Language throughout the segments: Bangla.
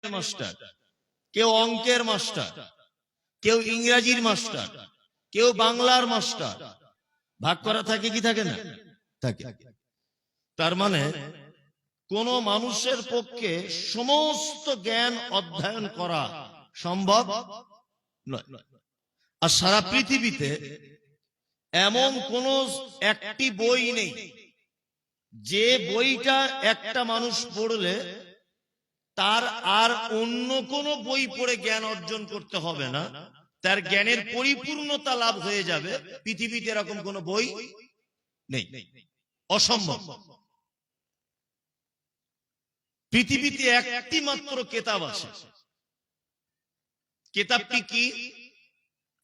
মাস্টার, কেউ অঙ্কের মাস্টার, কেউ ইংরেজির মাস্টার, কেউ বাংলার মাস্টার। ভাগ করা থাকে কি থাকে না? থাকে। তার মানে কোন মানুষের পক্ষে সমস্ত জ্ঞান অধ্যয়ন করা সম্ভব নয়। আর সারা পৃথিবীতে এমন কোন একটি বই নেই যে বইটা একটা মানুষ পড়লে তার আর অন্য কোন বই পড়ে জ্ঞান অর্জন করতে হবে না, তার জ্ঞানের পরিপূর্ণতা লাভ হয়ে যাবে। পৃথিবীতে এরকম কোন বই নেই, অসম্ভব। পৃথিবীতে একটি মাত্র কিতাব আছে। কিতাবটি কি?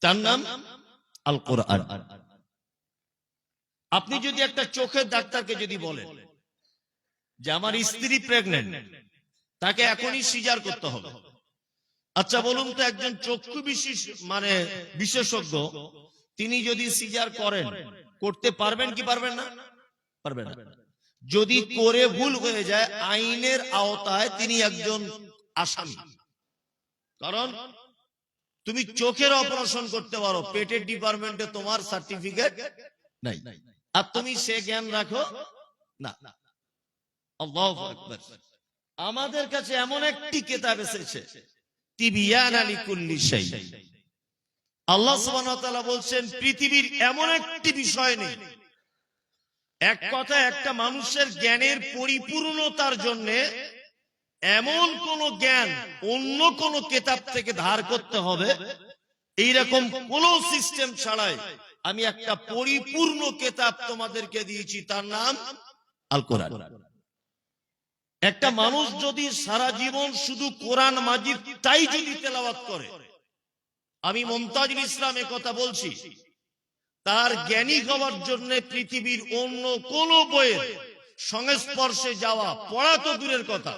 তার নাম আল কোরআন। আপনি যদি একটা চোখের ডাক্তারকে যদি বলেন যে আমার স্ত্রী প্রেগন্যান্ট, তাকে এখনই সিজার করতে হবে, আচ্ছা বলুন তো একজন চক্ষু বিশেষজ্ঞ তিনি যদি সিজার করেন, করতে পারবেন কি পারবেন না? পারবেন না। যদি করে ভুল হয়ে যায় আইনের আওতায় তিনি একজন আসামি। কারণ তুমি চোখের অপারেশন করতে পারো, পেটের ডিপার্টমেন্টে তোমার সার্টিফিকেট নাই, আর তুমি সে জ্ঞান রাখো না। আল্লাহু আকবার। আমাদের কাছে এমন একটি কিতাব এসেছে, তিবিয়ানা লিকুল্লি শাই। আল্লাহ সুবহানাহু ওয়া তাআলা বলছেন পৃথিবীর এমন একটি বিষয় নেই, এক কথা একটা মানুষের জ্ঞানের পরিপূর্ণতার জন্য এমন কোন জ্ঞান অন্য কোন কিতাব থেকে ধার করতে হবে এইরকম কোন সিস্টেম ছাড়াই আমি একটা পরিপূর্ণ কিতাব তোমাদেরকে দিয়েছি, তার নাম আল কোরআন। একটা মানুষ যদি সারা জীবন শুধু কোরআন মাজিদ তাই যদি তেলাওয়াত করে, আমি মুমতাজুল ইসলাম এ কথা বলছি, তার জ্ঞানী হওয়ার জন্য পৃথিবীর অন্য কোন বইয়ের সংস্পর্শে যাওয়া, পড়া তো দূরের কথা,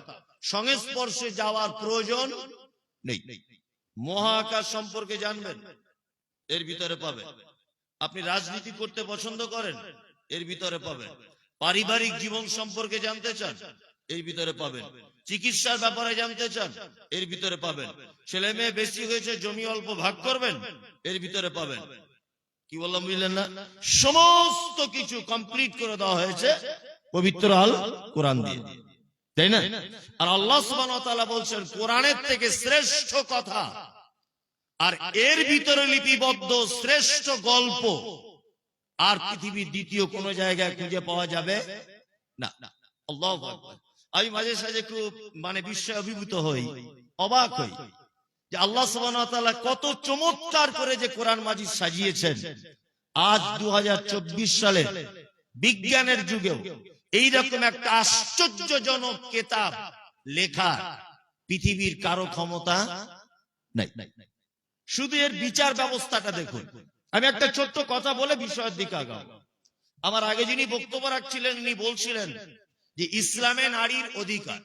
সংস্পর্শে যাওয়ার প্রয়োজন নেই। মহাকাশ সম্পর্কে জানবেন, এর ভিতরে পাবেন। আপনি রাজনীতি করতে পছন্দ করেন, এর ভিতরে পাবেন। পারিবারিক জীবন সম্পর্কে জানতে চান, এর ভিতরে পাবেন। চিকিৎসার ব্যাপারে জানতে চান, এর ভিতরে পাবেন। ছেলে মেয়ে বেশি হয়েছে, জমি অল্প ভাগ করবেন, এর ভিতরে পাবেন। কি বললাম বুঝলেন না? সমস্ত কিছু কমপ্লিট করে দেওয়া হয়েছে পবিত্র আল কোরআন দিয়ে, তাই না? আর আল্লাহ সুবহানাহু ওয়া তাআলা বলছেন কোরআনের থেকে শ্রেষ্ঠ কথা আর এর ভিতরে লিপিবদ্ধ শ্রেষ্ঠ গল্প আর পৃথিবীর দ্বিতীয় কোন জায়গায় খুঁজে পাওয়া যাবে না। আল্লাহু আকবার। আমি মাঝে সাঝে খুব বিস্ময়ে অভিভূত হই, অবাক হই যে আল্লাহ সুবহানাহু ওয়া তাআলা কত চমৎকার করে যে কোরআন মাজিদ সাজিয়েছেন। আজ 2024 সালে বিজ্ঞানের যুগেও এইরকম একটা আশ্চর্যজনক কিতাব লেখা পৃথিবীর কারো ক্ষমতা নাই। শুধু এর বিচার ব্যবস্থাটা দেখুন। আমি একটা ছোট্ট কথা বলে বিষয়ের দিকে আগাবো। আমার আগে যিনি বক্তব্য রাখছিলেন উনি বলছিলেন যে ইসলামে নারীর অধিকার,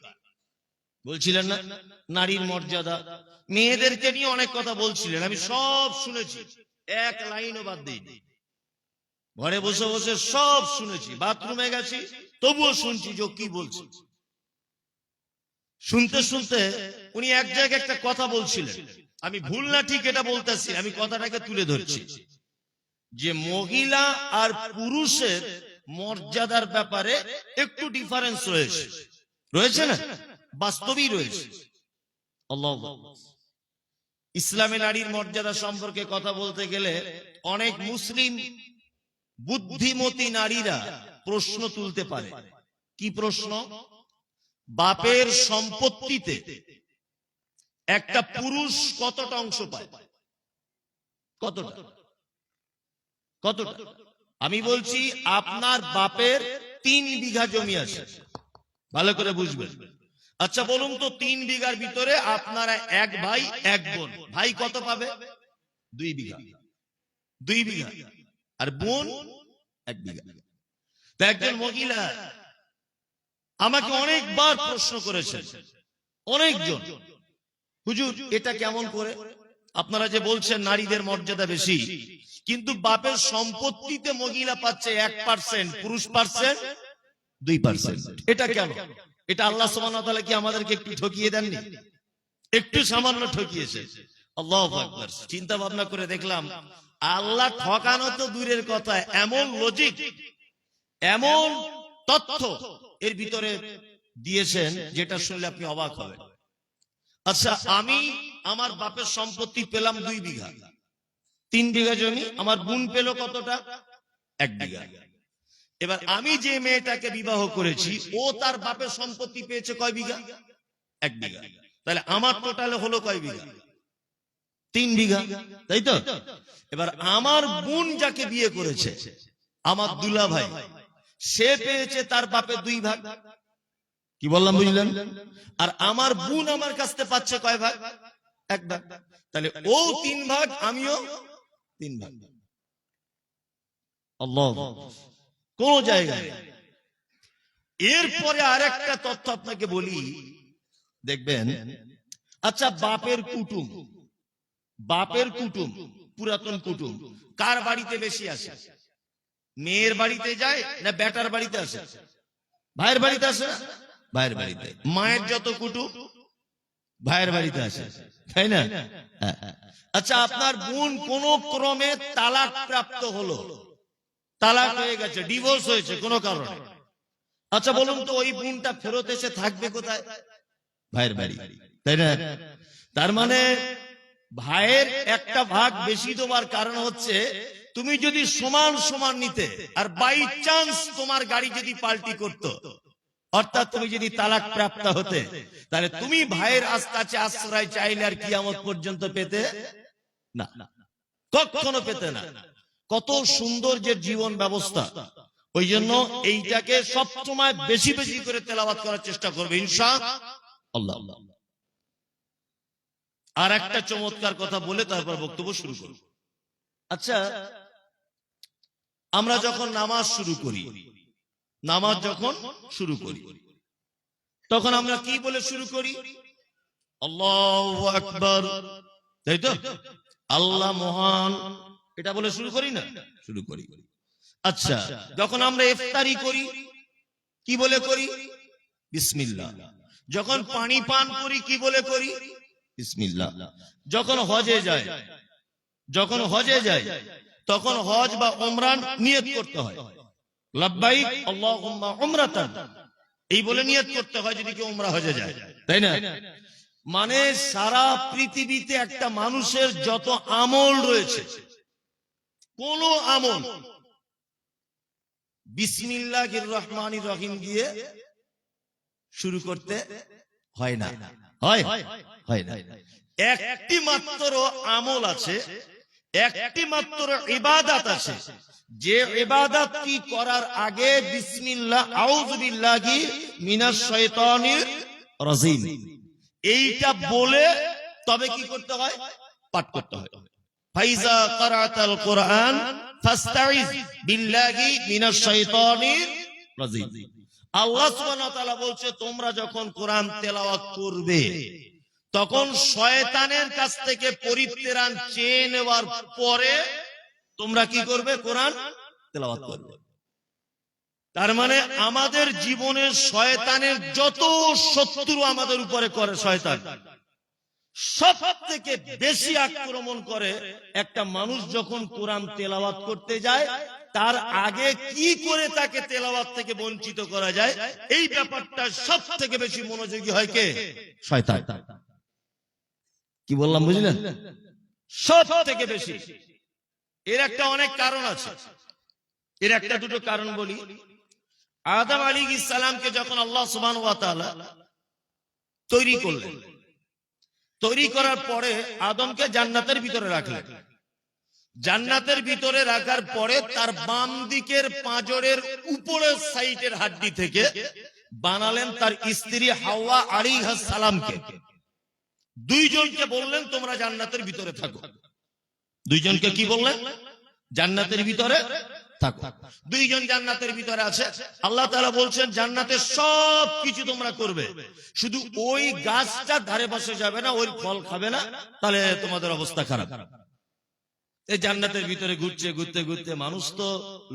বলছিলেন না নারীর মর্যাদা, মেয়েদেরকে নিয়ে অনেক কথা বলছিলেন, আমি সব শুনেছি, এক লাইনও বাদ দিইনি। ঘরে বসে বসে সব শুনেছি, বাথরুমে গেছি তবুও শুনছি যে কি বলছি। শুনতে শুনতে উনি এক জায়গায় একটা কথা বলছিলেন, আমি ভুল না ঠিক এটা বলতেছি, আমি কথাটাকে তুলে ধরছি, যে মহিলা আর পুরুষের মর্যাদার ব্যাপারে একটু ডিফারেন্স রয়েছে না? বাস্তবেই রয়েছে। আল্লাহু আকবার। ইসলামে নারীর মর্যাদা সম্পর্কে কথা বলতে গেলে অনেক মুসলিম বুদ্ধিমতী নারীরা প্রশ্ন তুলতে পারে। কি প্রশ্ন? বাপের সম্পত্তিতে একটা পুরুষ কতটা অংশ পায়? কতটা? আমি বলছি আপনার বাপের 3 বিঘা জমি আছে, ভালো করে বুঝবেন। আচ্ছা বলুন তো 3 বিঘার ভিতরে আপনারা এক ভাই এক বোন, ভাই কত পাবে? 2 বিঘা। 2 বিঘা আর বোন 1 বিঘা। তা একজন মহিলা আমাকে অনেকবার প্রশ্ন করেছেন, অনেকজন, হুজুর এটা কেমন করে? আপনারা যে বলছেন নারীদের মর্যাদা বেশি, কিন্তু বাপের সম্পত্তিতে মহিলা পাচ্ছে 1%, পুরুষ পাচ্ছে 2%, এটা কেন? এটা আল্লাহ সুবহানাহু ওয়া তাআলা কি আমাদেরকে একটু ঠকিয়ে দেননি? একটু সামান্য ঠকিয়েছে। আল্লাহু আকবার। চিন্তা ভাবনা করে দেখলাম আল্লাহ ঠকানো তো দূরের কথা, এমন লজিক, এমন তথ্য এর ভিতরে দিয়েছেন যেটা শুনলে আপনি অবাক হবেন। আচ্ছা, আমি আমার বাপের সম্পত্তি পেলাম 2 বিঘা, 3 বিঘা জমি। আমার বোন পেল কতটা? 1 বিঘা। এবার আমি যে মেয়েটাকে বিবাহ করেছি ও তার বাপের সম্পত্তি পেয়েছে কয় বিঘা? 1 বিঘা। তাহলে আমার টোটালে হলো কয় বিঘা? 3 বিঘা, তাই তো? এবার আমার বোন যাকে বিয়ে করেছে, আমার দুলা ভাই, সে পেয়েছে তার বাপের 2 ভাগ। কি বললাম বুঝলেন? আর আমার বোন আমার কাছ থেকে পাচ্ছে কয় ভাগ? 1 ভাগ। তাহলে ও 3 ভাগ, আমিও 3 ভাগ। আল্লাহ, কোন জায়গায়। এরপরে আরেকটা তথ্য আপনাকে বলি, দেখবেন। আচ্ছা, বাপের কুটুম, বাপের কুটুম, পুরাতন কুটুম কার বাড়িতে বেশি আসে? মেয়ের বাড়িতে যায় না বেটার বাড়িতে আসে? ভাইয়ের বাড়িতে আসে, ভাইয়ের বাড়িতে। মায়ের যত কুটুম ভাইয়ের বাড়িতে আসে, তাই না? আচ্ছা, আপনার বোন কোন ক্রমে তালাক প্রাপ্ত হলো, তালাক হয়ে গেছে, ডিভোর্স হয়েছে কোন কারণে। আচ্ছা বলুন তো, ওই বোনটা ফেরত এসে থাকবে কোথায়? ভাইয়ের বাড়ি, তাই না? তার মানে ভাইয়ের একটা ভাগ বেশি দেওয়ার কারণ হচ্ছে, তুমি যদি সমান সমান নিতে, আর বাই চান্স তোমার গাড়ি যদি পাল্টি করতো, অর্থাৎ তুমি যদি তালাক প্রাপ্ত হতে, তাহলে তুমি ভাইয়ের কাছে আশ্রয় চাইলে আর কিয়ামত পর্যন্ত পেতে না, কখনো পেতে না। কত সুন্দর যে জীবন ব্যবস্থা। ওই জন্য এইটাকে সবসময় বেশি বেশি করে তেলাওয়াত করার চেষ্টা করবে ইনশাআল্লাহ। আর একটা চমৎকার কথা বলে তারপর বক্তব্য শুরু করব। আচ্ছা, আমরা যখন নামাজ শুরু করি, নামাজ যখন শুরু করি, তখন আমরা কি বলে শুরু করি? আল্লাহু আকবার, তাই তো? আল্লাহ মহান, এটা বলে শুরু করি না? শুরু করি। আচ্ছা, যখন আমরা ইফতারি করি কি বলে করি? বিসমিল্লাহ। যখন পানি পান করি কি বলে করি? বিসমিল্লাহ। যখন হজে যায়, যখন হজে যায় তখন হজ বা উমরা নিয়ত করতে হয়, লাব্বাইক আল্লাহুম্মা উমরাতান, এই বলে নিয়ত করতে হয় যদি কেউ উমরা হজে যায়, তাই না? মানে সারা পৃথিবীতে একটা মানুষের যত আমল রয়েছে, কোন আমল বিসমিল্লাহির রহমানির রহিম দিয়ে শুরু করতে হয় না, হয় হয় না। একটি মাত্র আমল আছে, একটি মাত্র ইবাদত আছে, যে ইবাদত কি করার আগে বিসমিল্লাহ আউযু বিল্লাহি মিনাশ শাইতানির রাজিম এইটা বলে তবে কি করতে হয়? পাঠ করতে হয়। ফাইজা ক্বারাতাল কুরআন ফাস্তাইজ বিল্লাহি মিনাশ শাইতানির রাজিম। আল্লাহ সুবহানাহু ওয়া তাআলা বলছে, তোমরা যখন কোরআন তেলাওয়াত করবে তখন শয়তানের কাছ থেকে পরিত্রাণ চেয়ে নেওয়ার পরে তোমরা কি করবে? কোরআন তেলাওয়াত করবে। তার মানে আমাদের জীবনের শয়তানের যত শত্রু আমাদের উপরে করে, শয়তান সব থেকে বেশি আক্রমণ করে একটা মানুষ যখন কোরআন তেলাওয়াত করতে যায়, তার আগে কি করে তাকে তেলাওয়াত থেকে বঞ্চিত করা যায়, এই ব্যাপারটা সব থেকে বেশি মনোযোগী হয় কে? শয়তান। কি বললাম বুঝলেন? সব থেকে বেশি। এর একটা অনেক কারণ আছে, এর একটা দুটো কারণ বলি। আদম আলাইহিস সালামকে যখন আল্লাহ সুবহানাহু ওয়া তাআলা তৈরি করলেন, তৈরি করার পরে আদমকে জান্নাতের ভিতরে রাখলেন। জান্নাতের ভিতরে রাখার পরে তার বাম দিকের পাঁজরের উপরের সাইডের হাড্ডি থেকে বানালেন তার স্ত্রী হাওয়া আলাইহিস সালামকে। দুইজনকে বললেন তোমরা জান্নাতের ভিতরে থাকো। দুইজনকে কি বললেন? জান্নাতের ভিতরে থাকো। দুইজন জান্নাতের ভিতরে আছে। আল্লাহ তাআলা বলছেন জান্নাতের সব কিছু তোমরা করবে, শুধু ওই গাছটা ধারে পাশে যাবে না, ওই ফল খাবে না, তাহলে তোমাদের অবস্থা খারাপ। এই জান্নাতের ভিতরে ঘুরছে, ঘুরতে ঘুরতে মানুষ তো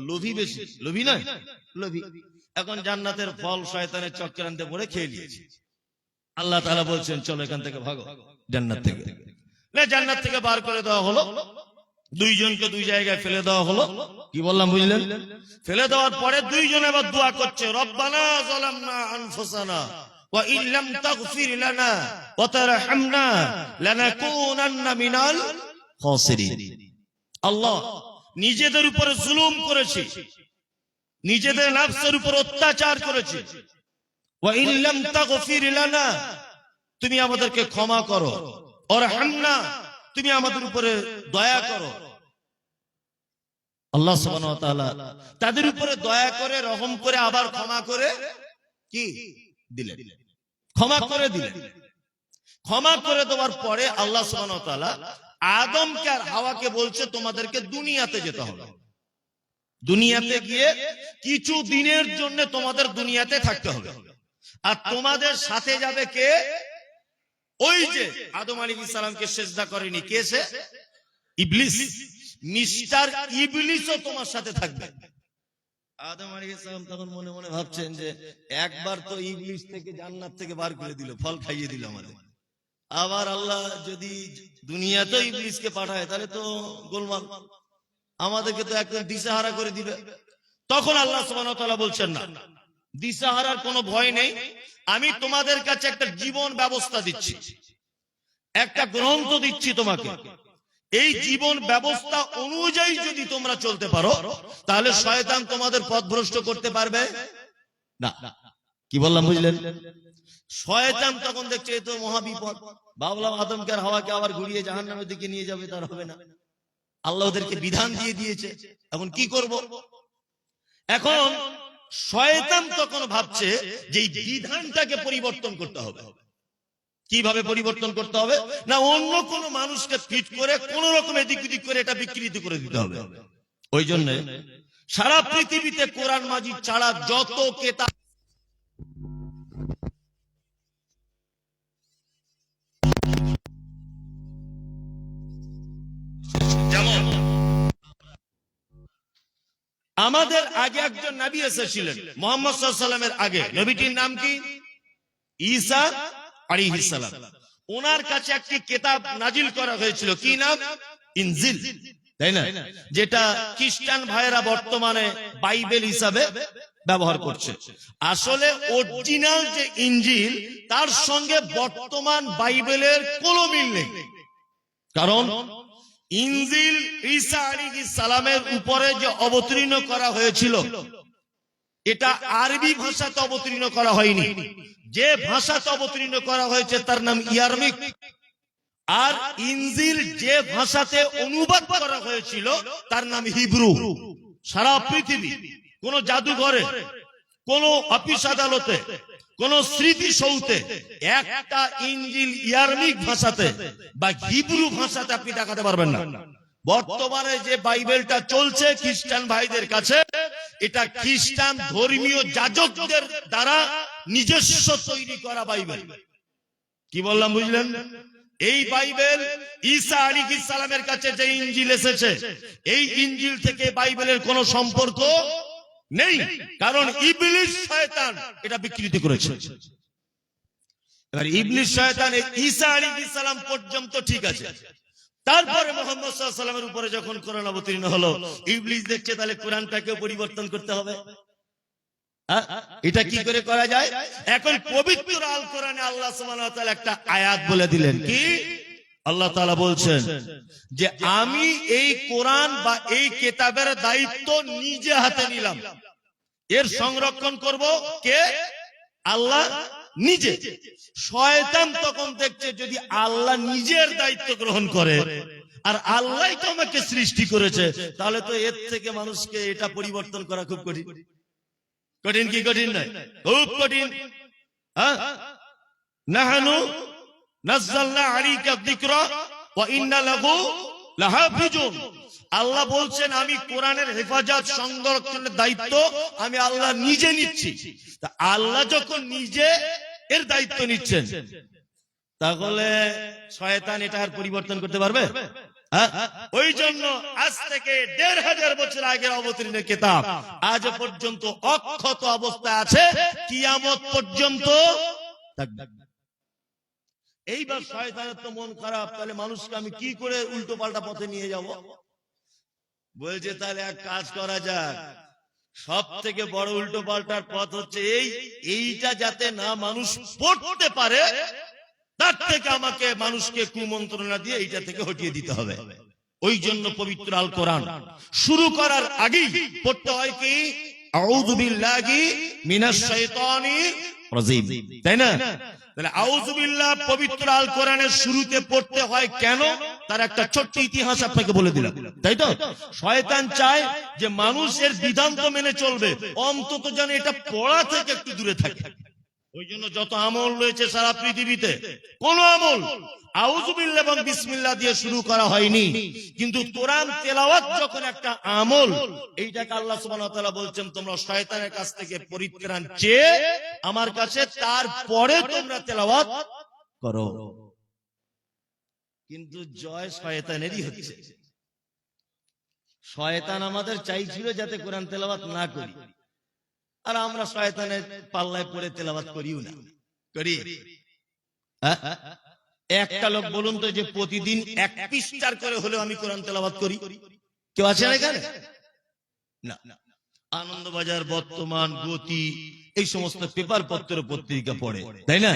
লোভী বেশি, লোভী নয়, লোভী। এখন জান্নাতের ফল শয়তানের চক্রান্তে পড়ে খেয়ে নিয়েছে। আল্লাহ তাআলা বলছেন চলো এখান থেকে ভাগো। জান্নাত থেকে। না, জান্নাত থেকে বার করে দেওয়া হলো, দুইজনকে দুই জায়গায় ফেলে দেওয়া হলো। কি বললাম বুঝলেন? ফেলে দেওয়ার পরে দুইজন আবার দোয়া করছে, রব্বানা যালামনা আনফুসানা ওয়া ইল্লাম তাগফির লানা ওয়া তারহামনা লানাকুনান্না মিনাল খাসিরিন। আল্লাহ, নিজেদের উপরে জুলুম করেছি, নিজেদের নফসের উপর অত্যাচার করেছি, ওয়া ইল্লাম তাগফির লানা, তুমি আমাদেরকে ক্ষমা করো, ওয়ারহামনা, তুমি আমাদের উপরে দয়া করো। আল্লাহ সুবহানাহু ওয়া তাআলা তাদের উপরে দয়া করে, রহম করে, আবার ক্ষমা করে কি দিলেন? ক্ষমা করে দিলেন। ক্ষমা করে দেওয়ার পরে আল্লাহ সুবহানাহু ওয়া তাআলা আদমকে আর হাওয়াকে বলছে, তোমাদেরকে দুনিয়াতে যেতে হবে। দুনিয়াতে গিয়ে কিছু দিনের জন্য তোমাদের দুনিয়াতে থাকতে হবে। আর তোমাদের সাথে যাবে কে? ওই যে আদম আলাইহিস সালামকে সিজদা করেনি, কে সে? ইবলিস। মিস্টার ইবলিসও তোমার সাথে থাকবে। আদম আলাইহিস সালাম তখন মনে মনে ভাবছেন যে একবার তো ইবলিস থেকে জান্নাত থেকে বার করে দিল, ফল খাইয়ে দিল আমাদের, আবার আল্লাহ যদি দুনিয়াতে ইবলিসকে পাঠায় তাহলে তো গোলমাল, আমাদেরকে তো একদম দিশাহারা করে দিবে। তখন আল্লাহ সুবহানাহু ওয়া তাআলা বলছেন, না, দিশাহারার কোনো ভয় নেই, আমি তোমাদের কাছে একটা জীবন ব্যবস্থা দিচ্ছি, একটা গ্রন্থ দিচ্ছি তোমাকে। এই জীবন ব্যবস্থা অনুযায়ী যদি তোমরা চলতে পারো তাহলে শয়তান তোমাদের পথভ্রষ্ট করতে পারবে না। কি বললাম বুঝলেন? শয়তান তখন দেখছে এ তো মহাবিপদ, ভাবলাম আদমকে আর হাওয়াকে আবার ঘুরিয়ে জাহান্নামের দিকে নিয়ে যাবে, তার হবে না। আল্লাহ ওদেরকে বিধান দিয়ে দিয়েছে, এখন কি করব? এখন শয়তান তখন ভাবছে যে এই বিধানটাকে পরিবর্তন করতে হবে। কিভাবে পরিবর্তন করতে হবে? না, অন্য কোন মানুষকে ফিট করে কোন রকম এদিক ওদিক করে এটা বিকৃতি করে দিতে হবে। ওই জন্য সারা পৃথিবীতে কোরআন মাজিদ ছাড়া যত কিতাব, যেমন আমাদের আগে একজন নবী এসেছিলেন মুহাম্মদ সাল্লাল্লাহু আলাইহি ওয়াসাল্লামের আগে, নবীটির নাম কি? ঈসা আলাইহিস সালাম। ওনার কাছে একটি কিতাব নাজিল করা হয়েছিল, কি নাম? ইনজিল, তাই না? যেটা খ্রিস্টান ভাইরা বর্তমানে বাইবেল হিসাবে ব্যবহার করছে। আসলে অরিজিনাল যে ইনজিল তার সঙ্গে বর্তমান বাইবেলের কোনো মিল নেই। কারণ ইনজিল ঈসা আলাইহিস সালামের উপরে যে অবতীর্ণ করা হয়েছিল এটা আরবি ভাষাতে অবতীর্ণ করা হয়নি। যে ভাষাতে অবতীর্ণ করা হয়েছে তার নাম ইয়ারমিক। আর ইনজিল যে ভাষাতে অনুবাদ করা হয়েছিল তার নাম হিব্রু। সারা পৃথিবী কোন জাদুঘরে, কোন অফিস আদালতে, কোন স্মৃতিসৌধে একটা ইনজিল ইয়ারমিক ভাষাতে বা হিব্রু ভাষাতে আপনি দেখাতে পারবেন না। বর্তমানে যে বাইবেলটা চলছে খ্রিস্টান ভাইদের কাছে, এটা খ্রিস্টান ধর্মীয় যাজকদের দ্বারা নিজস্ব তৈরি করা বাইবেল। কি বললাম বুঝলেন? এই বাইবেল ঈসা আলাইহিস সালামের কাছে যে ইনজিল এসেছে, এই ইনজিল থেকে বাইবেলের কোনো সম্পর্ক নেই, কারণ ইবলিস শয়তান এটা বিকৃতি করেছে। এবার ইবলিস শয়তান ঈসা আলাইহিস সালাম পর্যন্ত ঠিক আছে, তারপরে মুহাম্মদ সাল্লাল্লাহু আলাইহি ওয়াসাল্লামের উপরে যখন কোরআন অবতীর্ণ হলো, ইবলিস দেখছে তাহলে কোরআনটাকেও পরিবর্তন করতে হবে। এটা কি করে করা যায়? এখন পবিত্র আল কোরআনে আল্লাহ সুবহানাহু ওয়া তাআলা একটা আয়াত বলে দিলেন, কি? আল্লাহ তাআলা বলছেন যে আমি এই কোরআন বা এই কিতাবের দায়িত্ব নিজে হাতে নিলাম, এর সংরক্ষণ করব কে? আল্লাহ নিজে। শয়তান তখন দেখছে যদি আল্লাহ নিজের দায়িত্ব গ্রহণ করে আর আল্লাহই তো আমাকে সৃষ্টি করেছে, তাহলে তো এর থেকে মানুষকে এটা পরিবর্তন করা খুব কঠিন। কঠিন কি কঠিন নয়? খুব কঠিন। নাহনু নাযালনা আলাইকা যিকরা ওয়া ইন্না লাহু লাহাফিজুন। আল্লাহ বলছেন আমি কোরআনের হেফাজত সংরক্ষণের দায়িত্ব আমি আল্লাহ নিজে নিচ্ছি। তা আল্লাহ যখন নিজে এর দায়িত্ব নিচ্ছেন, তাহলে শয়তান এটা আর পরিবর্তন করতে পারবে? ওই জন্য আজ থেকে ১৫০০ বছর আগের অবতীর্ণ কিতাব আজ পর্যন্ত অক্ষত অবস্থায় আছে, কিয়ামত পর্যন্ত থাকবে। এইবার শয়তানের তো মন খারাপ, তাহলে মানুষকে আমি কি করে উল্টো পাল্টা পথে নিয়ে যাব? বলছে তাহলে এক কাজ করা যাক, সব থেকে বড় উল্টো পাল্টার পথ হচ্ছে এইটা যাতে না মানুষ পড়তে পারে, তার থেকে আমাকে মানুষকে কুমন্ত্রণা দিয়ে এইটা থেকে হটিয়ে দিতে হবে। ওই জন্য পবিত্র আল কোরআন শুরু করার আগেই পড়তে হয় কি, আউযু বিল্লাহি মিনাশ শাইতানির রাজিম, তাই না? তাহলে আউযু বিল্লাহ পবিত্র আল কোরআনের শুরুতে পড়তে হয় কেন, তার একটা ছোট্ট ইতিহাস আপনাকে বলে দিলাম, তাই তো? শয়তান চায় যে মানুষের বিধান তো মেনে চলবে, অন্তত যেন এটা পড়া থেকে একটু দূরে থাকে। ওই জন্য যত আমল রয়েছে সারা পৃথিবীতে, কোন আমল আউযু বিল্লাহ এবং বিসমিল্লাহ দিয়ে শুরু করা হয়নি। কিন্তু কোরআন তেলাওয়াত যখন একটা আমল, এইটাকে আল্লাহ সুবহানাহু ওয়া তাআলা বলছেন তোমরা শয়তানের কাছ থেকে পরিত্রাণ চেয়ে আমার কাছে, তারপরে তোমরা তেলাওয়াত করো। কিন্তু জয় শয়তানেরই হচ্ছে। শয়তান আমাদের চাইছিল যাতে কোরআন তেলাওয়াত না করি, আর আমরা শয়তানের পাল্লায় পড়ে তেলাওয়াত করিও না। করি? একটা লোক বলুন তো যে প্রতিদিন 1 পৃষ্ঠার করে হলেও আমি কোরআন তেলাওয়াত করি, কেউ আছেন এখানে? না। আনন্দবাজার, বর্তমান, গতি, এই সমস্ত পেপার পত্র পত্রিকা পড়ে, তাই না?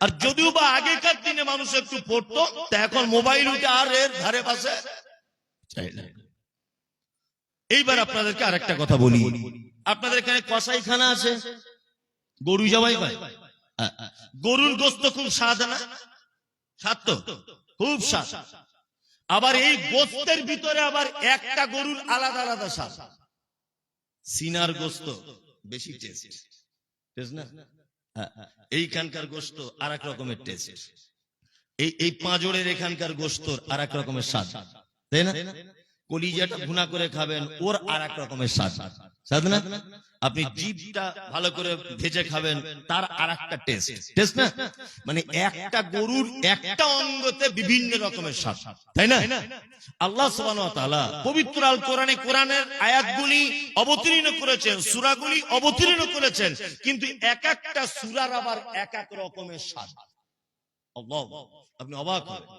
আর যদিও বা আগেকার দিনে মানুষ একটু পড়তো, তা এখন মোবাইল উঠে আর এর ধারে পাশে চাই না। এইবার আপনাদেরকে আরেকটা কথা বলি, আপনাদের এখানে কসাইখানা আছে, গরু জবাই হয়, গরুর গোশত খুব স্বাদ না? স্বাদ তো, খুব স্বাদ। আবার এই গোশতের ভিতরে আবার একটা গরুর আলাদা আলাদা স্বাদ। সিনার গোশত বেশি টেস্ট, টেস্ট না? এইখানকার গোশত আর এক রকমের টেস্ট, এই পাঁজরের এখানকার গোশত আর এক রকমের স্বাদ, তাই না? কলিজাটা ভুনা করে খাবেন, ওর আর এক রকমের স্বাদ, স্বাদ না? আপনি জিভটা ভালো করে ভেজে খাবেন, তার আর একটা টেস্ট, টেস্ট না? মানে একটা গরুর একটা অঙ্গতে বিভিন্ন রকমের স্বাদ, তাই না? আল্লাহ সুবহানাহু ওয়া তাআলা পবিত্র আল কোরআনে কোরআনের আয়াতগুলি অবতীর্ণ করেছেন, সূরাগুলি অবতীর্ণ করেছেন, কিন্তু এক একটা সূরার আবার এক এক রকমের স্বাদ। আল্লাহ, আপনি অবাক হবেন।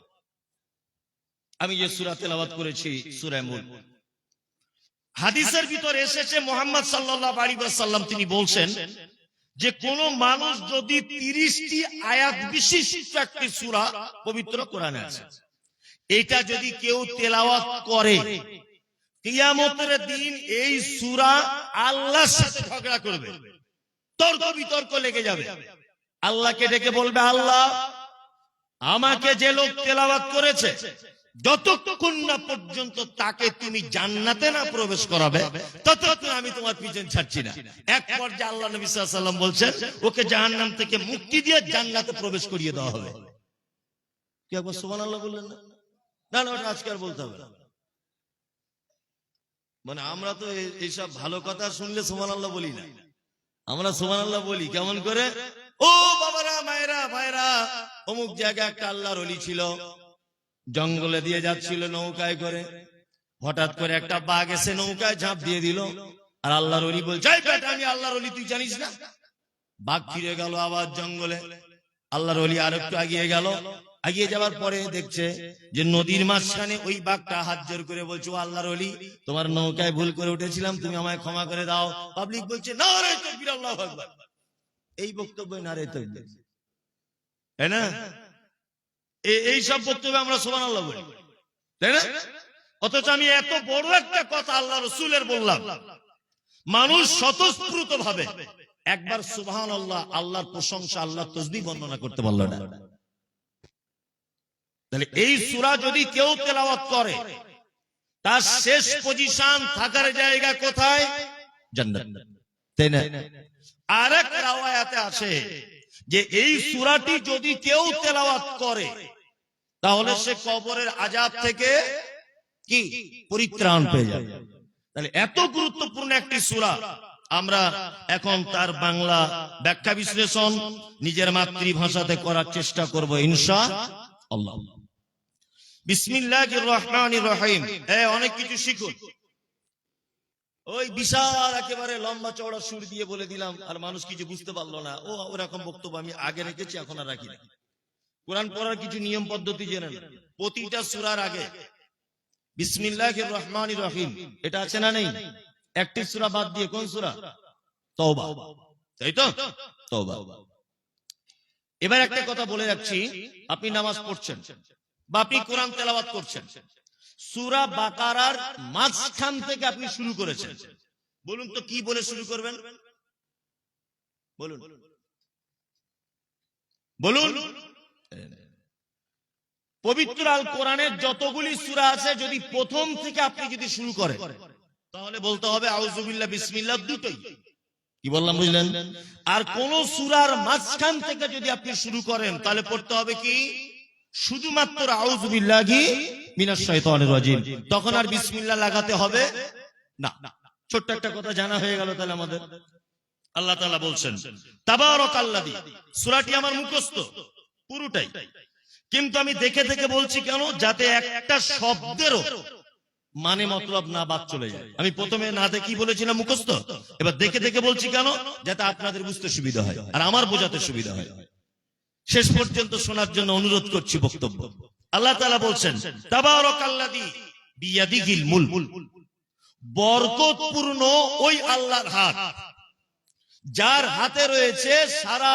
আমি যে সূরা তেলাওয়াত করেছি সূরা মুলক, হাদিসের ভিতরে এসেছে মুহাম্মদ সাল্লাল্লাহু আলাইহি ওয়াসাল্লাম তিনি বলছেন যে কোন মানুষ যদি 30টি আয়াত বিশিষ্ট একটি সূরা পবিত্র কোরআনে আছে, এটা যদি কেউ তেলাওয়াত করে, কিয়ামতের দিন এই সূরা আল্লাহর সাথে ঝগড়া করবে, তর্ক বিতর্ক লেগে যাবে। আল্লাহকে ডেকে বলবে, আল্লাহ আমাকে যে লোক তেলাওয়াত করেছে, যতক্ষণ না পর্যন্ত তাকে তুমি জান্নাতে না প্রবেশ করাবে, ততক্ষণ আমি তোমার পিছন ছাড়ছি না। এক পর্যায়ে আল্লাহ নবী সাল্লাল্লাহু আলাইহি ওয়াসাল্লাম বলছেন, ওকে জাহান্নাম থেকে মুক্তি দিয়ে জান্নাতে প্রবেশ করিয়ে দেওয়া হবে। কি একবার সুবহানাল্লাহ বললেন না? না না, ওটা আজকে আর বলতে হবে না। মানে আমরা তো এইসব ভালো কথা শুনলে সুবহানাল্লাহ বলি না, আমরা সুবহানাল্লাহ বলি কেমন করে? ও বাবারা, মায়েরা, ভাইরা, অমুক জায়গায় একটা আল্লাহর ওলি ছিল, জঙ্গলে দিয়ে যাচ্ছিল নৌকায় করে, হঠাৎ করে একটা বাঘ এসে নৌকায় ঝাঁপ দিয়ে দিল, আর আল্লাহর ওলি বলছে, এই বেটা আমি আল্লাহর ওলি, তুই জানিস না? বাঘ ফিরে গেল আবার জঙ্গলে। আল্লাহর ওলি আর একটু এগিয়ে গেল, এগিয়ে যাওয়ার পরে দেখছে যে নদীর মাঝখানে ওই বাঘটা হাত জোর করে বলছে, ও আল্লাহর ওলি, তোমার নৌকায় ভুল করে উঠেছিলাম, তুমি আমায় ক্ষমা করে দাও। পাবলিক বলছে, নারে তাকবীর, আল্লাহু আকবার। এই বক্তব্য নারে তাকবীর, তাই না? এই সব বক্তব্যে আমরা সুবহানাল্লাহ বলি, তাই না? অথচ আমি এত বড় একটা কথা আল্লাহ রাসূলের বললাম, মানুষ স্বতঃস্ফূর্ত ভাবে একবার সুবহানাল্লাহ, আল্লাহর প্রশংসা, আল্লাহর তাসবিহ বর্ণনা করতে পারল না। তাহলে এই সূরা যদি কেউ তেলাওয়াত করে, তার শেষ পজিশন থাকার জায়গা কোথায়? জান্নাত, তাই না? আরেক রাওয়ায়াতে আছে যে এই সূরাটি যদি কেউ তেলাওয়াত করে, তাহলে সে কবরের আযাব থেকে কি পরিত্রাণ পেয়ে যাবে। তাহলে এত গুরুত্বপূর্ণ একটি সূরা, আমরা এখন তার বাংলা ব্যাখ্যা বিশ্লেষণ নিজের মাতৃভাষাতে করার চেষ্টা করব ইনশাআল্লাহ। বিসমিল্লাহির রহমানির রহিম। অনেক কিছু শিখুন। ওই বিশাল একেবারে লম্বা চওড়া সুর দিয়ে বলে দিলাম, আর মানুষ কিছু বুঝতে পারলো না, ও ওরকম বক্তব্য আমি আগে রেখেছি, এখন আর রাখি না। কোরআন পড়ার কিছু নিয়ম পদ্ধতি জেনে নেন। প্রতিটা সূরার আগে বিসমিল্লাহির রহমানির রহিম এটা আছে না নেই? একটি সূরা বাদ দিয়ে কোন সূরা? তওবা, তাই তো? তওবা। এবার একটা কথা বলে যাচ্ছি, আপনি নামাজ পড়ছেন বা আপনি কোরআন তেলাওয়াত করছেন, সূরা বাকারার মাঝখান থেকে আপনি শুরু করেছেন, বলুন তো কি বলে শুরু করবেন? বলুন বলুন। পবিত্র আল কোরআনের যতগুলি সূরা আছে, যদি প্রথম থেকে আপনি যদি শুরু করেন, তাহলে বলতে হবে আউযুবিল্লাহ বিসমিল্লাহ দুটোই। কি বললাম বুঝলেন? আর কোন সূরার মাঝখান থেকে যদি আপনি শুরু করেন, তাহলে পড়তে হবে কি? শুধুমাত্র আউযুবিল্লাহি মিনাশ শাইতানির রাজিম। তখন আর বিসমিল্লাহ লাগাতে হবে না। ছোট্ট একটা কথা জানা হয়ে গেল তাহলে আমাদের। আল্লাহ তাআলা বলছেন তাবারাকাল্লাযী, সূরাটি আমার মুখস্থ পুরোটাই, কিন্তু আমি দেখে দেখে বলছি কেন? যাতে একটা শব্দেরও মানে মতলব না বাদ চলে যায়। আমি প্রথমে না দেখি বলেছিলাম মুখস্থ, এবার দেখে দেখে বলছি কেন? যাতে আপনাদের বুঝতে সুবিধা হয় আর আমার বোঝাতে সুবিধা হয়। শেষ পর্যন্ত শোনার জন্য অনুরোধ করছি বক্তব্য। আল্লাহ তাআলা বলছেন তাবারাকাল্লাযী বিয়াদিহিল মুলক, বরকতপূর্ণ ওই আল্লাহর হাত, যার হাতে রয়েছে সারা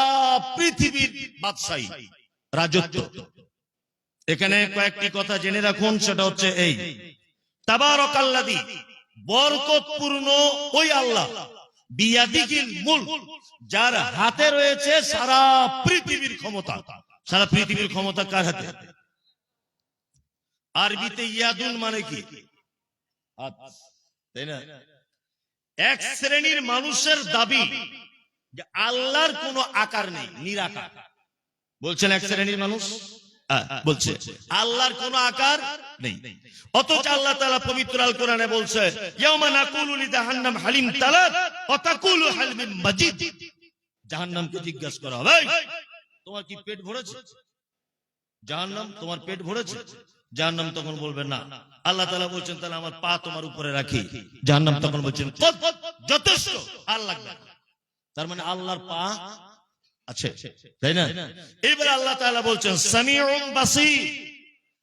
পৃথিবীর বাদশাহী, রাজত্ব। এখানে কয়েকটি কথা জেনে রাখুন, সেটা হচ্ছে এই, তাবারাকাল্লাযী, বরকতপূর্ণ ওই আল্লাহ, বিয়াদিহিল মুলক, যার হাতে রয়েছে সারা পৃথিবীর ক্ষমতা। সারা পৃথিবীর ক্ষমতা কার হাতে? আরবিতে ইয়াদুন মানে কি? হাত, তাই না? এক শ্রেণীর মানুষের দাবি যে আল্লাহর কোনো আকার নেই, নিরাকার। বলছেন এক শ্রেণীর মানুষ বলছে আল্লাহর কোনো আকার নেই, অথচ আল্লাহ তাআলা পবিত্র আল কোরআনে বলছে ইয়াউমা নাকুলু লিজাহান্নাম হালিম তালাত ওয়া তাকুলু হাল মিন মাজিদ। জাহান্নামকে জিজ্ঞাসা করা হবে, তোমার কি পেট ভরেছে? জাহান্নাম, তোমার পেট ভরেছে? জাহান্নাম তখন বলবে না। আল্লাহ তাআলা বলছেন তাহলে আমার পা তোমার উপরে রাখি। জাহান্নাম তখন বলছেন যথেষ্ট, আর লাগবে না। তার মানে আল্লাহর পা আছে, তাই না? এবার আল্লাহ তাআলা বলছেন সামিউন বাসীর,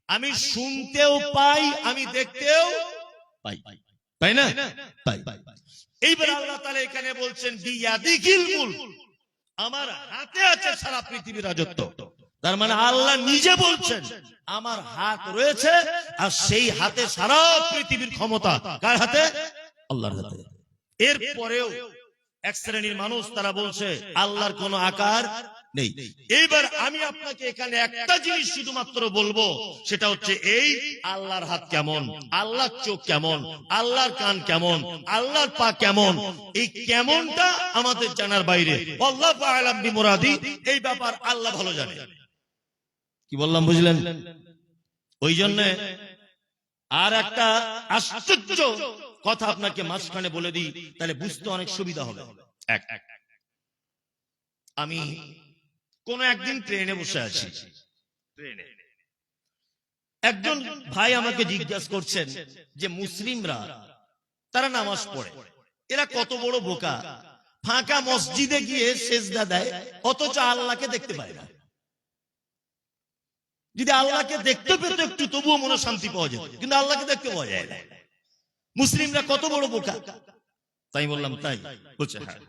আমি শুনতেও পাই, আমি দেখতেও পাই, তাই না? পাই। এইবার আল্লাহ তাআলা এখানে বলছেন বিয়াদিহিল মুলক, আমার হাতে আছে সারা পৃথিবীর রাজত্ব। তার মানে আল্লাহ নিজে বলছেন আমার হাত রয়েছে, আর সেই হাতে সারা পৃথিবীর ক্ষমতা। কার হাতে? আল্লাহর হাতে। এরপরেও এক শ্রেণীর মানুষ তারা বলছে আল্লাহর কোনো আকার নেই। এইবার আমি আপনাকে এখানে একটা জিনিস শুধুমাত্র বলবো, সেটা হচ্ছে এই, আল্লাহর হাত কেমন, আল্লাহর চোখ কেমন, আল্লাহর কান কেমন, আল্লাহর পা কেমন, এই কেমনটা আমাদের জানার বাইরে। আল্লাহু আ'লাম বিমুরাদি, এই ব্যাপার আল্লাহ ভালো জানে। কি বললাম বুঝলেন? ওই জন্য আর একটা আশ্চর্য কথা আপনাকে মাঝখানে বলে দিই, তাহলে বুঝতে অনেক সুবিধা হবে। আমি কোন একদিন ট্রেনে বসে আছি, একজন ভাই আমাকে জিজ্ঞাসা করছেন যে মুসলিমরা তারা নামাজ পড়ে, এরা কত বড় বোকা, ফাঁকা মসজিদে গিয়ে সেজদা দেয় অথচ আল্লাহকে দেখতে পায় না। যদি আল্লাহকে দেখতে পেত একটু তবুও মনে শান্তি পাওয়া যেত, কিন্তু আল্লাহকে দেখতে পাওয়া যায় না। মুসলিমরা কত বড় বোকা। তাই বললাম তাই? বলছে হ্যাঁ।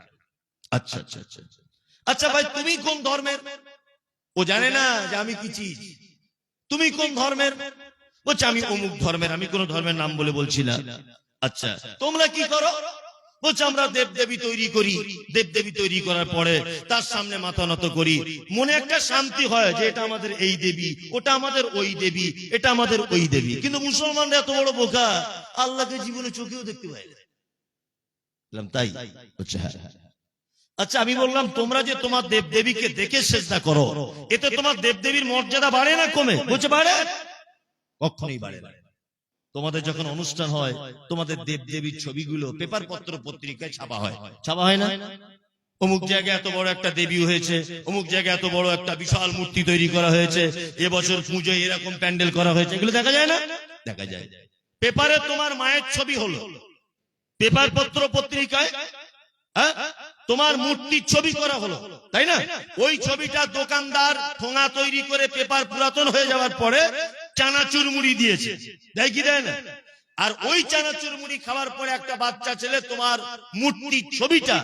আচ্ছা আচ্ছা আচ্ছা আচ্ছা ভাই, তুমি কোন ধর্মের? ও জানে না যে আমি কি চিজ। তুমি কোন ধর্মের? বলছে আমি অমুক ধর্মের। আমি কোন ধর্মের নাম বলে বলছি না। আচ্ছা, তোমরা কি করো? বলছে আমরা দেবদেবী তৈরি করি, দেবদেবী তৈরি করার পরে তার সামনে মাথা নত করি, মনে একটা শান্তি হয় যে এটা আমাদের এই দেবী, ওটা আমাদের ওই দেবী, এটা আমাদের ওই দেবী। কিন্তু মুসলমানরা এত বড় বোকা, আল্লাহকে জীবনে চোখেও দেখতে পায় না। তাই? আচ্ছা, আমি বললাম তোমরা যে তোমার দেবদেবীকে দেখে সেজদা করো, এতে তোমার দেবদেবীর মর্যাদা বাড়ে না কমে? বলছে বাড়ে। কখনোই বাড়ে না। তোমাদের যখন অনুষ্ঠান হয়, তোমাদের দেবদেবীর ছবিগুলো পেপার পত্র পত্রিকায় ছাপা হয়, ছাপা হয় না? অমুক জায়গায় এত বড় একটা দেবী হয়েছে, অমুক জায়গায় এত বড় একটা বিশাল মূর্তি তৈরি করা হয়েছে, এবছর পুজোয় এরকম প্যান্ডেল করা হয়েছে, এগুলো দেখা যায় না? দেখা যায়। পেপারে তোমার মায়ের ছবি হলো, পেপার পত্র পত্রিকায় তোমার মূর্তির ছবি করা হলো, তাই না? ওই ছবিটা দোকানদার ঠোঙা তৈরি করে পেপার পুরাতন হয়ে যাওয়ার পরে চানাচুর মুড়ি দিয়েছে, দেয় কি দেয় না? আর ওই চানাচুর মুড়ি খাওয়ার পরে একটা বাচ্চা ছেলে তোমার মূর্তির ছবিটা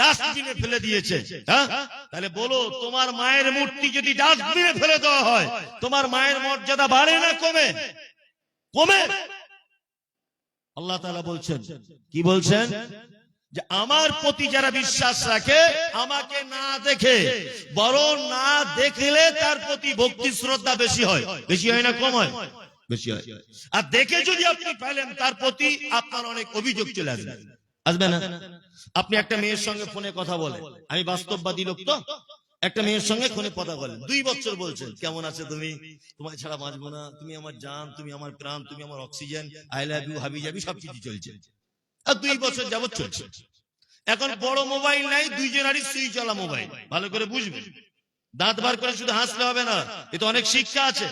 ডাস্টবিনে ফেলে দিয়েছে। হ্যাঁ, তাহলে বলো, তোমার মায়ের মূর্তি যদি ডাস্টবিনে ফেলে দেওয়া হয়, তোমার মায়ের মর্যাদা বাড়ে না কমে? কমে। আল্লাহ তাআলা বলছেন, কি বলছেন? যে আমার প্রতি যারা বিশ্বাস রাখে, আমাকে না দেখে বরং না দেখলে তার প্রতি ভক্তি শ্রদ্ধা বেশি হয়। বেশি হয় না কম হয়? বেশি হয়। আর দেখে যদি আপনি ফেলেন, তার প্রতি আপনার অনেক অভিযোগ চলে আসবে। আসবে না? আপনি একটা মেয়ের সঙ্গে ফোনে কথা বলেন, আমি বাস্তববাদী লোক তো, একটা মেয়ের সঙ্গে ফোনে কথা বলেন, 2 বছর বলছেন, কেমন আছে তুমি, তোমায় ছাড়া বাঁচবো না, তুমি আমার জান, তুমি আমার প্রাণ, তুমি আমার অক্সিজেন, আই লাভ ইউ, হাবি জাবি সবকিছু চলছে। আর 2 বছর যাবত চলছে। এখন বড় মোবাইল নাই, দুইজনারই সুইচ ওয়ালা মোবাইল, ভালো করে বুঝবে। দাঁত বার করে শুধু হাসলে হবে না, এতে অনেক শিক্ষা আছে।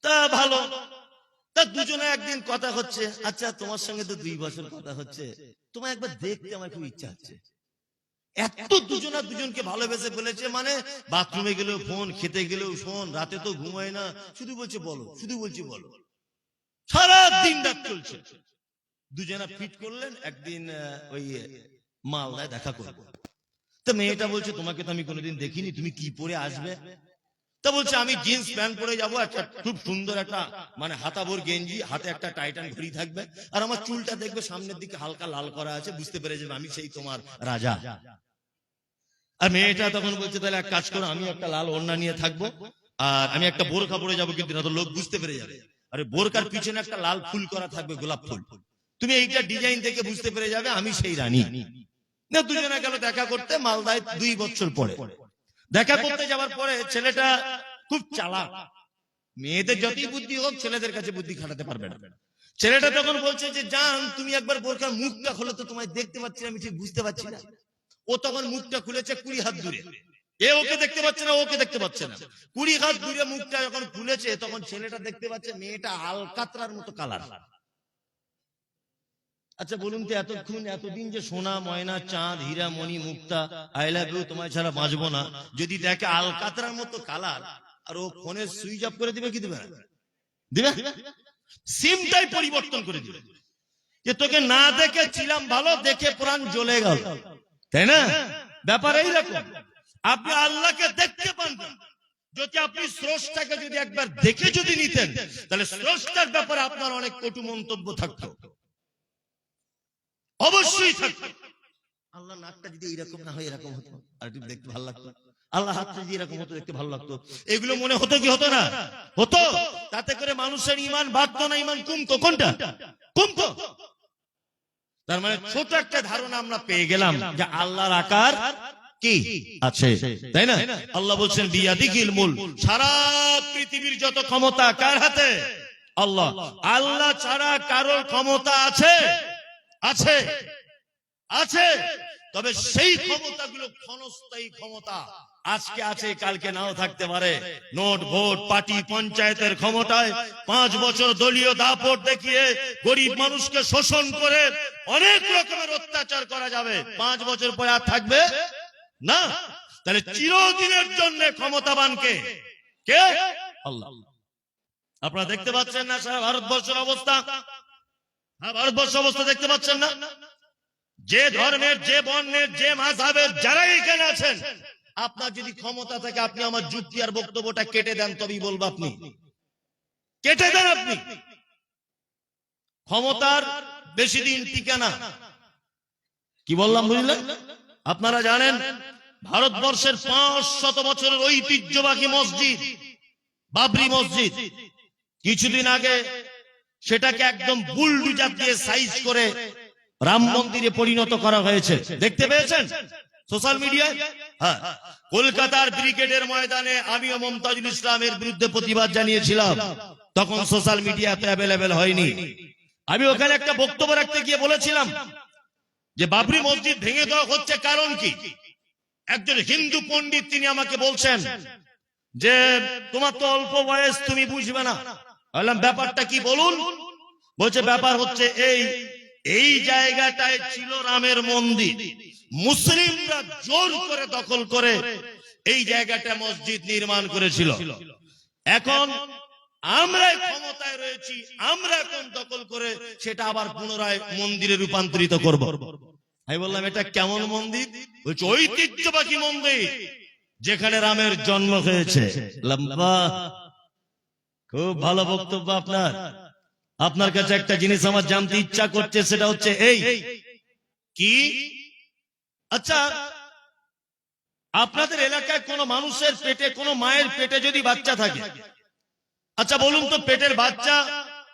তা ভালো, তা দুজনে একদিন কথা হচ্ছে, আচ্ছা তোমার সঙ্গে তো 2 বছর কথা হচ্ছে, তোমায় একবার দেখতে আমার খুব ইচ্ছা হচ্ছে। এত দুজনা দুজনকে ভালোবেসে ফেলেছে, মানে বাথরুমে গেলেও ফোন, খেতে গেলেও ফোন, রাতে তো ঘুমায় না, শুধু বলছে বলো, শুধু বলছি বলো, সারা দিন রাত চলছে। দুজনা ফিট করলেন একদিন ওই মালদায় দেখা করবো। তো মেয়েটা বলছে, তোমাকে তো আমি কোনোদিন দেখিনি, তুমি কি পরে আসবে? তা বলছে, আমি জিন্স প্যান্ট পরে যাবো, একটা খুব সুন্দর একটা মানে হাতাভর গেঞ্জি, হাতে একটা টাইটান ঘড়ি থাকবে, আর আমার চুলটা দেখবে সামনের দিকে হালকা লাল করা আছে, বুঝতে পেরে যাবে আমি সেই তোমার রাজা। আর মেয়েটা তখন বলছে, তাহলে এক কাজ করো, আমি একটা লাল ওড়না নিয়ে থাকবো, আর আমি একটা বোরখা পরে যাবো, কিন্তু না তো লোক বুঝতে পেরে যাবে। আরে বোরকার পিছনে একটা লাল ফুল করা থাকবে, গোলাপ ফুল, তুমি এইটা ডিজাইন দেখে বুঝতে পেরে যাবে আমি সেই রানী। না, দুজনে গেল দেখা করতে মালদায় 2 বছর পরে। দেখা করতে যাওয়ার পরে ছেলেটা খুব চালাক, মেয়েদের যতই বুদ্ধি হোক ছেলেদের কাছে বুদ্ধি খাটাতে পারবে না। ছেলেটা তখন বলছে যে, জান তুমি একবার বোরকার মুখটা খোলো তো, তোমায় দেখতে পাচ্ছি আমি ঠিক বুঝতে পারছি না। ও তখন মুখটা খুলেছে 20 হাত দূরে, এ ওকে দেখতে পাচ্ছে না, ওকে দেখতে পাচ্ছে না। 20 হাত দূরে মুখটা যখন খুলেছে, তখন ছেলেটা দেখতে পাচ্ছে মেয়েটা আলকাতরার মতো কালার। আচ্ছা বলুন তো, এতদিন যে সোনা ময়না চাঁদ হীরা মণি মুক্তা, আই লাভ ইউ, তোমায় ছাড়া বাঁচবো না, যদি দেখে আলকাতরার মতো কালার, আর ও ফোনের সুইচ অফ করে দিবে কি দিবে না? দিবে। সিমটাই পরিবর্তন করে দিবে, যে তোকে না দেখে ছিলাম ভালো, দেখে প্রাণ জ্বলে গেল, তাই না? ব্যাপার এইরকম। আপনি আল্লাহকে দেখতে পান না, যদি আপনি স্রষ্টাকে যদি একবার দেখে যদি নিতেন, তাহলে স্রষ্টার ব্যাপারে আপনার অনেক কটু মন্তব্য থাকতো, অবশ্যই থাকতো। আল্লাহ নাকটা যদি এরকম না হয় এরকম হতো, আর একটু দেখতে ভালো লাগতো। আল্লাহ হাতটা যদি এরকম হতো, দেখতে ভালো লাগতো। এগুলো মনে হতো কি হতো না? হতো। তাতে করে মানুষের ঈমান বাড়তো না, ঈমান কমতো। কোনটা কমতো? তার মানে ছোট একটা ধারণা আমরা পেয়ে গেলাম যে আল্লাহর আকার কি আছে, তাই না? আল্লাহ বলছেন বিয়াদিকিল মুলক, সারা পৃথিবীর যত ক্ষমতা কার হাতে? আল্লাহ। আল্লাহ ছাড়া কারোর ক্ষমতা আছে? আছে, আছে। তবে সেই ক্ষমতাগুলো ক্ষণস্থায়ী ক্ষমতা, আজকে আছে কালকে নাও থাকতে পারে। নোট ভোট পার্টি পঞ্চায়েতের ক্ষমতায় 5 বছর দলীয় দাপট দেখিয়ে গরিব মানুষকে শোষণ করে অনেক রকমের অত্যাচার করা যাবে, 5 বছর পরে আর থাকবে না। তাহলে চিরদিনের জন্য ক্ষমতাবান কে? কে? আল্লাহ। আপনারা দেখতে পাচ্ছেন না সারা ভারতবর্ষের অবস্থা? হ্যাঁ, ভারতবর্ষের অবস্থা দেখতে পাচ্ছেন না? যে ধর্মের, যে বর্ণের, যে মাযহাবের যারা এখানে আছেন, আপনার যদি ক্ষমতা থাকে, আপনি আমার যুক্তি আর বক্তব্যটা কেটে দেন, তবেই বলবো আপনি কেটে দেন। আপনি ক্ষমতার বেশি দিন টিকে না। কি বললাম বুঝলেন? আপনারা জানেন ভারতবর্ষের 500 বছরের ঐতিহ্যবাহী মসজিদ বাবরি মসজিদ, কিছুদিন আগে সেটাকে একদম বুলডোজার দিয়ে সাইজ করে রাম মন্দিরে পরিণত করা হয়েছে। দেখতে পেয়েছেন সোশ্যাল মিডিয়ায়? হ্যাঁ, কলকাতার ব্রিগেডের ময়দানে আমিও মমতাজুল ইসলামের বিরুদ্ধে প্রতিবাদ জানিয়েছিলাম, তখন সোশ্যাল মিডিয়াতে অ্যাভেলেবেল হয়নি। আমি ওখানে একটা বক্তব্য রাখতে গিয়ে বলেছিলাম যে বাবরি মসজিদ ভেঙে দেওয়া হচ্ছে কারণ কি? একজন হিন্দু পণ্ডিত তিনি আমাকে বলছেন যে তোমার তো অল্প বয়স, তুমি বুঝবে না। বললাম ব্যাপারটা কি বলুন? বলছে ব্যাপার হচ্ছে এই এই জায়গাটায় ছিল রামের মন্দির, মুসলিমরা জোর করে দখল করে এই জায়গাটা মসজিদ নির্মাণ করেছিল। এখন আমরা ক্ষমতায় রয়েছি, আমরা এখন দখল করে সেটা আবার পুনরায় মন্দিরে রূপান্তরিত করব। আমি বললাম এটা কেমন মন্দির? ঐতিহ্যবাহী মন্দির, যেখানে রামের জন্ম হয়েছে। লম্বা, খুব ভালো বক্তব্য আপনার। আপনার কাছে একটা জিনিস আমার জানতে ইচ্ছা করছে, সেটা হচ্ছে এই কি, আচ্ছা আপনাদের এলাকায় কোন মানুষের পেটে, কোন মায়ের পেটে যদি বাচ্চা থাকে, আচ্ছা বলুন তো, পেটের বাচ্চা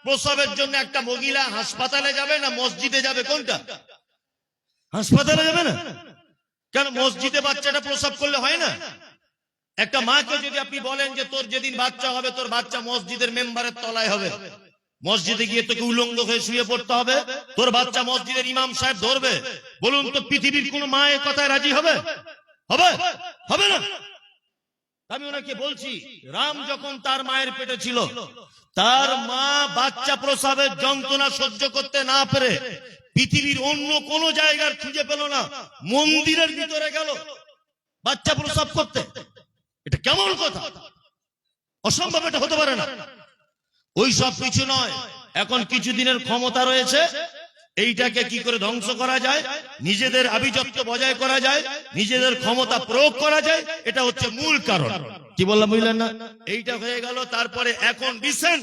প্রসবের জন্য একটা মহিলা হাসপাতালে যাবে না মসজিদে যাবে? কোনটা? হাসপাতালে যাবে না? কেন? মসজিদে বাচ্চাটা প্রসব করলে হয় না? একটা মাকে যদি আপনি বলেন যে তোর যেদিন বাচ্চা হবে, তোর বাচ্চা মসজিদের মেম্বারের তলায় হবে, মসজিদে গিয়ে তোকে উলঙ্গ হয়ে শুয়ে পড়তে হবে, তোর বাচ্চা মসজিদের ইমাম সাহেব ধরবে, বলুন তো পৃথিবীর কোন মা এ কথায় রাজি হবে? হবে? হবে না। আমি ওনাকে বলছি, রাম যখন তার মায়ের পেটে ছিল, তার মা বাচ্চা প্রসবের যন্ত্রণা সহ্য করতে না পেরে পৃথিবীর অন্য কোন জায়গার খুঁজে পেল না, মন্দিরের ভিতরে গেল বাচ্চা প্রসব করতে। এটা কেমন কথা? অসম্ভব, এটা হতে পারে না। ওই সব কিছু নয়। এখন কিছুদিনের ক্ষমতা রয়েছে, এইটাকে কি করে ধ্বংস করা যায়, নিজেদের আভিজাত্য বজায় করা যায়, নিজেদের ক্ষমতা প্রয়োগ করা যায়, এটা হচ্ছে মূল কারণ। কি বললাম বুঝলেন না? এইটা হয়ে গেল। তারপরে এখন রিসেন্ট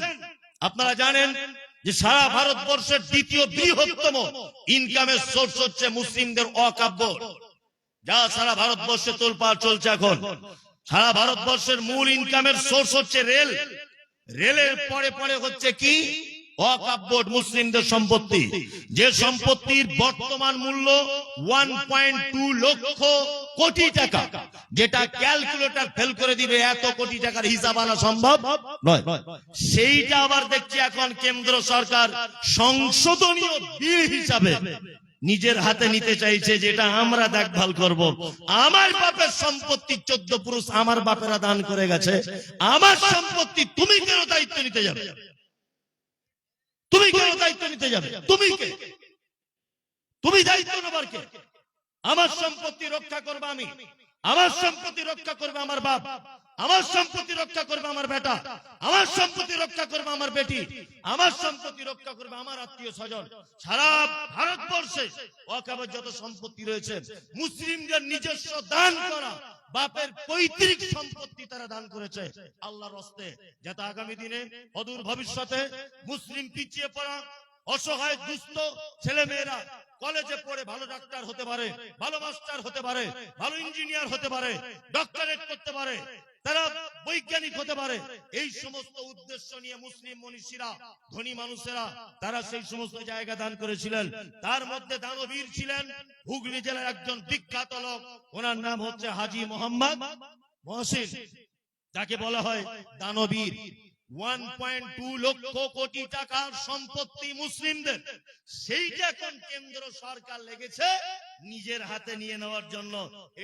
আপনারা জানেন যে সারা ভারতবর্ষের দ্বিতীয় বৃহত্তম ইনকামের সোর্স হচ্ছে মুসলিমদের ওয়াকফ বোর্ড, যা সারা ভারতবর্ষে তোলপাড় চলছে। এখন সারা ভারতবর্ষের মূল ইনকামের সোর্স হচ্ছে রেল, রেলের পরে পরে হচ্ছে কি ওয়াকফ বোর্ড, মুসলিমদের সম্পত্তি, যে সম্পত্তির বর্তমান মূল্য 1.2 লক্ষ কোটি টাকা, যেটা ক্যালকুলেটর ফেল করে দিবে এত কোটি টাকার হিসাব আনা সম্ভব নয়। সেইটা আবার দেখছি এখন কেন্দ্র সরকার সংশোধনীয় বিল হিসাবে নিজের হাতে নিতে চাইছে, যেটা আমরা দেখভাল করব। আমার বাপের সম্পত্তি 14 পুরুষ আমার বাপেরা দান করে গেছে, আমার সম্পত্তি তুমি কেন দায়িত্ব নিতে যাবে? তুমি কেন দায়িত্ব নিতে যাবে? তুমি কে? তুমি দায়িত্ব নেবার কে? আমার সম্পত্তি রক্ষা করবে আমি, আমার সম্পত্তি রক্ষা করবে আমার বাপ, আমার সম্পত্তি রক্ষা করবে আমার বেটা, আমার সম্পত্তি রক্ষা করবে আমার বেটি, আমার সম্পত্তি রক্ষা করবে আমার আত্মীয় স্বজন। সারা ভারতবর্ষে ওয়াকফের যত সম্পত্তি রয়েছে, মুসলিমদের নিজস্ব দান করা বাপের পৈতৃক সম্পত্তি তারা দান করেছে আল্লাহর হস্তে, যাতে আগামী দিনে অদূর ভবিষ্যতে মুসলিম পিছিয়ে পড়া অসহায় দুস্থ ছেলে মেয়েরা কলেজে পড়ে ভালো ডাক্তার হতে পারে, ভালো মাস্টার হতে পারে, ভালো ইঞ্জিনিয়ার হতে পারে, ডক্টরেট করতে পারে, তারা বৈজ্ঞানিক হতে পারে। এই সমস্ত উদ্দেশ্য নিয়ে মুসলিম মনীষীরা, ধনী মানুষেরা, তারা সেই সমস্ত জায়গা দান করেছিলেন। তার মধ্যে দানবীর ছিলেন হুগলি জেলার একজন বিখ্যাত লোক, ওনার নাম হচ্ছে হাজী মোহাম্মদ মহসিন, যাকে বলা হয় দানবীর। 1.2 লক্ষ কোটি টাকার সম্পত্তি মুসলিমদের, সেইটা এখন কেন্দ্র সরকার লেগেছে নিজের হাতে নিয়ে নেওয়ার জন্য।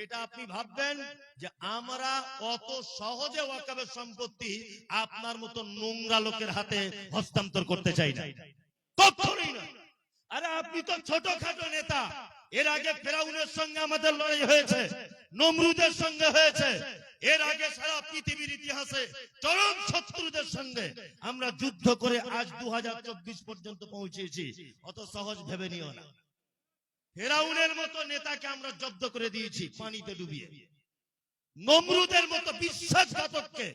এটা আপনি ভাববেন যে আমরা অত সহজে ওয়াকফের সম্পত্তি আপনার মতো নোংরা লোকের হাতে হস্তান্তর করতে চাই না, কখনোই না। আরে আপনি তো ছোটখাটো নেতা, এর আগে ফেরাউনের সঙ্গে আমাদের লড়াই হয়েছে, নমরুদের সঙ্গে হয়েছে, এর আগে সারা পৃথিবীর ইতিহাসে চরম শত্রুদের সঙ্গে আমরা যুদ্ধ করে আজ 2024 পর্যন্ত পৌঁছেছি। অত সহজ ভেবে নিও না। ফেরাউনের মতো নেতাকে আমরা জব্দ করে দিয়েছি পানিতে ডুবিয়ে, নমরুদের মতো বিশ্বাসঘাতককে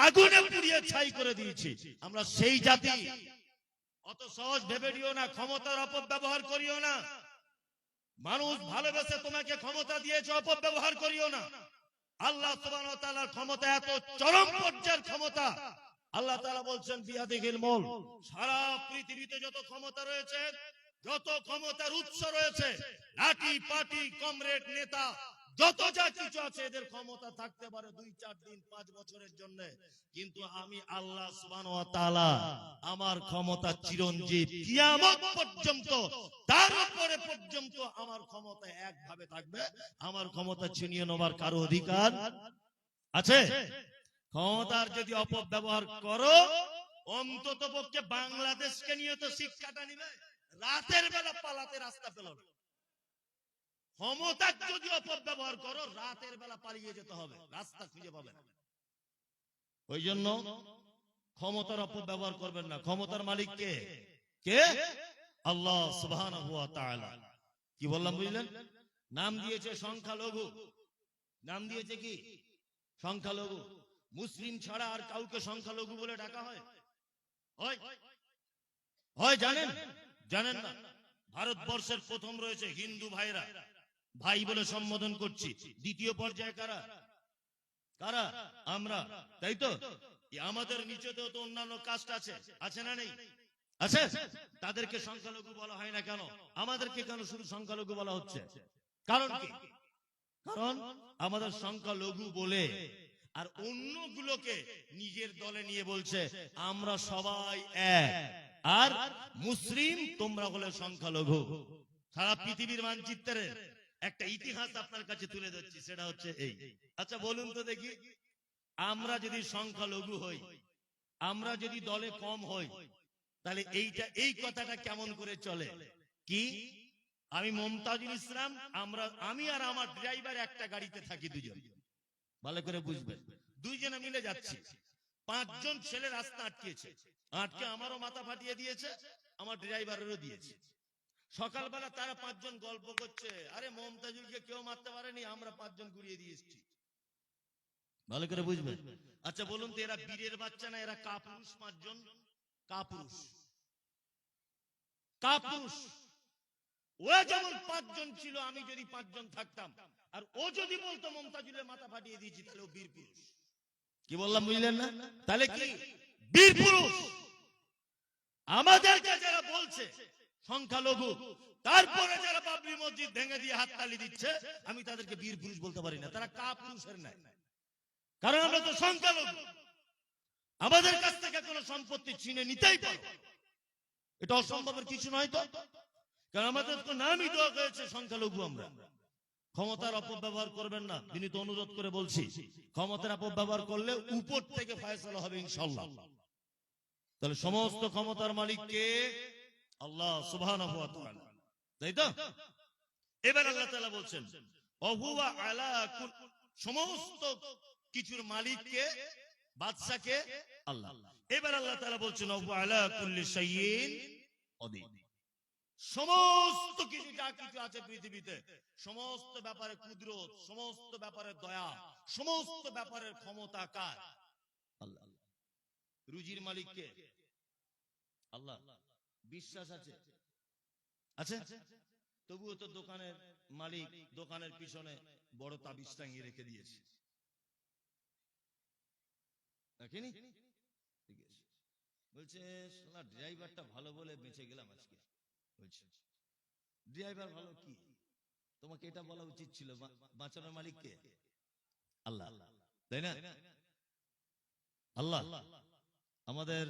আগুনে পুড়িয়ে ছাই করে দিয়েছি। আমরা সেই জাতি। অত সহজ ভেবে নিও না, ক্ষমতার অপব্যবহার করিও না। মানুষ ভালোবেসে তোমাকে ক্ষমতা দিয়েছে, অপব্যবহার করিও না। আল্লাহ সুবহানাহু ওয়া তাআলার ক্ষমতা এত চরম পর্যায়ের ক্ষমতা। আল্লাহ তাআলা বলছেন বিয়াদিহিল মুলক, সারা পৃথিবীতে যত ক্ষমতা রয়েছে, যত ক্ষমতার উৎস রয়েছে, লাঠি পাটি কমরেড নেতা যত যা কিছু আছে, এদের ক্ষমতা থাকতে পারে 2-4 দিন 5 বছরের জন্য, কিন্তু আমি আল্লাহ সুবহানাহু ওয়া তাআলা আমার ক্ষমতা চিরঞ্জীব, কিয়ামত পর্যন্ত, তার উপরে পর্যন্ত আমার ক্ষমতা একভাবে থাকবে। আমার ক্ষমতা ছিনিয়ে নেবার কারো অধিকার আছে? ক্ষমতার যদি অপব্যবহার করো, অন্তত পক্ষে বাংলাদেশকে নিয়ে তো শিক্ষাটা নিবে। রাতের বেলা পালাতে রাস্তা পেল না। ক্ষমতার যদি অপব্যবহার করো, রাতের বেলা পালিয়ে যেতে হবে, রাস্তা খুঁজে পাবে না। ওই জন্য ক্ষমতার অপব্যবহার করবেন না। ক্ষমতার মালিক কে? কে? আল্লাহ সুবহানাহু ওয়া তাআলা। কি বললাম বুঝলেন? নাম দিয়েছে সংখ্যালঘু, নাম দিয়েছে কি? সংখ্যালঘু। মুসলিম ছাড়া আর কাউকে সংখ্যালঘু বলে ডাকা হয়? হয়? হয় জানেন? জানেন না? ভারতবর্ষের প্রথম রয়েছে হিন্দু ভাইরা, ভাই বলে সম্বোধন করছি। দ্বিতীয় পর্যায়ে কারা? কারা? আমরা, তাই তো? আমাদের নিচেতেও তো অন্যান্য কাস্ট আছে, আছে না নেই? আছে। তাদেরকে সংখ্যালঘু বলা হয় না কেন? আমাদেরকে কেন শুধু সংখ্যালঘু বলা হচ্ছে? কারণ কি? কারণ আমাদের সংখ্যালঘু বলে আর অন্যগুলোকে নিজের দলে নিয়ে বলছে আমরা সবাই এক, আর মুসলিম তোমরা হলে সংখ্যালঘু। সারা পৃথিবীর মানচিত্রের একটা ইতিহাস আপনার কাছে তুলে ধরছি, সেটা হচ্ছে এই। আচ্ছা বলুন তো দেখি, আমরা যদি সংখ্যালঘু হই, আমরা যদি দলে কম হই, তাহলে এই কথাটা কেমন করে চলে? কি? আমি মমতাজুল ইসলাম, আমি আর আমার ড্রাইভার একটা গাড়িতে থাকি, দুজন, ভালো করে বুঝবেন, দুইজনে মিলে যাচ্ছি। 5 জন ছেলে রাস্তা আটকিয়েছে, আটকে আমারও মাথা ফাটিয়ে দিয়েছে, আমার ড্রাইভারেরও দিয়েছে। সকালবেলা তারা 5 জন গল্প করছে, আরে মমতাজুলকে কেউ মারতে পারেনি, আমরা 5 জন ঘুরিয়ে দিয়ে এসেছি। ভালো করে বুঝবেন। আচ্ছা বলুন তো, এরা বীরের বাচ্চা না এরা কাপুরুষ? 5 জন কাপুরুষ, কাপুরুষ। ও যেমন 5 জন ছিল, আমি যদি 5 জন থাকতাম, আর ও যদি বলতো মমতাজুলের মাথা ফাটিয়ে দিয়েছি, তাহলে ও বীর পুরুষ। কি বললাম বুঝলেন না? তাহলে কি? বীর পুরুষ। আমাদেরকে যারা বলছে সংখ্যালঘু, তারপরে যারা বাবরি মসজিদ ভেঙে দিয়ে হাততালি দিচ্ছে, আমি তাদেরকে বীর পুরুষ বলতে পারি না, তারা কাপুরুষের নাই। কারণ আমরা তো সংখ্যালঘু, আমাদের কাছ থেকে কোনো সম্পত্তি ছিনে নিতেই পারো, এটা অসম্ভবের কিছু নয় তো। কারণ আমাদের তো নামই দেওয়া হয়েছে সংখ্যালঘু। আমরা ক্ষমতার অপব্যবহার করবেন না, বিনীত অনুরোধ করে বলছি। ক্ষমতার অপব্যবহার করলে উপর থেকে ফয়সালা হবে ইনশাআল্লাহ। তাহলে সমস্ত ক্ষমতার মালিক কে? আল্লাহ সুবহানাহু ওয়া তাআলা, তাই তো? এবার আল্লাহ তাআলা বলছেন ওহুয়া আলা সমস্ত কিছুর মালিক কে? বাদশা কে? আল্লাহ। এবার আল্লাহ তাআলা বলছেন ওহুয়া আলা কুল্লি শাইইন কাদির। সমস্ত কিছু, যা কিছু আছে পৃথিবীতে, সমস্ত ব্যাপারে কুদরত, সমস্ত ব্যাপারে দয়া, সমস্ত ব্যাপারের ক্ষমতা কার? আল্লাহ। রুজির মালিক কে? আল্লাহ। বিশ্বাস আছে? আছে? তবুও তো দোকানের মালিক দোকানের পিছনে বড় তাবিজ টাঙিয়ে রেখে দিয়েছে, দেখেনি? ঠিক আছে, বলছে শালা ড্রাইভারটা ভালো বলে বেঁচে গেলাম আজকে। বলছে ড্রাইভার ভালো কি? তোমাকে এটা বলা উচিত ছিল, বাঁচানোর মালিক কে? আল্লাহ, তাই না? আল্লাহ আমাদের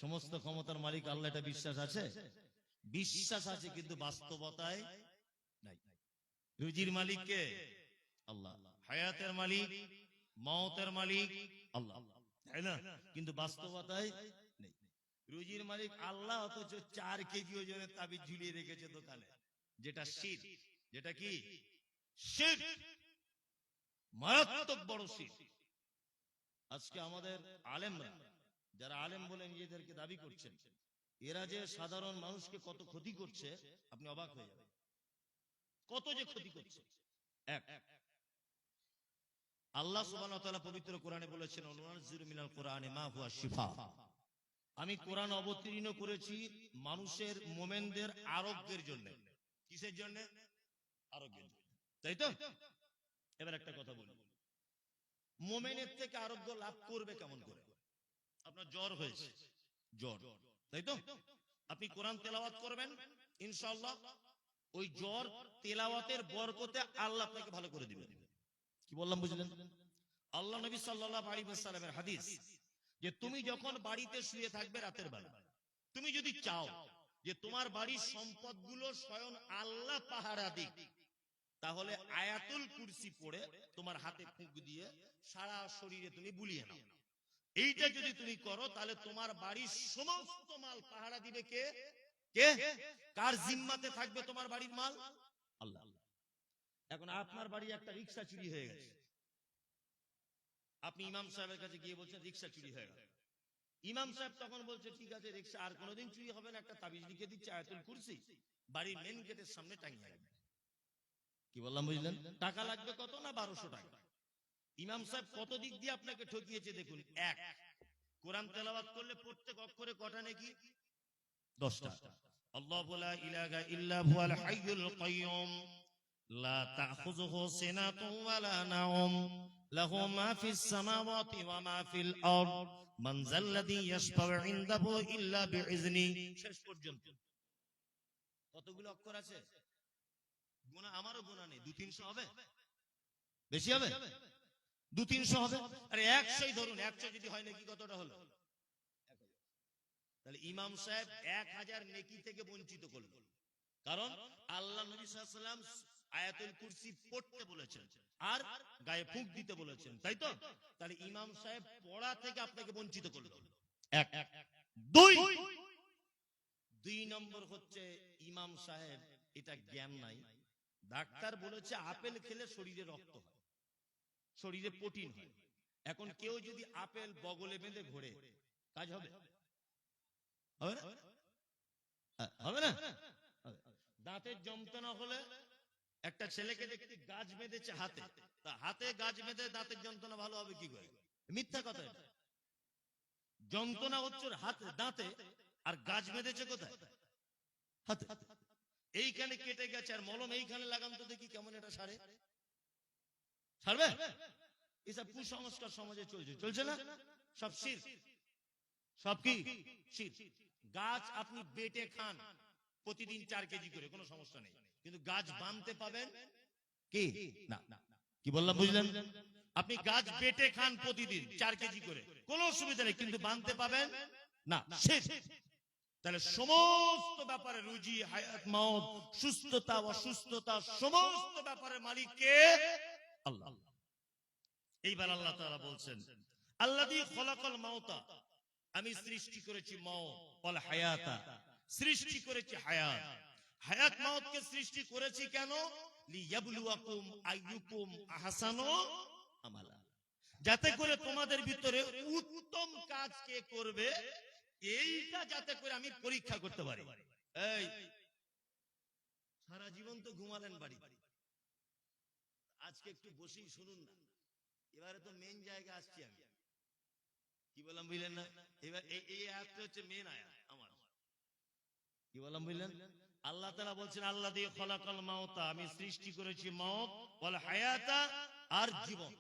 সমস্ত ক্ষমতার মালিক আল্লাহ, এটা বিশ্বাস আছে? বিশ্বাস আছে, কিন্তু বাস্তবতায় নাই। রুজির মালিক কে? আল্লাহ। হায়াতের মালিক, মওতের মালিক আল্লাহ, তাই না? কিন্তু বাস্তবতায় নেই। রুজির মালিক আল্লাহ, অথচ 4 কেজি ওজনের তাবিজ ঝুলিয়ে রেখেছে দোকানে, যেটা শিরক। যেটা কি? শিরক, মারাত্মক বড় শিরক। আজকে আমাদের আলেমরা, যারা আলেম বলে নিজেদেরকে দাবি করছেন, এরা যে সাধারণ মানুষকে কত ক্ষতি করছে আপনি অবাক হয়ে যাবেন। কত যে ক্ষতি করছে। এক, আল্লাহ সুবহানাহু ওয়া তাআলা পবিত্র কোরআনে বলেছেন ওয়ানুনাজ্জিলু মিনাল কোরআনি মা হুয়া শিফা। আমি কোরআন অবতীর্ণ করেছি মানুষের, মুমিনদের আরোগ্যের জন্য। কিসের জন্য? আরোগ্যের জন্য, তাই তো? এবার একটা কথা বলি, মুমিনের থেকে আরোগ্য লাভ করবে কেমন করে? আপনার জ্বর হয়েছে, জ্বর, তাই তো? আপনি কোরআন তেলাওয়াত করবেন, ইনশাআল্লাহ ওই জ্বর তেলাওয়াতের বরকতে আল্লাহ আপনাকে ভালো করে দিবেন। কি বললাম বুঝলেন? আল্লাহ নবী সাল্লাল্লাহু আলাইহি ওয়াসাল্লামের হাদিস, যে তুমি যখন বাড়িতে শুয়ে থাকবে রাতের বেলা, তুমি যদি চাও যে তোমার বাড়ির সম্পদগুলো স্বয়ং আল্লাহ পাহারা দিক, তাহলে আয়াতুল কুরসি পড়ে তোমার হাতে ফুঁক দিয়ে সারা শরীরে তুমি বুলিয়ে নাও। এইটা যদি তুমি করো, তাহলে তোমার বাড়ির সমস্ত মাল পাহারা দিবে কে? কে? কার জিম্মাতে থাকবে তোমার বাড়ির মাল? আল্লাহ। এখন আপনার বাড়ি একটা রিক্সা চুরি হয়ে গেছে, আপনি ইমাম সাহেবের কাছে গিয়ে বলছেন রিক্সা চুরি হয়ে গেল। ইমাম সাহেব তখন বলছে ঠিক আছে রিক্সা আর কোনোদিন চুরি হবে না, একটা তাবিজ লিখে দিচ্ছে আয়াতুল কুরসি, বাড়ির মেন গেটের সামনে টাঙিয়ে রাখবে। কি বললাম বুঝলেন? টাকা লাগবে কত? না 1200 টাকা। ইমাম সাহেব কত দিক দিয়ে আপনাকে ঠকিয়েছে দেখুন। এক, কোরআন তেলাওয়াত করলে প্রত্যেক অক্ষরে কটা নেকি? 10টা। আল্লাহু লা ইলাহা ইল্লা হুয়াল হাইয়ুল কাইয়ুম লা তাখুযুহু সিনাতুন ওয়ালা নাওম লাহু মা ফিস সামাওয়াতি ওয়া মা ফিল আরদ মান যাল্লাযী ইয়াশফাউ ইনদাহু ইল্লা বিইজনি। শেষ পর্যন্ত কতগুলো অক্ষর আছে? গোনা আমারও গোনা নেই, 200-300 হবে? বেশি হবে? 200-300 হবে। আরে 100ই ধরুন, 100 যদি হয় নাকি কতটা হলো? তাহলে ইমাম সাহেব 1000 নেকি থেকে বঞ্চিত করলো। কারণ আল্লাহ নবী সাল্লাল্লাহু আলাইহি ওয়াসাল্লাম আয়াতুল কুরসি পড়তে বলেছেন আর গায়ে ফুঁক দিতে বলেছেন, তাই তো? তাহলে ইমাম সাহেব পড়া থেকে আপনাকে বঞ্চিত করলো। এক। দুই নম্বর হচ্ছে ইমাম সাহেব এটা জ্ঞান নাই। ডাক্তার বলেছে আপেল খেলে শরীরে রক্ত হয়, শরীরে প্রোটিন হয়। এখন কেউ যদি আপেল বগলে বেঁধে ঘোরে, কাজ হবে? হবে না? হবে না? দাঁতের যন্ত্রণা হলে একটা ছেলেকে দেখতে গাছ বেঁধেছে হাতে, তা হাতে গাছ বেঁধে দাঁতের যন্ত্রণা ভালো হবে কি করে? মিথ্যা কথা। যন্ত্রণা হচ্ছে হাতে দাঁতে, আর গাছ বেঁধেছে কোথায়? হাতে। এইখানে কেটে গেছে আর মলম এইখানে লাগান তো দেখি কেমন এটা সারে? সারবে? এসব কুসংস্কার সমাজে চলছে, চলছে না? সব শিরক। সব কি? শিরক। গাছ আপনি বেটে খান প্রতিদিন 4 কেজি করে, কোনো সমস্যা নেই, কিন্তু গাছ বানতে পাবেন কি না? কি বললাম বুঝলেন? আপনি গাছ বেটে খান প্রতিদিন 4 কেজি করে, কোনো অসুবিধা নেই, কিন্তু বানতে পাবেন না, শিরক। তাহলে সমস্ত ব্যাপারে রুজি, হায়াত, মওত, সুস্থতা অসুস্থতা সমস্ত ব্যাপারে মালিক কে? আল্লাহ। এইবার আল্লাহ তাআলা বলছেন আল্লাযী খলাকাল মাউতা, আমি সৃষ্টি করেছি মওত, ওয়াল হায়াতা, সৃষ্টি করেছি হায়াত। হায়াত মওতকে সৃষ্টি করেছি কেন? লিয়াবলুয়াকুম আইয়ুকুম আহসানু আমালা, যাতে করে তোমাদের ভিতরে উত্তম কাজ কে করবে এইটা যাতে করে আমি পরীক্ষা করতে পারি। এই সারা জীবন তো ঘুমালেন বাড়ি, আজকে একটু বসেই শুনুন না। এবারে তো মেন জায়গা আসছি আমি। কি বললাম বুঝলেন না? এবার এই আয়াতটা হচ্ছে মেন আয়াত আমার। কি বললাম বুঝলেন? আল্লাহ তাআলা বলছেন আল্লাযী খলাকাল মাউতা, আমি সৃষ্টি করেছি মওত, ওয়াল হায়াতা, আর জীবন।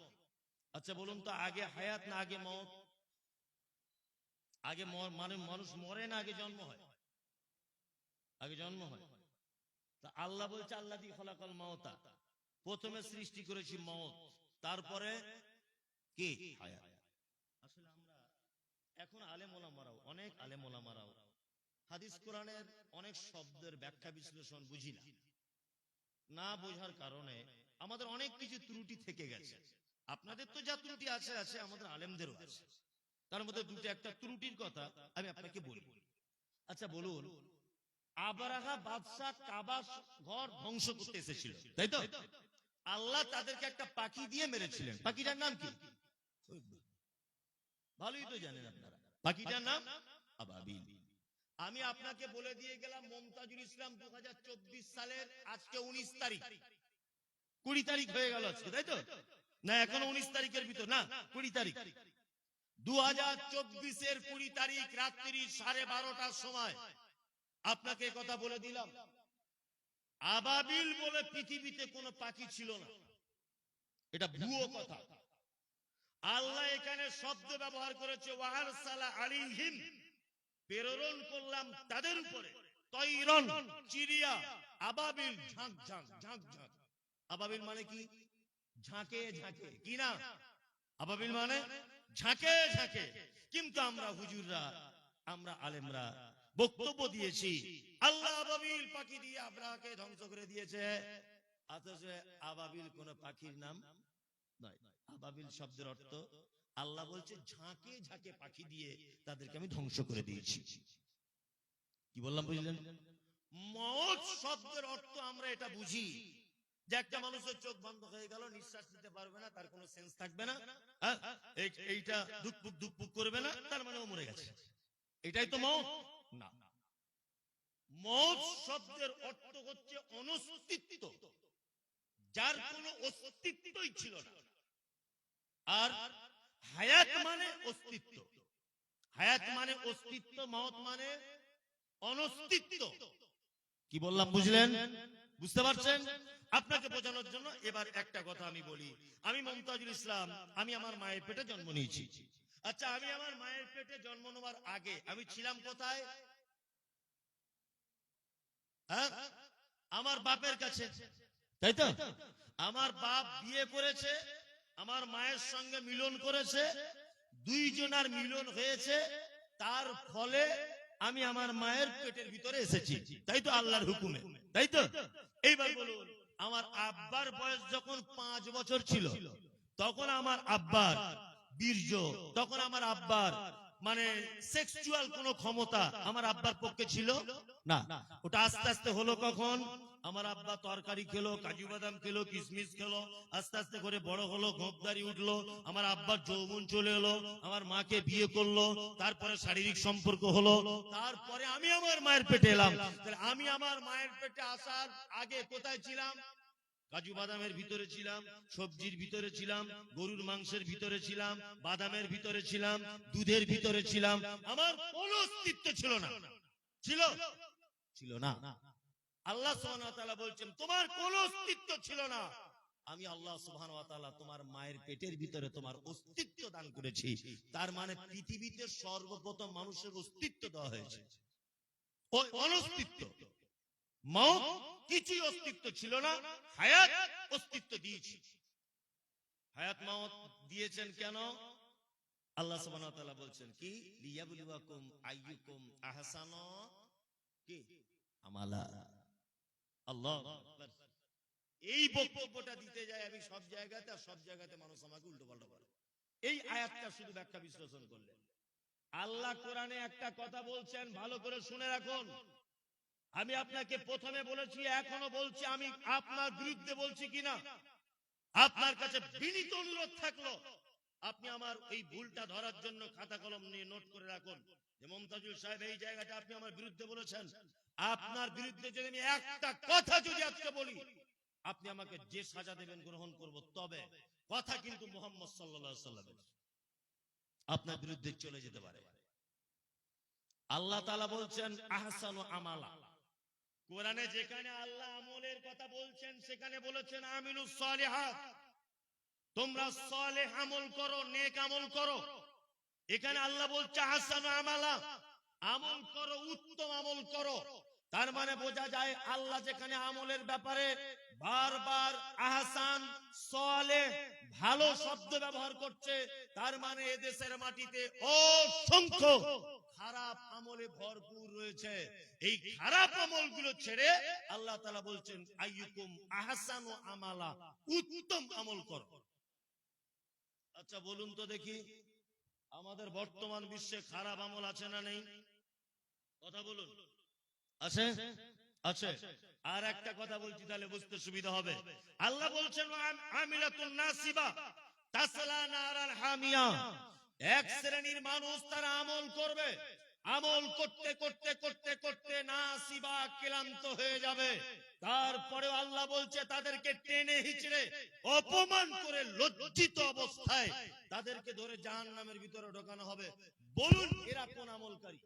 আচ্ছা বলুন তো আগে হায়াত না আগে মওত? আগে মানে মানুষ মরে না আগে জন্ম হয়? আগে জন্ম হয়। তা আল্লাহ বলছে আল্লাযী খলাকাল মাউতা, প্রথমে সৃষ্টি করেছি মওত, তারপরে কি? হায়াত। আসলে আমরা এখন আলেম ওলামারাও, অনেক আলেম ওলামারাও হাদিস কোরআনের অনেক শব্দের ব্যাখ্যা বিশ্লেষণ বুঝি না। না বোঝার কারণে আমাদের অনেক কিছু ত্রুটি থেকে গেছে। আপনাদের তো যা ত্রুটি আছে আছে, আমাদের আলেমদেরও আছে। তার মধ্যে দুটো একটা ত্রুটির কথা আমি আপনাকে বলি। আচ্ছা বলুন, আবরাহা বাদশাহ কাবা ঘর ধ্বংস করতে এসেছিল, তাই তো? আল্লাহ তাদেরকে একটা পাখি দিয়ে মেরেছিলেন। পাখিটার নাম কি? ভালোই তো জানেন আপনারা। পাখিটার নাম আবাবিল। আমি আপনাকে বলে দিয়ে গেলাম মমতাজুল ইসলাম 2024 সালের আজকে 19 তারিখ, 20 তারিখ হয়ে গেল আজকে, তাই তো? না এখনো 19 তারিখের ভিতর না, 20 তারিখ। 2024 এর 20 তারিখ রাত্রি 12:30টার সময় আপনাকে কথা বলে দিলাম, আবাবিল বলে পৃথিবীতে কোনো পাখি ছিল না। এটা ভুয়ো কথা। আল্লাহ এখানে শব্দ ব্যবহার করেছে ওয়ারসালা আলাইহিম, প্রেরণ করলাম তাদের উপরে, তৈরন চিড়িয়া, আবাবিল ঝাঁক ঝাঁক ঝাঁক ঝাঁক। আবাবিল মানে কি? ঝাঁকে ঝাঁকে, কি না? আবাবিল মানে ঝাঁকে ঝাঁকে। কিন্তু আমরা হুজুররা, আমরা আলেমরা বক্তব্য দিয়েছি আল্লাহ আবাবিল পাখি দিয়ে আবরাহাকে ধ্বংস করে দিয়েছে, অথচ আবাবিল কোন পাখির নাম নয়। আবাবিল শব্দের অর্থ আল্লাহ বলছে ঝাঁকে ঝাঁকে পাখি দিয়ে তাদেরকে আমি ধ্বংস করে দিয়েছি। কি বললাম বুঝলেন? মওত শব্দের অর্থ আমরা এটা বুঝি যে একটা মানুষের চোখ বন্ধ হয়ে গেল, নিঃশ্বাস নিতে পারবে না, তার কোনো সেন্স থাকবে না, এইটা দুকপুক দুকপুক করবে না, তার মানে ও মরে গেছে, এটাই তো মওত না। মওত শব্দের অর্থ হচ্ছে অনস্তিত্ব, যার কোনো অস্তিত্বই ছিল না। আর হায়াত মানে অস্তিত্ব, হায়াত মানে অস্তিত্ব, মওত মানে অনস্তিত্ব। কি বললাম বুঝলেন? বুঝতে পারছেন? আপনাকে বোঝানোর জন্য এবার একটা কথা আমি বলি। আমি মমতাজুল ইসলাম, আমি আমার মায়ের পেটে জন্ম নিয়েছি। আচ্ছা, আমি আমার মায়ের পেটে জন্ম নেওয়ার আগে আমি ছিলাম কোথায়? হ্যাঁ, আমার বাপের কাছে, তাই তো? আমার বাপ বিয়ে করেছে, আমার মায়ের সঙ্গে মিলন করেছে, দুইজনের মিলন হয়েছে, তার ফলে আমি আমার মায়ের পেটের ভিতরে এসেছি, তাই তো? আল্লাহর হুকুমে, তাই তো? এইবার বলুন, আমার আব্বার বয়স যখন 5 বছর ছিল, তখন আমার আব্বার বীর্য, তখন আমার আব্বার মানে সেক্সুয়াল কোন ক্ষমতা আমার আব্বার পক্ষে ছিল না। ওটা আস্তে আস্তে হলো কখন? আমার আব্বা তরকারি খেলো, কাজু বাদাম খেলো, কিশমিশ খেলো, আস্তে আস্তে করে বড় হলো, গোঁপদারি উঠলো, আমার আব্বার যৌবন চলে এলো, আমার মাকে বিয়ে করলো, তারপরে শারীরিক সম্পর্ক হলো, তারপরে আমি আমার মায়ের পেটে এলাম। আমি আমার মায়ের পেটে আসার আগে কোথায় ছিলাম? কাজু বাদামের ভিতরে ছিলাম, সবজির ভিতরে ছিলাম, গরুর মাংসের ভিতরে ছিলাম, বাদামের ভিতরে ছিলাম, দুধের ভিতরে ছিলাম। আমার কোনো অস্তিত্ব ছিল না। ছিল? ছিল না। আল্লাহ সুবহানাহু ওয়া তাআলা বলছেন তোমার কোনো অস্তিত্ব ছিল না, আমি আল্লাহ সুবহানাহু ওয়া তাআলা তোমার মায়ের পেটের ভিতরে তোমার অস্তিত্ব দান করেছি। তার মানে পৃথিবীতে সর্বপ্রথম মানুষের অস্তিত্ব দেওয়া হয়েছে, ওই অনস্তিত্ব। মওত কিছুই অস্তিত্ব ছিল না, হায়াত অস্তিত্ব দিয়েছি। হায়াত মওত দিয়েছেন কেন? আল্লাহ সুবহানাহু ওয়া তাআলা বলছেন কি, লিয়াবলুয়াকুম আইয়ুকুম আহসানু কি আমালা। আল্লাহ আকবার। এই বক্তব্যটা দিতে যায় আমি সব জায়গাতে, আর সব জায়গাতে মানুষ আমাকে উল্টো পাল্টা বলে। এই আয়াতটা শুধু ব্যাখ্যা বিশ্লেষণ করলে, আল্লাহ কোরআনে একটা কথা বলছেন, ভালো করে শুনে রাখুন। আমি আপনাকে প্রথমে বলেছি, এখনো বলছি, আমি আপনার বিরুদ্ধে বলছি কিনা আপনার কাছে বিনীত অনুরোধ থাকলো, আপনি আমার এই ভুলটা ধরার জন্য খাতা কলম নিয়ে নোট করে রাখুন যে মমতাজুল সাহেব এই জায়গাটা আপনি আমার বিরুদ্ধে বলেছেন। আপনার বিরুদ্ধে যদি আমি একটা কথা যদি আজকে বলি, আপনি আমাকে যে সাজা দেবেন গ্রহণ করব, তবে কথা কিন্তু মুহাম্মদ সাল্লাল্লাহু আলাইহি ওয়াসাল্লামের, আপনার বিরুদ্ধে চলে যেতে পারে। আল্লাহ তাআলা বলছেন আহসানু আমালা। কোরআনে যেখানে আল্লাহ আমলের কথা বলছেন, সেখানে বলেছেন আমিলুস সালিহাত, তোমরা সালেহ আমল করো, নেক আমল করো। এখানে আল্লাহ বলছে আহসানু আমালা, আমল করো, উত্তম আমল করো। তার মানে বোঝা যায় আল্লাহ যেখানে আমলের ব্যাপারে বারবার আহসান, সালেহ, ভালো শব্দ ব্যবহার করছে, তার মানে এদেশের মাটিতে অসংখ্য খারাপ আমলে ভরপুর রয়েছে। এই খারাপ আমলগুলো ছেড়ে আল্লাহ তাআলা বলছেন আইয়ুকুম আহসানু আমালা, উত্তম আমল করো। আচ্ছা বলুন তো দেখি, আমাদের বর্তমান বিশ্বে খারাপ আমল আছে না নেই? কথা বলুন। আছে? আছে। আর একটা কথা বলছি, তাহলে বুঝতে সুবিধা হবে। আল্লাহ বলছেন আমিলাতুন নাসিবা তাসলা নারান হামিয়া, এক শ্রেণীর মানুষ তারা আমল করবে, আমল করতে করতে করতে করতে নাসিবা ক্লান্ত হয়ে যাবে, তারপরে আল্লাহ বলছে তাদেরকে টেনে হিচড়ে অপমান করে লজ্জিত অবস্থায় তাদেরকে ধরে জাহান্নামের ভিতরে ঢোকানো হবে। বলুন এরা কোন আমলকারী?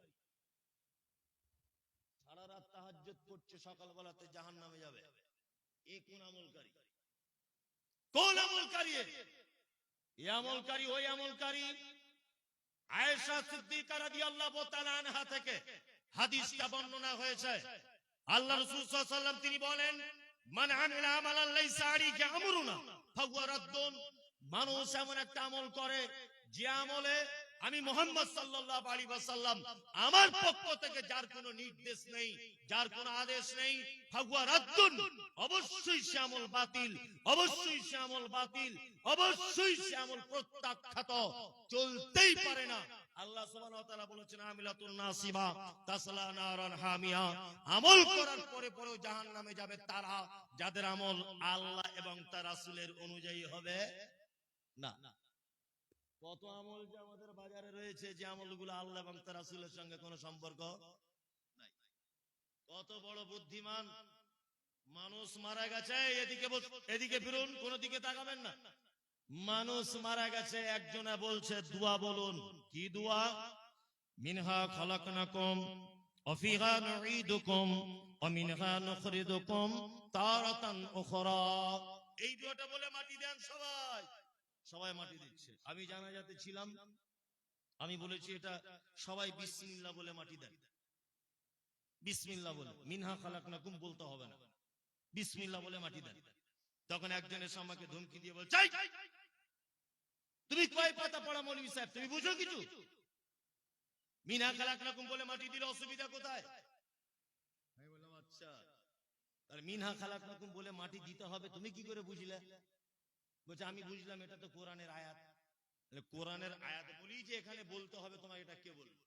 সারা রাত তাহাজ্জুদ করছে, সকালবেলাতে জাহান্নামে যাবে, এ কোন আমলকারী? কোন আমলকারী? এই আমলকারী ওই আমলকারী আয়েশা সিদ্দিকা রাদিয়াল্লাহু তাআলা আনহা থেকে হাদিসটা বর্ণনা হয়েছে। আল্লাহ রাসূল সাল্লাল্লাহু আলাইহি ওয়াসাল্লাম তিনি বলেন, মান আমিলা আমালান লাইসা আলাইহি আমরুনা ফাহুয়া রাদ্দুন। মানুষ এমন একটা আমল করে যে আমলে আমি মুহাম্মদ সাল্লাল্লাহু আলাইহি ওয়াসাল্লাম আমার পক্ষ থেকে যার কোনো নির্দেশ নেই, যার কোনো আদেশ নেই, ফাহুয়া রাদ্দুন, অবশ্যই সে আমল বাতিল, অবশ্যই সে আমল বাতিল, অবশ্যই সে আমল প্রত্যাখ্যাত, চলতেই পারে না। আল্লাহ সুবহানাহু ওয়া তাআলা বলেছেন আমিলাতুন নাসিবা তাসলা নারান হামিয়া, আমল করার পরে পরেও জাহান্নামে যাবে তারা যাদের আমল আল্লাহ এবং তার রাসূলের অনুযায়ী হবে না। কত আমল যে আমাদের বাজারে রয়েছে, যে আমলগুলো আল্লাহ এবং তার রাসূলের সঙ্গে কোনো সম্পর্ক নাই। কত বড় বুদ্ধিমান মানুষ মারা গেছে, এদিকে ফিরুন, কোন দিকে তাকাবেন না। মানুষ মারা গেছে, একজনে বলছে দোয়া বলুন। কি দোয়া? মিনহা খালাকনাকুম ওয়া ফিহা নুঈদুকুম ওয়া মিনহা নুখরিজুকুম তারাতান উখরা। এই দোয়াটা বলে মাটি দেন সবাই। সবাই মাটি দিচ্ছে। আমি জানাজাতে ছিলাম, আমি বলেছি এটা সবাই বিসমিল্লাহ বলে মাটি দেন। বিসমিল্লাহ বলে, মিনহা খালাকনাকুম বলতে হবে না, বিসমিল্লাহ বলে মাটি দেন। তখন একজন এসে আমাকে ধমকি দিয়ে বলছে, তুমি কয় পাতা পড়া মৌলভী সাহেব, তুমি বুঝো কিছু? মিনহা খালাকনাকুম বলে মাটি দিলে অসুবিধা কোথায়? আমি বললাম আচ্ছা, তাহলে মিনহা খালাকনাকুম বলে মাটি দিতে হবে তুমি কি করে বুঝলে? বলছে আমি বুঝলাম এটা তো কোরআনের আয়াত। কোরআনের আয়াত বলি যে এখানে বলতে হবে, তোমাকে এটা কে বলবে?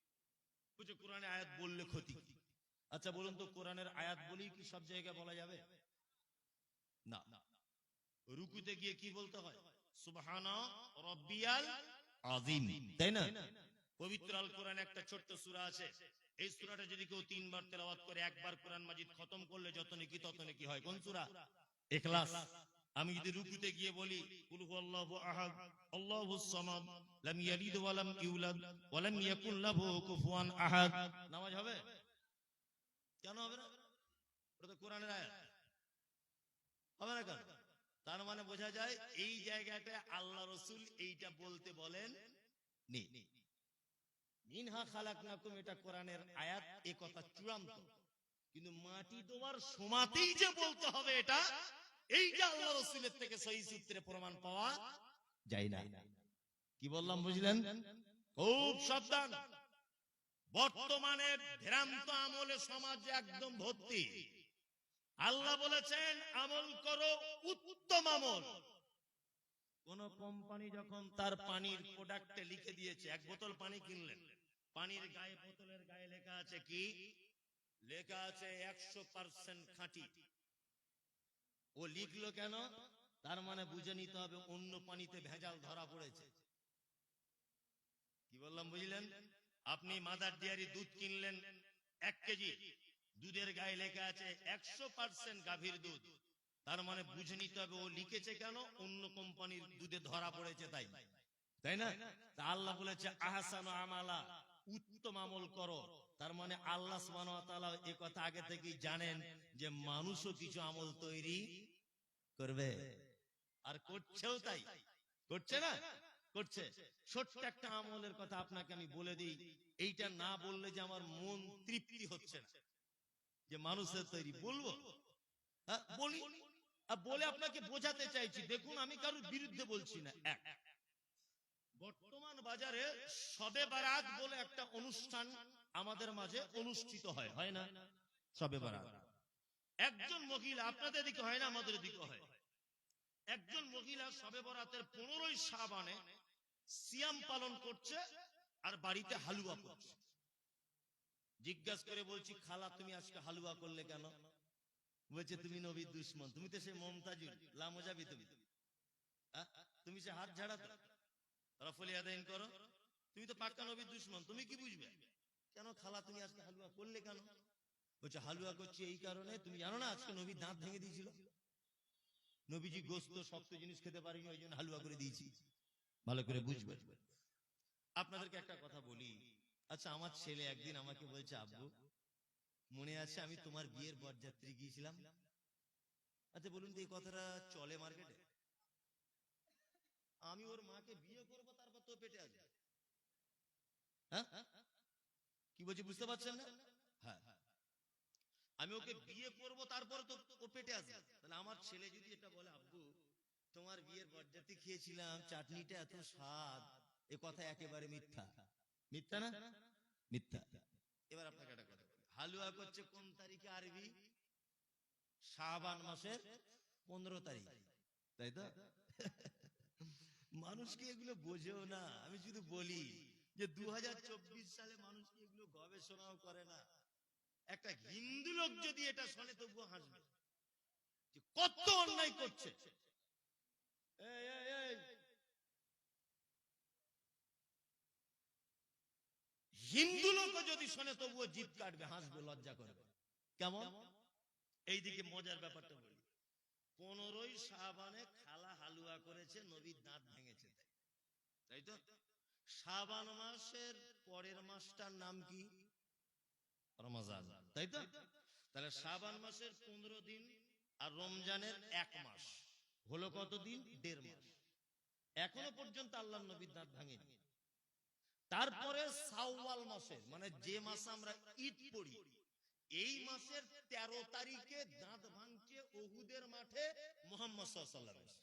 বলছে কোরআনের আয়াত বললে ক্ষতি কি? আচ্ছা বলুন তো, কোরআনের আয়াত বলি কি সব জায়গায় বলা যাবে? না। রুকুতে গিয়ে কি বলতে হয়? সুবহানা রাব্বিয়াল আযীম, তাই না? পবিত্র আল কোরআনে একটা ছোট্ট সূরা আছে, এই সূরাটা যদি কেউ 3 বার তেলাওয়াত করে, একবার কোরআন মাজিদ খতম করলে যত নেকি তত নেকি হয়। কোন সূরা? ইখলাস। আমি যদি রুকুতে গিয়ে বলি কুল হুয়াল্লাহু আহাদ আল্লাহুস সামাদ লাম ইয়ালিদ ওয়া লাম ইউলাদ ওয়া লাম ইয়াকুল লাহু কুফুয়ান আহাদ, নামাজ হবে? কেন হবে না? ওটা তো কোরআনের আয়াত, হবে না কেন? তার মানে বোঝা যায় এই জায়গাটা আল্লাহ রাসূল এইটা বলতে বলেন নি। মিনহা খালাকনাকুম এটা কোরআনের আয়াত, এই কথা চূড়ান্ত। কিন্তু মাটি দেওয়ার সময়তেই যে বলতে হবে এটা, এই যে আল্লাহ রাসূলের থেকে সহিহ সূত্রে প্রমাণ পাওয়া যায় না। কি বললাম বুঝলেন? খুব সাবধান। বর্তমানে ভ্রান্ত আমলে সমাজ একদম ভর্তি। আল্লাহ বলেছেন আমল করো, উত্তম আমল। কোন কোম্পানি যখন তার পানির প্রোডাক্টে লিখে দিয়েছে, এক বোতল পানি কিনলেন, পানির গায়ে, বোতলের গায়ে লেখা আছে কি? লেখা আছে 100% খাঁটি। ও লিখলো কেন? তার মানে বুঝে নিতে হবে অন্য পানিতে ভেজাল ধরা পড়েছে। কি বললাম বুঝলেন? আপনি মাদার ডেয়ারি দুধ কিনলেন 1 কেজি, দুধের গায়ে লেখা আছে 100% গাভীর দুধ, তার মানে বুঝে নিতে হবে ও লিখেছে কেন? অন্য কোম্পানির দুধে ধরা পড়েছে তাই, তাই না? তা আল্লাহ বলেছে আহসানু আমালা, উত্তম আমল করো। তার মানে আল্লাহ সুবহানাহু ওয়া তাআলা এই কথা আগে থেকেই জানেন যে মানুষও কিছু আমল তৈরি করবে, আর করছেও। তাই করছে না? করছে। ছোট্ট একটা আমলের কথা আপনাকে আমি বলে দিই, এইটা না বললে যে আমার মন তৃপ্তি হচ্ছে না যে মানুষের তৈরি, বলবো? হ্যাঁ বলি, বলে আপনাকে বোঝাতে চাইছি। দেখুন আমি কারোর বিরুদ্ধে বলছি না। এক, বর্তমান বাজারে শবে বারাত বলে একটা অনুষ্ঠান আমাদের মাঝে অনুষ্ঠিত হয়, হয় না? শবে বারাত। একজন মহিলা, আপনাদের দিকে হয় না, আমাদের দিকে হয়, একজন মহিলা শবে বরাতের 15ই শাবানে সিয়াম পালন করছে আর বাড়িতে হালুয়া করছে। জিজ্ঞাসা করে বলছি, খালা তুমি আজকে হালুয়া করলে কেন? বলছে তুমি নবীর দুশমন, তুমি তো সে মমতাজুল লামজাবি, তুমি সে হাত ঝাড়া তো রফল ইয়াদাইন করো, তুমি তো পাক্কা নবীর দুশমন, তুমি কি বুঝবে? কেন খালা তুমি আজকে হালুয়া করলে কেন? বলছে হালুয়া করছি এই কারণে, তুমি জানো না আজকে নবীর দাঁত ভেঙে দিয়েছিল, নবীজি গোস্ত শক্ত জিনিস খেতে পারেনি, ওই জন্য হালুয়া করে দিয়েছি। ভালো করে বুঝবে। আপনাদেরকে একটা কথা বলি, আচ্ছা আমার ছেলে একদিন আমাকে বলছে, আব্বু মনে আছে আমি তোমার বিয়ের বরযাত্রী গিয়েছিলাম? আচ্ছা বলুন তো এই কথাটা চলে মার্কেটে? আমি ওর মাকে বিয়ে করবো, তারপর তো পেটে আসবে। হ্যাঁ কি বলছি বুঝতে পারছেন না? হ্যাঁ, আমি ওকে বিয়ে করব তারপর তো ও পেটে আসবে। তাহলে আমার ছেলে যদি এটা বলে, আব্বু তোমার বিয়ের বরযাত্রী খেয়েছিলাম, চাটনিটা এত স্বাদ, এ কথা একেবারে মিথ্যা। মিথ্যা না? মিথ্যা। এবার আপনাকে একটা কথা বলি, হালুয়া করছে কোন তারিখে? আরবি শাবান মাসের 15 তারিখ, তাই তো? মানুষকে এগুলো বোঝেও না, আমি শুধু বলি যে 2024 সালে মানুষ কি এগুলো গবেষণাও করে না? একটা হিন্দু লোক যদি এটা শোনে তবুও হাসবে যে কত অন্যায় করছে। এই, এই, এই, হিন্দু লোক যদি শোনে তবুও জিভ কাটবে, হাসবে, লজ্জা করবে। কেমন? এইদিকে মজার ব্যাপারটা বলি। 15ই শাবানে খালা হালুয়া করেছে, নবীর দাঁত ভেঙেছে, তাই তো? শাবান মাসের পরের মাসটার নাম কি? রমজান, তাই তো? তাহলে শাবান মাসের 15 দিন আর রমজানের 1 মাস হলো কত দিন? 1.5 মাস। এখনো পর্যন্ত আল্লাহর নবীর দাঁত ভাঙেনি। তারপরে শাওয়াল মাসের, মানে যে মাসে আমরা ঈদ পড়ি, এই মাসের 13 তারিখে দাঁত ভাঙছে উহুদের মাঠে মুহাম্মদ সাল্লাল্লাহু আলাইহি ওয়াসাল্লাম।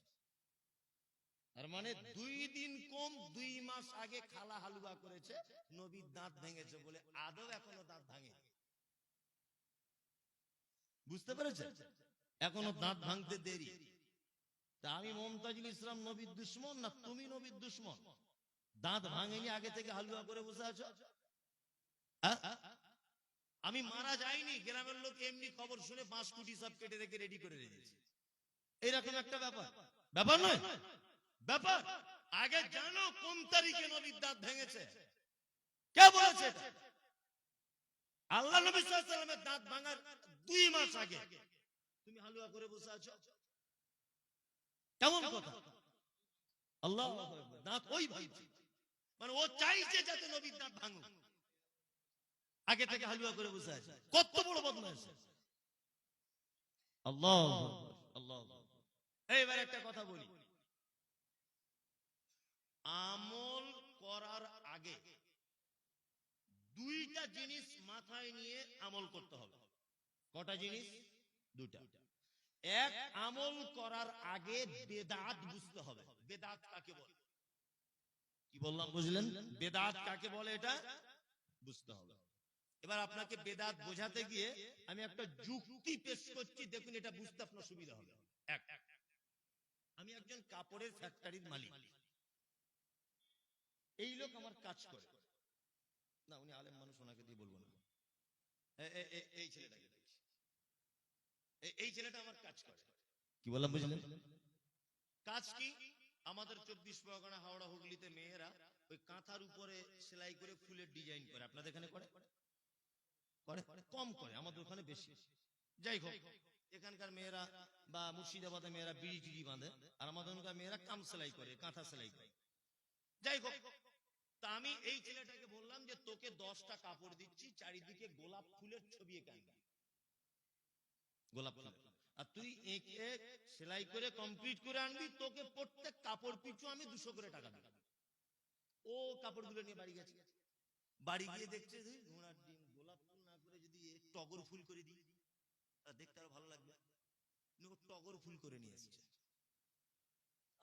আর মানে 2 দিন কম 2 মাস আগে খালা হালুয়া করেছে, নবীর দাঁত ভেঙেছে বলে আদব এখনো দাঁত ভাঙেনি। বুঝতে পেরেছেন? এখনো দাঁত ভাঙতে দেরি। তা আমি মুমতাজুল ইসলাম নবীর দুশমন না তুমি নবীর দুশমন? দাঁত ভাঙেনি, আগে থেকে হালুয়া করে বসে আছো। আমি মারা যাইনি, গ্রামের লোক এমনি খবর শুনে 5 কোটি সব কেটে রেখে রেডি করে রেখেছে। এরকম একটা ব্যাপার, ব্যাপার নয় ব্যাপার। আগে জানো কোন তারিখে নবীর দাঁত ভেঙেছে? কে বলেছে? আল্লাহ নবী সাল্লাল্লাহু আলাইহি ওয়াসাল্লামের দাঁত ভাঙার 2 মাস আগে তুমি হালুয়া করে বসে আছো। কেমন কথা? আল্লাহু আকবার। দাঁত ওই ভাঙছে, মানে ও চাইছে যাতে নবীর দাঁত ভাঙুক, আগে থেকে হালুয়া করে বসে আছে। কত বড় বদমাশ! আল্লাহু আকবার, আল্লাহু আকবার। এইবার একটা কথা বলি, আমল করার আগে 2টা জিনিস মাথায় নিয়ে আমল করতে হবে। কটা জিনিস? 2টা। এক, আমল করার আগে বেদাত বুঝতে হবে। বেদাত কাকে বলে? কি বললাম বুঝলেন? বেদাত কাকে বলে এটা বুঝতে হবে। এবার আপনাকে বেদাত বোঝাতে গিয়ে আমি একটা যুক্তি পেশ করছি, দেখুন এটা বুঝতে আপনার সুবিধা হবে। এক, আমি একজন কাপড়ের ফ্যাক্টরির মালিক। এই লোক আমার কাজ করে না, উনি আলেম মানুষ, ওনাকে দিয়ে বলবো না। এই ছেলেটাকে দেখছি, এই ছেলেটা আমার কাজ করে। কি বললাম বুঝলেন? কাজ কি? আমাদের 24 পরগনা, হাওড়া, হুগলিতে মেয়েরা ওই কাঁথার উপরে সেলাই করে ফুলের ডিজাইন করে। আপনাদের এখানে করে? করে কম করে, আমাদের ওখানে বেশি। যাই হোক, এখানকার মেয়েরা বা মুর্শিদাবাদের মেয়েরা বিড়ি টিড়ি বাঁধে, আর আমাদের ওখানকার মেয়েরা কাম সেলাই করে, কাঁথা সেলাই করে। যাই হোক, তা আমি এই ছেলেটাকে বললাম যে তোকে 10টা কাপড় দিচ্ছি, চারিদিকে গোলাপ ফুলের ছবি এঁকে আনবি, গোলাপ ফুল, আর তুই এঁকে সেলাই করে কমপ্লিট করে আনবি। তোকে প্রত্যেক কাপড় পিছু আমি 200 করে টাকা দেব। ও কাপড়গুলো নিয়ে বাড়ি গেছে। বাড়ি গিয়ে দেখছে ঘোড়ার ডিম, গোলাপ ফুল না করে যদি টগর ফুল করে দিই দেখতে আরো ভালো লাগবে। টগর ফুল করে নিয়ে এসেছে।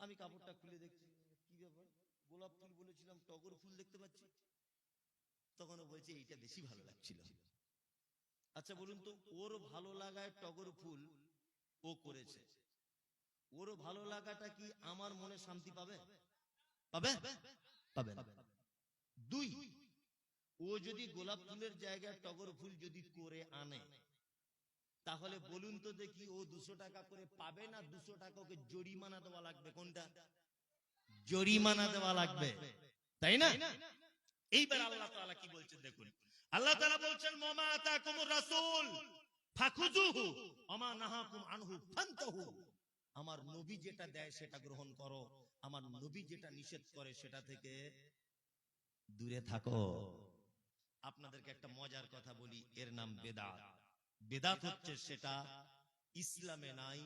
আমি কাপড়টা খুলে দেখছি, কি ব্যাপার, গোলাপ ফুল বলেছিলাম, টগর ফুল দেখতে পাচ্ছি। তখন ও বলছে এইটা বেশি ভালো লাগছিল। আচ্ছা বলুন তো, ওর ভালো লাগায় টগর ফুল ও করেছে, ওর ভালো লাগাটা কি আমার মনে শান্তি পাবে? পাবে? পাবে না। 2, ও যদি গোলাপ ফুলের জায়গায় টগর ফুল যদি করে আনে, তাহলে বলুন তো দেখি ও 200 টাকা করে পাবে না 200 টাকা ওকে জরিমানা দেওয়া লাগবে? কোনটা? জরিমানা দেওয়া লাগবে, তাই না? এইবার আল্লাহ তাআলা কি বলছেন দেখুন। আল্লাহ তাআলা বলছেন মামা আতাকুমুর রাসূল ফাখুযুহু ওমা নাহাকুম আনহু ফান্তাহু। আমার নবী যেটা দেয় সেটা গ্রহণ করো, আমার নবী যেটা নিষেধ করে সেটা থেকে দূরে থাকো। আপনাদেরকে একটা মজার কথা বলি, এর নাম বেদাত। বেদাত হচ্ছে সেটা ইসলামে নাই,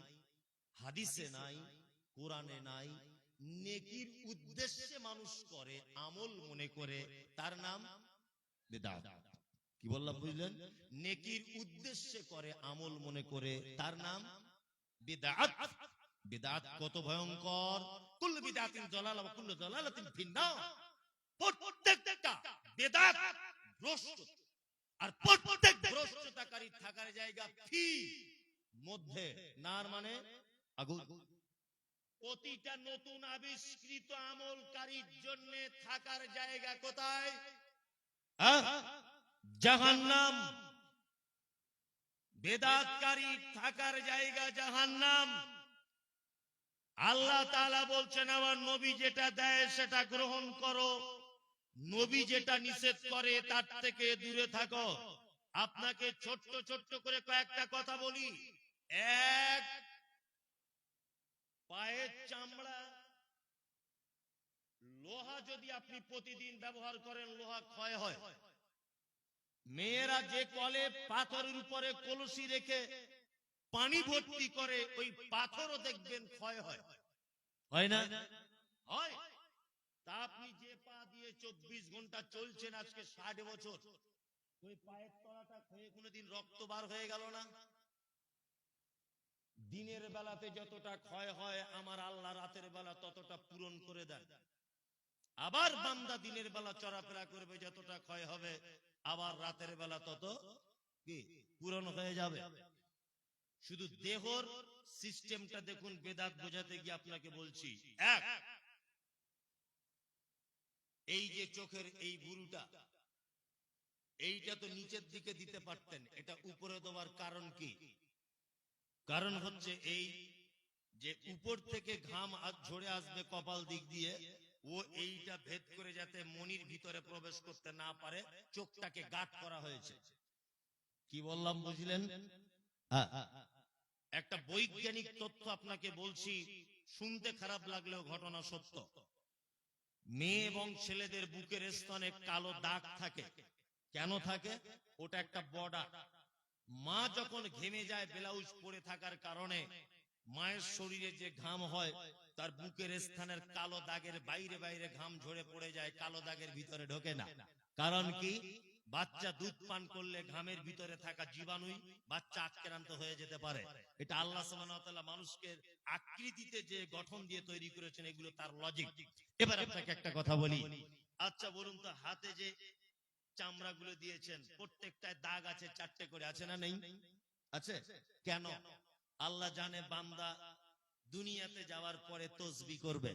হাদিসে নাই, কোরআনে নাই, নেকির উদ্দেশ্যে মানুষ করে, আমল মনে করে, তার নাম বেদাত। কি বললাম বুঝলেন? নেকির উদ্দেশ্যে করে, আমল মনে করে, তার নাম বিদআত। বিদআত কত ভয়ঙ্কর! কুল্লু বিদআতিন দালালা ওয়া কুল্লু দালালাতিন ফিন্নার। প্রত্যেকটা বিদআত ভ্রষ্ট, আর প্রত্যেক ভ্রষ্টতাকারী থাকার জায়গা ফি, মধ্যে, নার মানে আগুন। প্রতিটা নতুন আবিষ্কৃত আমলকারীর জন্য থাকার জায়গা কোথায়? জাহান্নাম। বেদাতকারী থাকার জায়গা জাহান্নাম। আল্লাহ তাআলা বলছেন আমার নবী যেটা দেয় সেটা গ্রহণ করো, নবী যেটা নিষেধ করে তার থেকে দূরে থাকো। আপনাকে ছোট্ট ছোট্ট করে কয়েকটা কথা বলি। এক, পায়ের চামড়া, লোহা যদি আপনি প্রতিদিন ব্যবহার করেন লোহা ক্ষয় হয়। মেয়েরা যে কলে পাথরের উপরে কলসি রেখে পানি ভর্তি করে ওই পাথরও দেখবেন ক্ষয় হয়, হয় না? হয়। তা আপনি যে পা দিয়ে 24 ঘন্টা চলছেন আজকে 60 বছর, ওই পায়ের তলাটা ক্ষয়ে কোনোদিন রক্ত বার হয়ে গেল না? দিনের বেলাতে যতটা ক্ষয় হয় আমার আল্লাহ রাতের বেলা ততটা পূরণ করে দেয়। আবার বান্দা দিনের বেলা চলাফেরা করবে, যতটা ক্ষয় হবে আবার রাতের বেলা তত কি পূরণ হয়ে যাবে। শুধু দেহর সিস্টেমটা দেখুন। বেদাত বোঝাতে গিয়ে আপনাকে বলছি, এক, এই যে চোখের এই বুরুটা, এইটা তো নিচের দিকে দিতে পারতেন, এটা উপরে দেওয়ার কারণ কি? কারণ হচ্ছে এই যে উপর থেকে ঘাম ঝরে আসবে কপাল দিক দিয়ে, ও এইটা ভেদ করে যাতে মনির ভিতরে প্রবেশ করতে না পারে চোখটাকে গাঁট করা হয়েছে। কি বললাম বুঝলেন? একটা বৈজ্ঞানিক তথ্য আপনাকে বলছি, শুনতে খারাপ লাগলেও ঘটনা সত্য। মেয়ে এবং ছেলেদের বুকের স্থানে কালো দাগ থাকে। কেন থাকে? ওটা একটা বর্ডার। মা যখন ঘেমে যায় ব্লাউজ পরে থাকার কারণে মায়ের শরীরে যে ঘাম হয় তার বুকের স্থানের কালো দাগের বাইরে বাইরে ঘাম ঝরে পড়ে যায়, কালো দাগের ভিতরে ঢোকে না। কারণ কি? বাচ্চা দুধ পান করলে ঘামের ভিতরে থাকা জীবাণুই বাচ্চা আক্রান্ত হয়ে যেতে পারে। এটা আল্লাহ সুবহানাহু ওয়া তাআলা মানুষকে আকৃতিতে যে গঠন দিয়ে তৈরি করেছেন, এগুলো তার লজিক। এবার আপনাকে একটা কথা বলি। আচ্ছা বলুন তো, হাতে যে চামড়াগুলো দিয়েছেন প্রত্যেকটায় দাগ আছে, 4টে করে, আছে না নেই? আছে। কেন? আল্লাহ জানে বান্দা দুনিয়াতে যাওয়ার পরে তসবিহ করবে,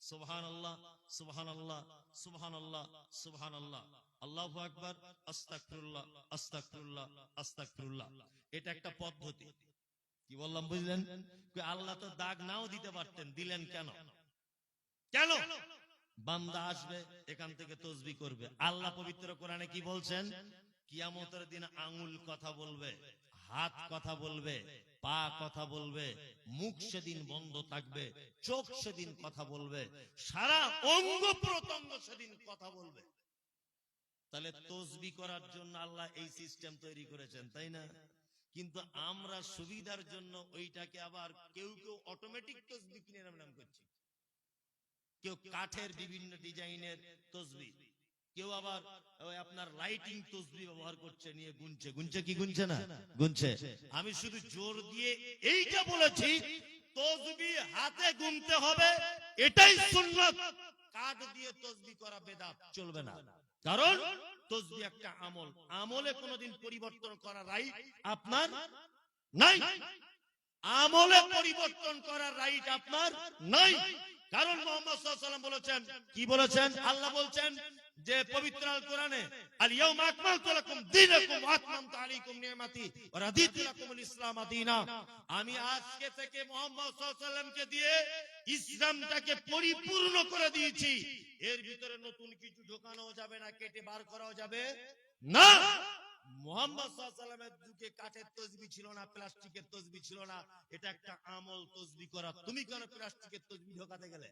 সুবহানাল্লাহ সুবহানাল্লাহ সুবহানাল্লাহ সুবহানাল্লাহ, আল্লাহু আকবার, আস্তাগফিরুল্লাহ আস্তাগফিরুল্লাহ আস্তাগফিরুল্লাহ। এটা একটা পদ্ধতি। কি বললাম বুঝলেন? আল্লাহ তো দাগ নাও দিতে পারতেন, দিলেন কেন? কেন? বান্দা আসবে এখান থেকে তসবিহ করবে। আল্লাহ পবিত্র কোরআনে কি বলছেন? কিয়ামতের দিন আঙ্গুল কথা বলবে, হাত কথা বলবে, পা কথা বলবে, মুখ সেদিন বন্ধ থাকবে, চোখ সেদিন কথা বলবে, সারা অঙ্গ প্রত্যঙ্গ সেদিন কথা বলবে। তাহলে তসবিহ করার জন্য আল্লাহ এই সিস্টেম তৈরি করেছেন, তাই না? কিন্তু আমরা সুবিধার জন্য ওইটাকে আবার কেউ কেউ অটোমেটিক তসবিহ কিনে নাম করছি, কেউ কাঠের বিভিন্ন ডিজাইনের তসবিহ, কেউ আবার আপনার লাইটিং তসবিহ ব্যবহার করছে, নিয়ে গুনছে। গুনছে কি গুনছে না? গুনছে। আমি শুধু জোর দিয়ে এইটা বলেছি, তসবিহ হাতে গুনতে হবে, এটাই সুন্নাত। কাঠ দিয়ে তসবিহ করা বেদাত, চলবে না। কারণ তসবিহ একটা আমল, আমলে কোনোদিন পরিবর্তন করা রাইট আপনার নাই। আমলে পরিবর্তন করার রাইট আপনার নাই। কারণ মুহাম্মদ সাল্লাল্লাহু আলাইহি ওয়াসাল্লাম বলেছেন, কি বলেছেন? আল্লাহ বলছেন যে পবিত্র আল কোরআনে, আল ইয়াউমা আকমালতু লাকুম দীনাকুম ওয়া আতমামতু আলাইকুম নি'মাতি ওয়া রাদিতু লাকুমুল ইসলাম দীনা। আমি আজকে থেকে মুহাম্মদ সাল্লাল্লাহু আলাইহি ওয়াসাল্লামকে দিয়ে ইসলামটাকে পরিপূর্ণ করে দিয়েছি। এর ভিতরে নতুন কিছু ঢোকানো যাবে না, কেটে বার করাও যাবে না। মুহাম্মদ সাল্লাল্লাহু আলাইহি ওয়াসাল্লামের যুগে কাঠের তসবিহ ছিল না, প্লাস্টিকের তসবিহ ছিল না। এটা একটা আমল তসবিহ করা। তুমি কেন প্লাস্টিকের তসবিহ ঢোকাতে গেলে?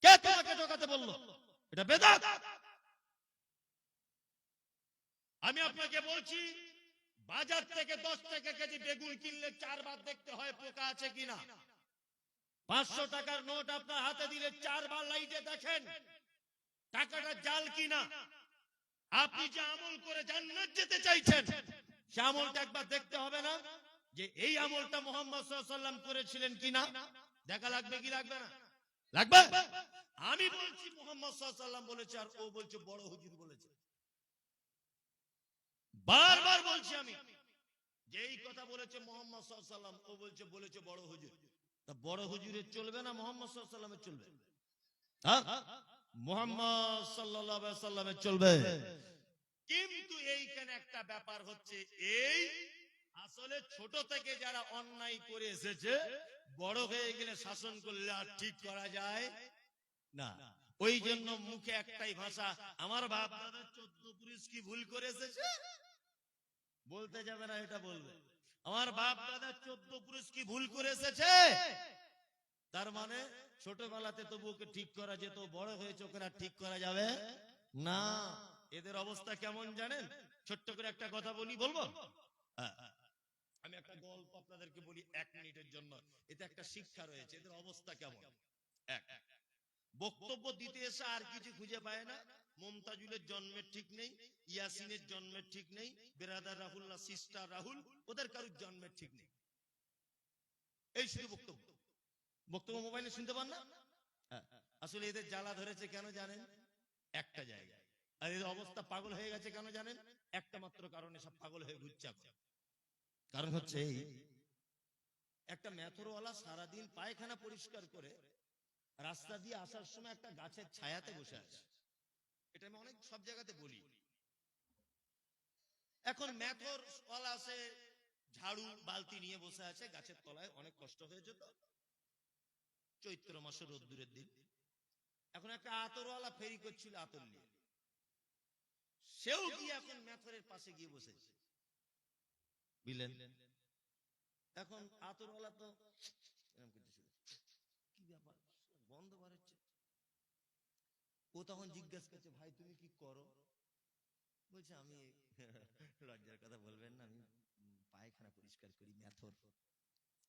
কে তোমাকে ঢোকাতে বললো? এটা বেদাত। আমি আপনাকে বলছি, বাজার থেকে 10 টাকা কেজি বেগুন কিনলে 4 বার দেখতে হয় পোকা আছে কিনা। 500 টাকার নোট আপনার হাতে দিলে 4 বার লাইটে দেখেন টাকাটা জাল কিনা। আপনি যে আমল করে জান্নাত যেতে চাইছেন, সে আমলটা একবার দেখতে হবে না যে এই আমলটা মুহাম্মদ সাল্লাল্লাহু আলাইহি ওয়াসাল্লাম করেছিলেন কিনা? দেখা লাগবে কি লাগবে না? লাগবে। আমি বলছি মুহাম্মদ সাল্লাল্লাহু আলাইহি ওয়াসাল্লাম বলেছে, আর ও বলছে বড় হুজুর বলেছে। বারবার বলছি আমি যে এই কথা বলেছে মুহাম্মদ সাল্লাল্লাহু আলাইহি ওয়াসাল্লাম, ও বলছে বলেছে বড় হুজুর। তা বড় হুজুরের চলবে না মুহাম্মদ সাল্লাল্লাহু আলাইহি ওয়াসাল্লামের চলবে? হ্যাঁ, মুহাম্মদ সাল্লাল্লাহু আলাইহি ওয়াসাল্লামের চলবে। কিন্তু এইখানে একটা ব্যাপার হচ্ছে, এই আসলে ছোট থেকে যারা অন্যায় করে এসেছে, বড় হয়ে গেলে শাসন করলে আর ঠিক করা যায় না। ওই জন্য মুখে একটাই ভাষা, আমার বাপ দাদা 14 পুরুষ কি ভুল করে এসেছে, বলতে যাবে না, এটা বলবে আমার বাপ দাদা 14 পুরুষ কি ভুল করে এসেছে। তার মানে ছোটবেলাতে তবু ওকে ঠিক করা যেত, বড় হয়েছে ওকে আর ঠিক করা যাবে না। এদের অবস্থা কেমন জানেন? ছোট্ট করে একটা কথা বলি, বলবো? আমি একটা গল্প আপনাদেরকে বলি 1 মিনিটের জন্য, এতে একটা শিক্ষা রয়েছে। এদের অবস্থা কেমন? এক, বক্তব্য দিতে এসে আর কিছু খুঁজে পায় না। মমতাজুলের জন্মের ঠিক নেই, ইয়াসিনের জন্মের ঠিক নেই, বেরাদার রাহুল না সিস্টার রাহুল, ওদের কারোর জন্মের ঠিক নেই। এই শুধু বক্তব্য। বক্তব্য মোবাইলে শুনতে পান না? আসলে এদের জ্বালা ধরেছে কেন জানেন? একটা জায়গায়। আর এদের অবস্থা পাগল হয়ে গেছে কেন জানেন? একটা মাত্র কারণে সব পাগল হয়ে ঘুরছে। কারণ হচ্ছে এই, একটা মেথরওয়ালা সারাদিন পায়খানা পরিষ্কার করে রাস্তা দিয়ে আসার সময় একটা গাছের ছায়াতে বসে আছে। এটা আমি অনেক সব জায়গাতে বলি। এখন মেথরওয়ালা সে ঝাড়ু বালতি নিয়ে বসে আছে গাছের তলায়, অনেক কষ্ট হয়েছে তো, চৈত্র মাসের রোদ্দুরের দিন। এখন একটা আতরওয়ালা ফেরি করছিল আতর নিয়ে, সেও গিয়ে এখন মেথরের পাশে গিয়ে বসেছে, বুঝলেন? এখন আতরওয়ালা তো এরকম করতেছিল, কি ব্যাপার গন্ধ বার হচ্ছে। ও তখন জিজ্ঞাসা করছে, ভাই তুমি কি করো? বলছে আমি লজ্জার কথা বলবেন না, আমি পায়খানা পরিষ্কার করি, মেথর।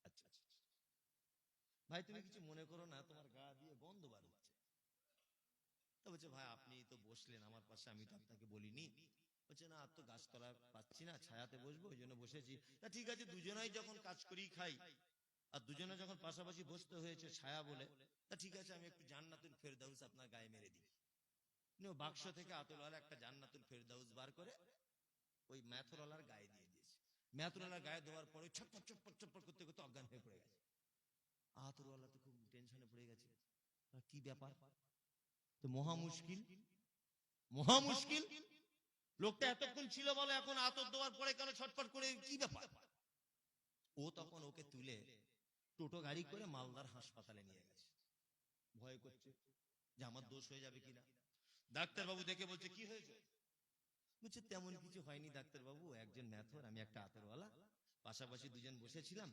আচ্ছা আচ্ছা, ভাই তুমি কিছু মনে করো না, তোমার গা দিয়ে গন্ধ বার হচ্ছে। তো বলছে, ভাই আপনি তো বসলেন আমার পাশে, আমি তো আপনাকে বলিনি। বলছে, না আর তো গাছতলা পাচ্ছি না, ছায়াতে বসবো ওই জন্য বসেছি। তা ঠিক আছে, দুজনাই যখন কাজ করি খাই, আর দুজনে যখন পাশাপাশি বসতে হয়েছে ছায়া বলে, তা ঠিক আছে আমি একটু জান্নাতুল ফেরদাউস আপনার গায়ে মেরে দিই। বাক্স থেকে আতরওয়ালা একটা জান্নাতুল ফেরদাউস বার করে ওই মেথরওয়ালার গায়ে দিয়ে দিয়েছে। মেথরওয়ালার গায়ে দেওয়ার পরে ছটপট ছটপট ছটপট করতে করতে অজ্ঞান হয়ে পড়ে গেছে। আতরওয়ালা তো খুব টেনশনে পড়ে গেছে, কি ব্যাপার? তো মহা মুশকিল, মহা মুশকিল। লোকটা এতক্ষণ ছিল বলে এখন আতর দেওয়ার পরে কেন ছটপট করে, কি ব্যাপার? ও তখন ওকে তুলে টোটো গাড়ি করে মালদার হাসপাতালে নিয়ে গেছে। ভয় করছে যে আমার দোষ হয়ে যাবে কিনা। ডাক্তার বাবু দেখে বলছে, কি হয়েছে? বলছে, তেমন কিছু হয়নি ডাক্তার বাবু, একজন মেথর আমি একটা আতরওয়ালা, পাশাপাশি দুজন বসেছিলাম,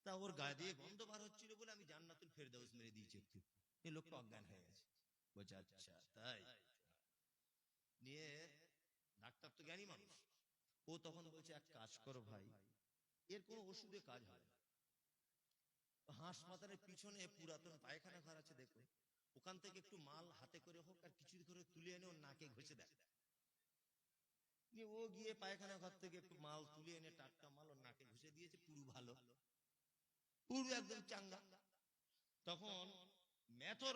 তা ওর গা দিয়ে গন্ধ বার হচ্ছিল বলে আমি জান্নাতুল ফেরদাউস মেরে দিয়েছি একটু, এই লোকটা অজ্ঞান হয়ে গেছে। বলছে, আচ্ছা তাই? নিয়ে ডাক্তার তো জ্ঞানী মানুষ, ও তখন বলছে, এক কাজ করো ভাই, এর কোনো ওষুধে কাজ হয় না। হাসপাতালের পিছনে পুরাতন পায়খানা ঘর আছে, দেখো ওখান থেকে একটু মাল হাতে করে হোক আর কিছু করে তুলে এনে ওর নাকে ঘষে দেয়। ও গিয়ে পায়খানা ঘর থেকে একটু মাল তুলে এনে টাটকা মাল ওর নাকে ঘষে দিয়েছে, পুরো ভালো, পুরো একদম চাঙ্গা। তখন মেথর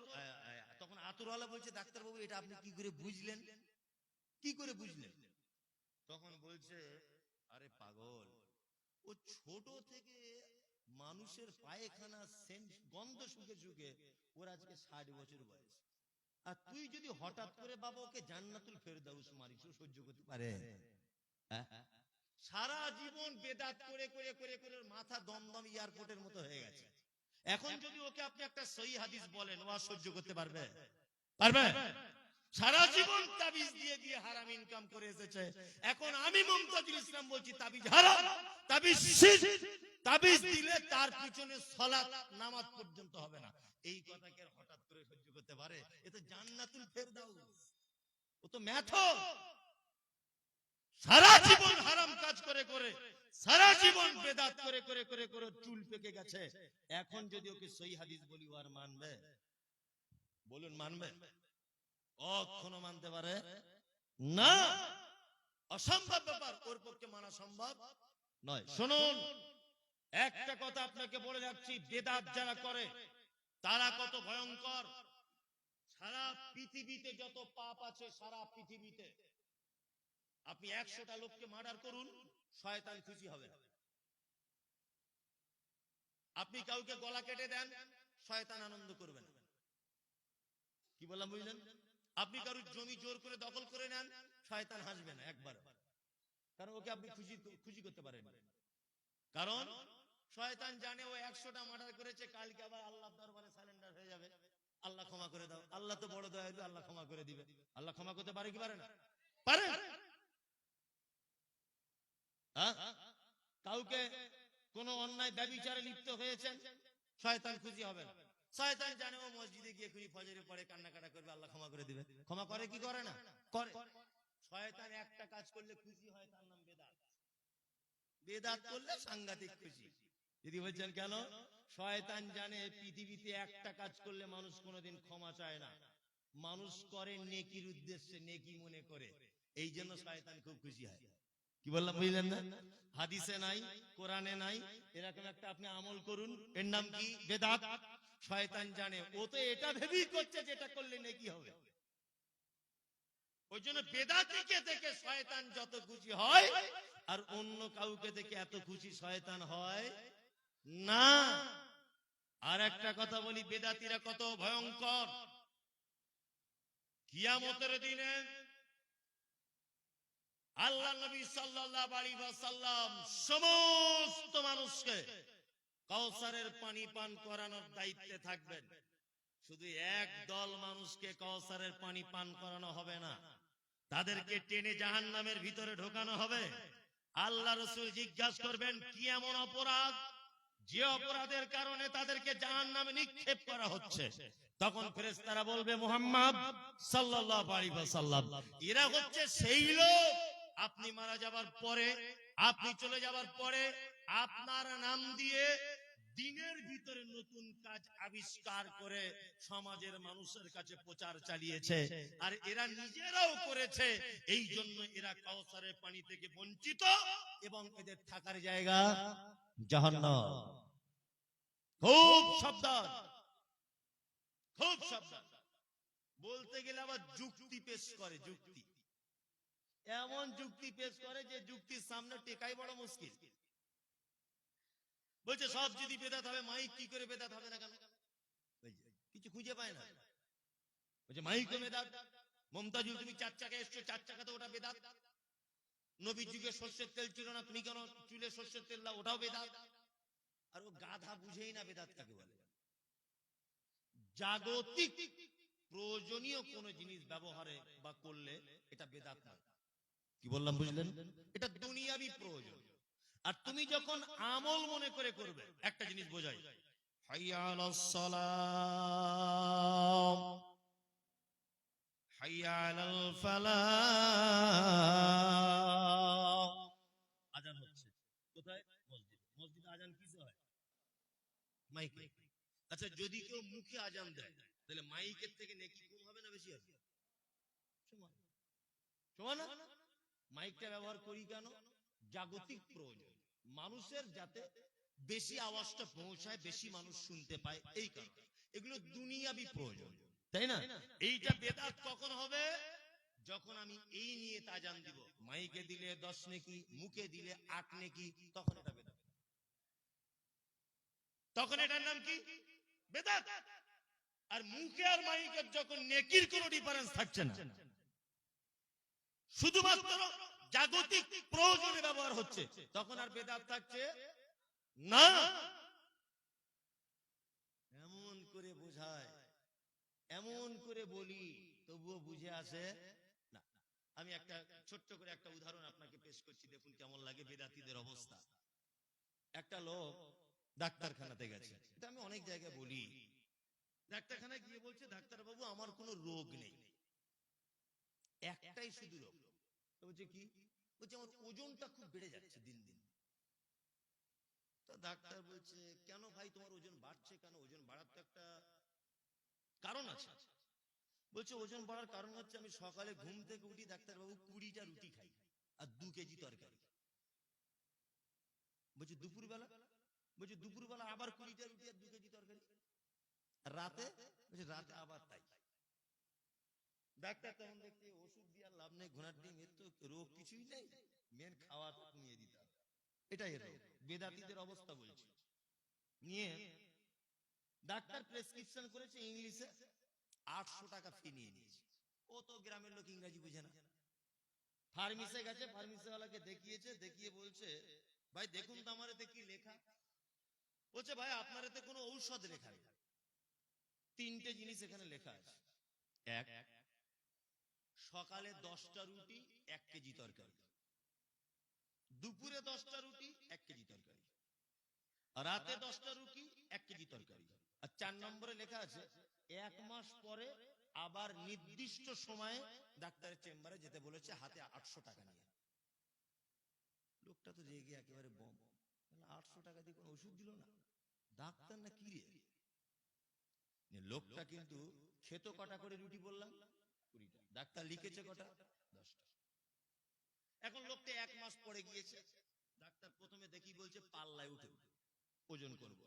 তখন আতরওয়ালা বলছে, ডাক্তার বাবু এটা আপনি কি করে বুঝলেন? কি করে বুঝলেন? তখন বলছে, আরে পাগল, ও ছোট থেকে মানুষের পায়খানা সেন্ট গন্ধ শুকে শুকে ওর আজকে 60 বছর বয়স। আর তুই যদি হঠাৎ করে বাবা ওকে জান্নাতুল ফেরদাউস মারিস, ও সহ্য করতে পারে? সারা জীবন বেদাত করে করে করে করে মাথা দমদম এয়ারপোর্টের মতো হয়ে গেছে। এখন যদি ওকে আপনি একটা সহি হাদিস বলেন, ও আর সহ্য করতে পারবে? পারবে? সারা জীবন তাবিজ দিয়ে দিয়ে হারাম ইনকাম করে এসেছে। এখন আমি মুমতাজুল ইসলাম বলছি, তাবিজ হারাম, তাবিজ শিরক, তাবিজ দিলে তার পিছনে সালাত নামাজ পর্যন্ত হবে না। এই কথাকে হঠাৎ করে সহ্য করতে পারে? এ তো জান্নাতুল ফেরদাউস, ও তো মেথর। সারা জীবন হারাম কাজ করে করে, সারা জীবন বেদাত করে করে করে করে চুল পেকে গেছে। এখন যদি ওকে সহি হাদিস বলি, ও আর মানবে? বলুন মানবে? কখনো মানতে পারে না, অসম্ভব ব্যাপার, ওর পক্ষে মানা সম্ভব নয়। শুনুন, একটা কথা আপনাকে বলে রাখছি, বেদাত যারা করে তারা কত ভয়ঙ্কর। সারা পৃথিবীতে যত পাপ আছে, সারা পৃথিবীতে আপনি 100টা লোককে মার্ডার করুন, শয়তান খুশি হবে না। আপনি কাউকে গলা কেটে দেন, শয়তান আনন্দ করবে না। কি বললাম বুঝলেন? আপনি কারোর জমি জোর করে দখল করে নেন, শয়তান হাসবে না একবার, কারণ ওকে আপনি খুশি করতে পারেন। কারণ শয়তান জানে ও 100টা মার্ডার করেছে, কালকে আবার আল্লাহর দরবারে সারেন্ডার হয়ে যাবে, আল্লাহ ক্ষমা করে দাও, আল্লাহ তো বড় দয়ালু, আল্লাহ ক্ষমা করে দিবে। আল্লাহ ক্ষমা করতে পারে কি পারে না? পারে। কাউকে কোন অন্যায় ব্যভিচারে লিপ্ত হয়েছেন, শয়তান খুশি হবে না। শয়তান জানে ও মসজিদে গিয়ে খুনি ফজরে পড়ে কান্নাকাটা করবে, আল্লাহ ক্ষমা করে দিবে। ক্ষমা করে কি করে না? করে। শয়তান একটা কাজ করলে খুশি হয়, তার নাম বেদাত। বেদাত করলে সাংঘাতিক খুশি। যদি বলছেন কেন? শয়তান জানে পৃথিবীতে একটা কাজ করলে মানুষ কোনোদিন ক্ষমা চায় না, মানুষ করে নেকির উদ্দেশ্যে, নেকি মনে করে, এই জন্য শয়তান খুব খুশি হয়। কি বললাম বুঝলেন না? হাদিসে নাই, কোরআনে নাই, এরকম একটা আপনি আমল করুন, এর নাম কি? বেদাত। শয়তান জানে ও তো এটা ভেবেই করছে যেটা করলে নেকি হবে, ওই জন্য বেদাতিকে দেখে শয়তান যত খুশি হয়, আর অন্য কাউকে দেখে এত খুশি শয়তান হয় না। আর একটা কথা বলি, বেদাতিরা কত ভয়ঙ্কর। কিয়ামতের দিনে আল্লাহ নবী সাল্লাল্লাহু আলাইহি ওয়াসাল্লাম সমস্ত মানুষকে কাউসারের পানি পান করানোর দায়িত্বে থাকবেন। শুধু এক দল মানুষকে কাউসারের পানি পান করানো হবে না, তাদেরকে টেনে জাহান্নামের ভিতরে ঢোকানো হবে। আল্লাহ রাসূল জিজ্ঞাসা করবেন, কি এমন অপরাধ যে অপরাধের কারণে তাদেরকে জাহান্নামে নিক্ষেপ করা হচ্ছে? তখন ফেরেশতারা বলবে, মুহাম্মদ সাল্লাল্লাহু আলাইহি ওয়াসাল্লাম, এরা হচ্ছে সেই লোক আপনি মারা যাবার পরে, আপনি চলে যাবার পরে আপনার নাম দিয়ে দিনের ভিতরে নতুন কাজ আবিষ্কার করে সমাজের মানুষের কাছে প্রচার চালিয়েছে, আর এরা নিজেরাও করেছে। এই জন্য এরা কাউসারের পানি থেকে বঞ্চিত, এবং এদের থাকার জায়গা জাহান্নাম। খুব সাবধান, খুব সাবধান। বলতে গেলে আবার যুক্তি পেশ করে, যুক্তি, এমন যুক্তি পেশ করে যে যুক্তির সামনে টেকাই বড় মুশকিল। বলছে সব যদি বেদাত হবে, মাইক কি করে বেদাত হবে না কেন? কিছু খুঁজে পায় না। বলছে মাইকও বেদাত। মমতাজুল, তুমি 4 চাকায় এসছো, 4 চাকাতে ওটা বেদাত। নবীর যুগে সর্ষের তেল ছিল না, তুমি কেন চুলে সর্ষের তেল দাও, ওটাও বেদাত। আর ও গাধা বুঝেই না বেদাত কাকে বলে। জাগতিক প্রয়োজনীয় কোন জিনিস ব্যবহারে বা করলে এটা বেদাত না। কি বললাম বুঝলেন? এটা দুনিয়াবি প্রয়োজন। আর তুমি যখন আমল মনে করে করবে, একটা জিনিস বোঝাই, হাইয়া আলাস সালাম, হাইয়া আলাল ফালাহ। আজান হচ্ছে কোথায়? মসজিদে। মসজিদে আজান কিসে হয়? মাইকে। আচ্ছা, যদি কেউ মুখে আজান দেয়, তাহলে মাইকের থেকে নেকি কম হবে না বেশি হবে? সমান। সমান না? মাইকটা ব্যবহার করি কেন? জাগতিক প্রয়োজন, মানুষের যাতে বেশি আওয়াজটা পৌঁছায়, বেশি মানুষ শুনতে পায়, এই কারণে। এগুলো দুনিয়াবি প্রয়োজন, তাই না? এইটা বেদাত কখন হবে? যখন আমি এই নিয়ে আজান দিব, মাইকে দিলে 10 নেকি, মুখে দিলে 8 নেকি, তখন এটা বেদাত। তখন এটার নাম কি? বেদাত। আর মুখে আর মাইকের যখন নেকির কোনো ডিফারেন্স থাকছে না, শুধুমাত্র জাগতিক প্রয়োজনে ব্যবহার হচ্ছে, তখন আর বেদাত থাকছে না। এমন করে বোঝায়, এমন করে বলি, তবুও বুঝে আসে না। আমি একটা ছোট্ট করে একটা উদাহরণ আপনাকে পেশ করছি, দেখুন কেমন লাগে বেদাতীদের অবস্থা। একটা লোক ডাক্তারখানাতে গেছে, এটা আমি অনেক জায়গায় বলি। ডাক্তারখানায় গিয়ে বলছে, ডাক্তার বাবু আমার কোনো রোগ নেই, একটাই শুধু রোগ। বলছে কি? বলছে আমার ওজনটা খুব বেড়ে যাচ্ছে দিন দিন। তো ডাক্তার বলছে, কেন ভাই তোমার ওজন বাড়ছে কেন? ওজন বাড়ার তো একটা কারণ আছে। বলছে ওজন বাড়ার কারণ হচ্ছে আমি সকালে ঘুম থেকে উঠি, ডাক্তার বাবু 20টা রুটি খাই আর 2 কেজি তরকারি। বলছে দুপুরবেলা? বলছে দুপুরবেলা আবার 20টা রুটি আর 2 কেজি তরকারি। রাতে? বলছে রাতে আবার তাই। ডাক্তার তখন দেখতে, ওষুধ দিয়ে লাভ নেই, ঘোড়ার ডিম, এর তো রোগ কিছুই নেই, মেন খাওয়া কমিয়ে দিতে হবে। এটাই রোগ। বেদাতীদের অবস্থা বলছি। নিয়ে ডাক্তার প্রেসক্রিপশন করেছে ইংলিশে, 800 টাকা ফি নিয়ে নিয়েছে। ও তো গ্রামের লোক, ইংরেজি বুঝে না। ফার্মেসে গেছে, ফার্মেসিওয়ালাকে দেখিয়েছে, দেখিয়ে বলছে ভাই দেখুন তো আমার এতে কি লেখা। বলছে ভাই আপনার এতে কোনো ঔষধ লেখা নেই। 3টে জিনিস এখানে লেখা আছে। এক, সকালে 10টা রুটি 1 কেজি তরকারি, দুপুরে 10টা রুটি 1 কেজি তরকারি, রাতে 10টা রুটি 1 কেজি তরকারি। আর 4 নম্বরে লেখা আছে 1 মাস পরে আবার নির্দিষ্ট সময়ে ডাক্তারের চেম্বারে যেতে বলেছে, হাতে 800 টাকা নিয়ে। লোকটা তো রেগে একেবারে বম। 800 টাকা দিয়ে কোনো ওষুধ দিল না, ডাক্তার না কি রে। লোকটা কিন্তু খেতো কটা করে রুটি বললাম, 20টা। ডাক্তার লিখেছে কটা, 10টা। এখন লোকটা 1 মাস পরে গিয়েছে, ডাক্তার প্রথমে দেখি বলছে পাল্লায় উঠে ওজন করব।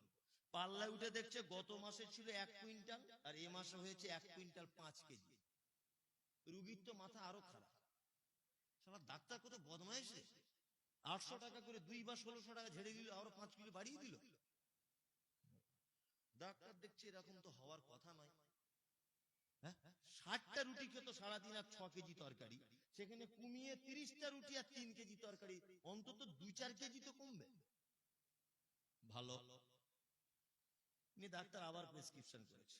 পাল্লায় উঠে দেখছে গত মাসে ছিল 1 কুইন্টাল আর এই মাসে হয়েছে 1 কুইন্টাল 5 কেজি। রুগীর তো মাথা আরো খারাপ। শালা ডাক্তার কত বদমাইশ রে, 800 টাকা করে 2 বা 1600 টাকা ঝেড়ে দিল, আরো 5 কিলো বাড়িয়ে দিল। ডাক্তার দেখছে এরকম তো হওয়ার কথা নয়। 60টা রুটি খেতো সারাদিন আর 6 কেজি তরকারি, সেখানে কমিয়ে 30টা রুটি আর 3 কেজি তরকারি, অন্তত 2-4 কেজি তো কমবে। ভালো। ডাক্তার আবার প্রেসক্রিপশন করেছে।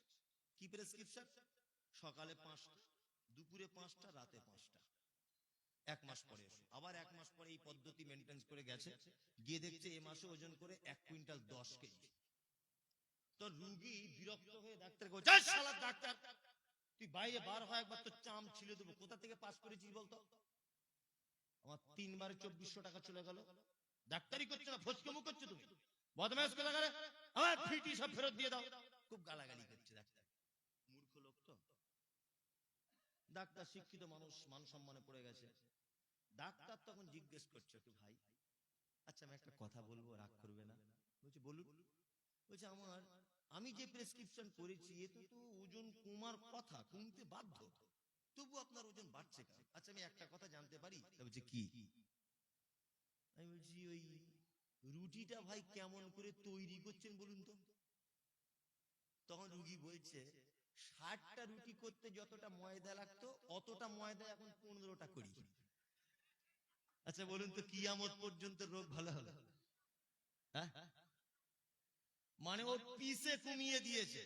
কি প্রেসক্রিপশন? সকালে 5টা, দুপুরে 5টা, রাতে 5টা। 1 মাস পরে এসো। আবার 1 মাস পরে এই পদ্ধতি মেনটেন করে গেছে, গিয়ে দেখছে এই মাসে ওজন করে 1 কুইন্টাল 10 কেজি। তো রুগী বিরক্ত হয়ে ডাক্তারকে বলছে, এই শালা ডাক্তার, তুই বাইরে বার হয় একবার তো চাম ছিলে দেবো, কোথা থেকে পাস করেছিস বলতো? আমার 3 বারে 2400 টাকা চলে গেল। ডাক্তারি করছে না, ফচকেমু করছে তুমি, বদমাইশ করে গেলে আমার ফিটি সব ফেরত দিয়ে দাও। খুব গালাগালি করছে ডাক্তার। মূর্খ লোক তো। ডাক্তার শিক্ষিত মানুষ, মান সম্মানে পড়ে গেছে। ডাক্তার তখন জিজ্ঞেস করছে, তো ভাই আচ্ছা আমি একটা কথা বলবো, রাগ করবে না? বলছে বলুন। বলছে আমি যে প্রেসক্রিপশন করেছি এতে তো ওজন কমার কথা, কমতে বাধ্য, তবু আপনার ওজন বাড়ছে কেন? আচ্ছা আমি একটা কথা জানতে পারি? বলছে কি? আমি বলছি ওই রুটিটা ভাই কেমন করে তৈরি করছেন বলুন তো। তখন রুগী বলছে 60টা রুটি করতে যতটা ময়দা লাগতো অতটা ময়দা এখন 15টা করি। আচ্ছা বলুন তো কিয়ামত পর্যন্ত রোগ ভালো হবে? মানে ও পিসে কমিয়ে দিয়েছে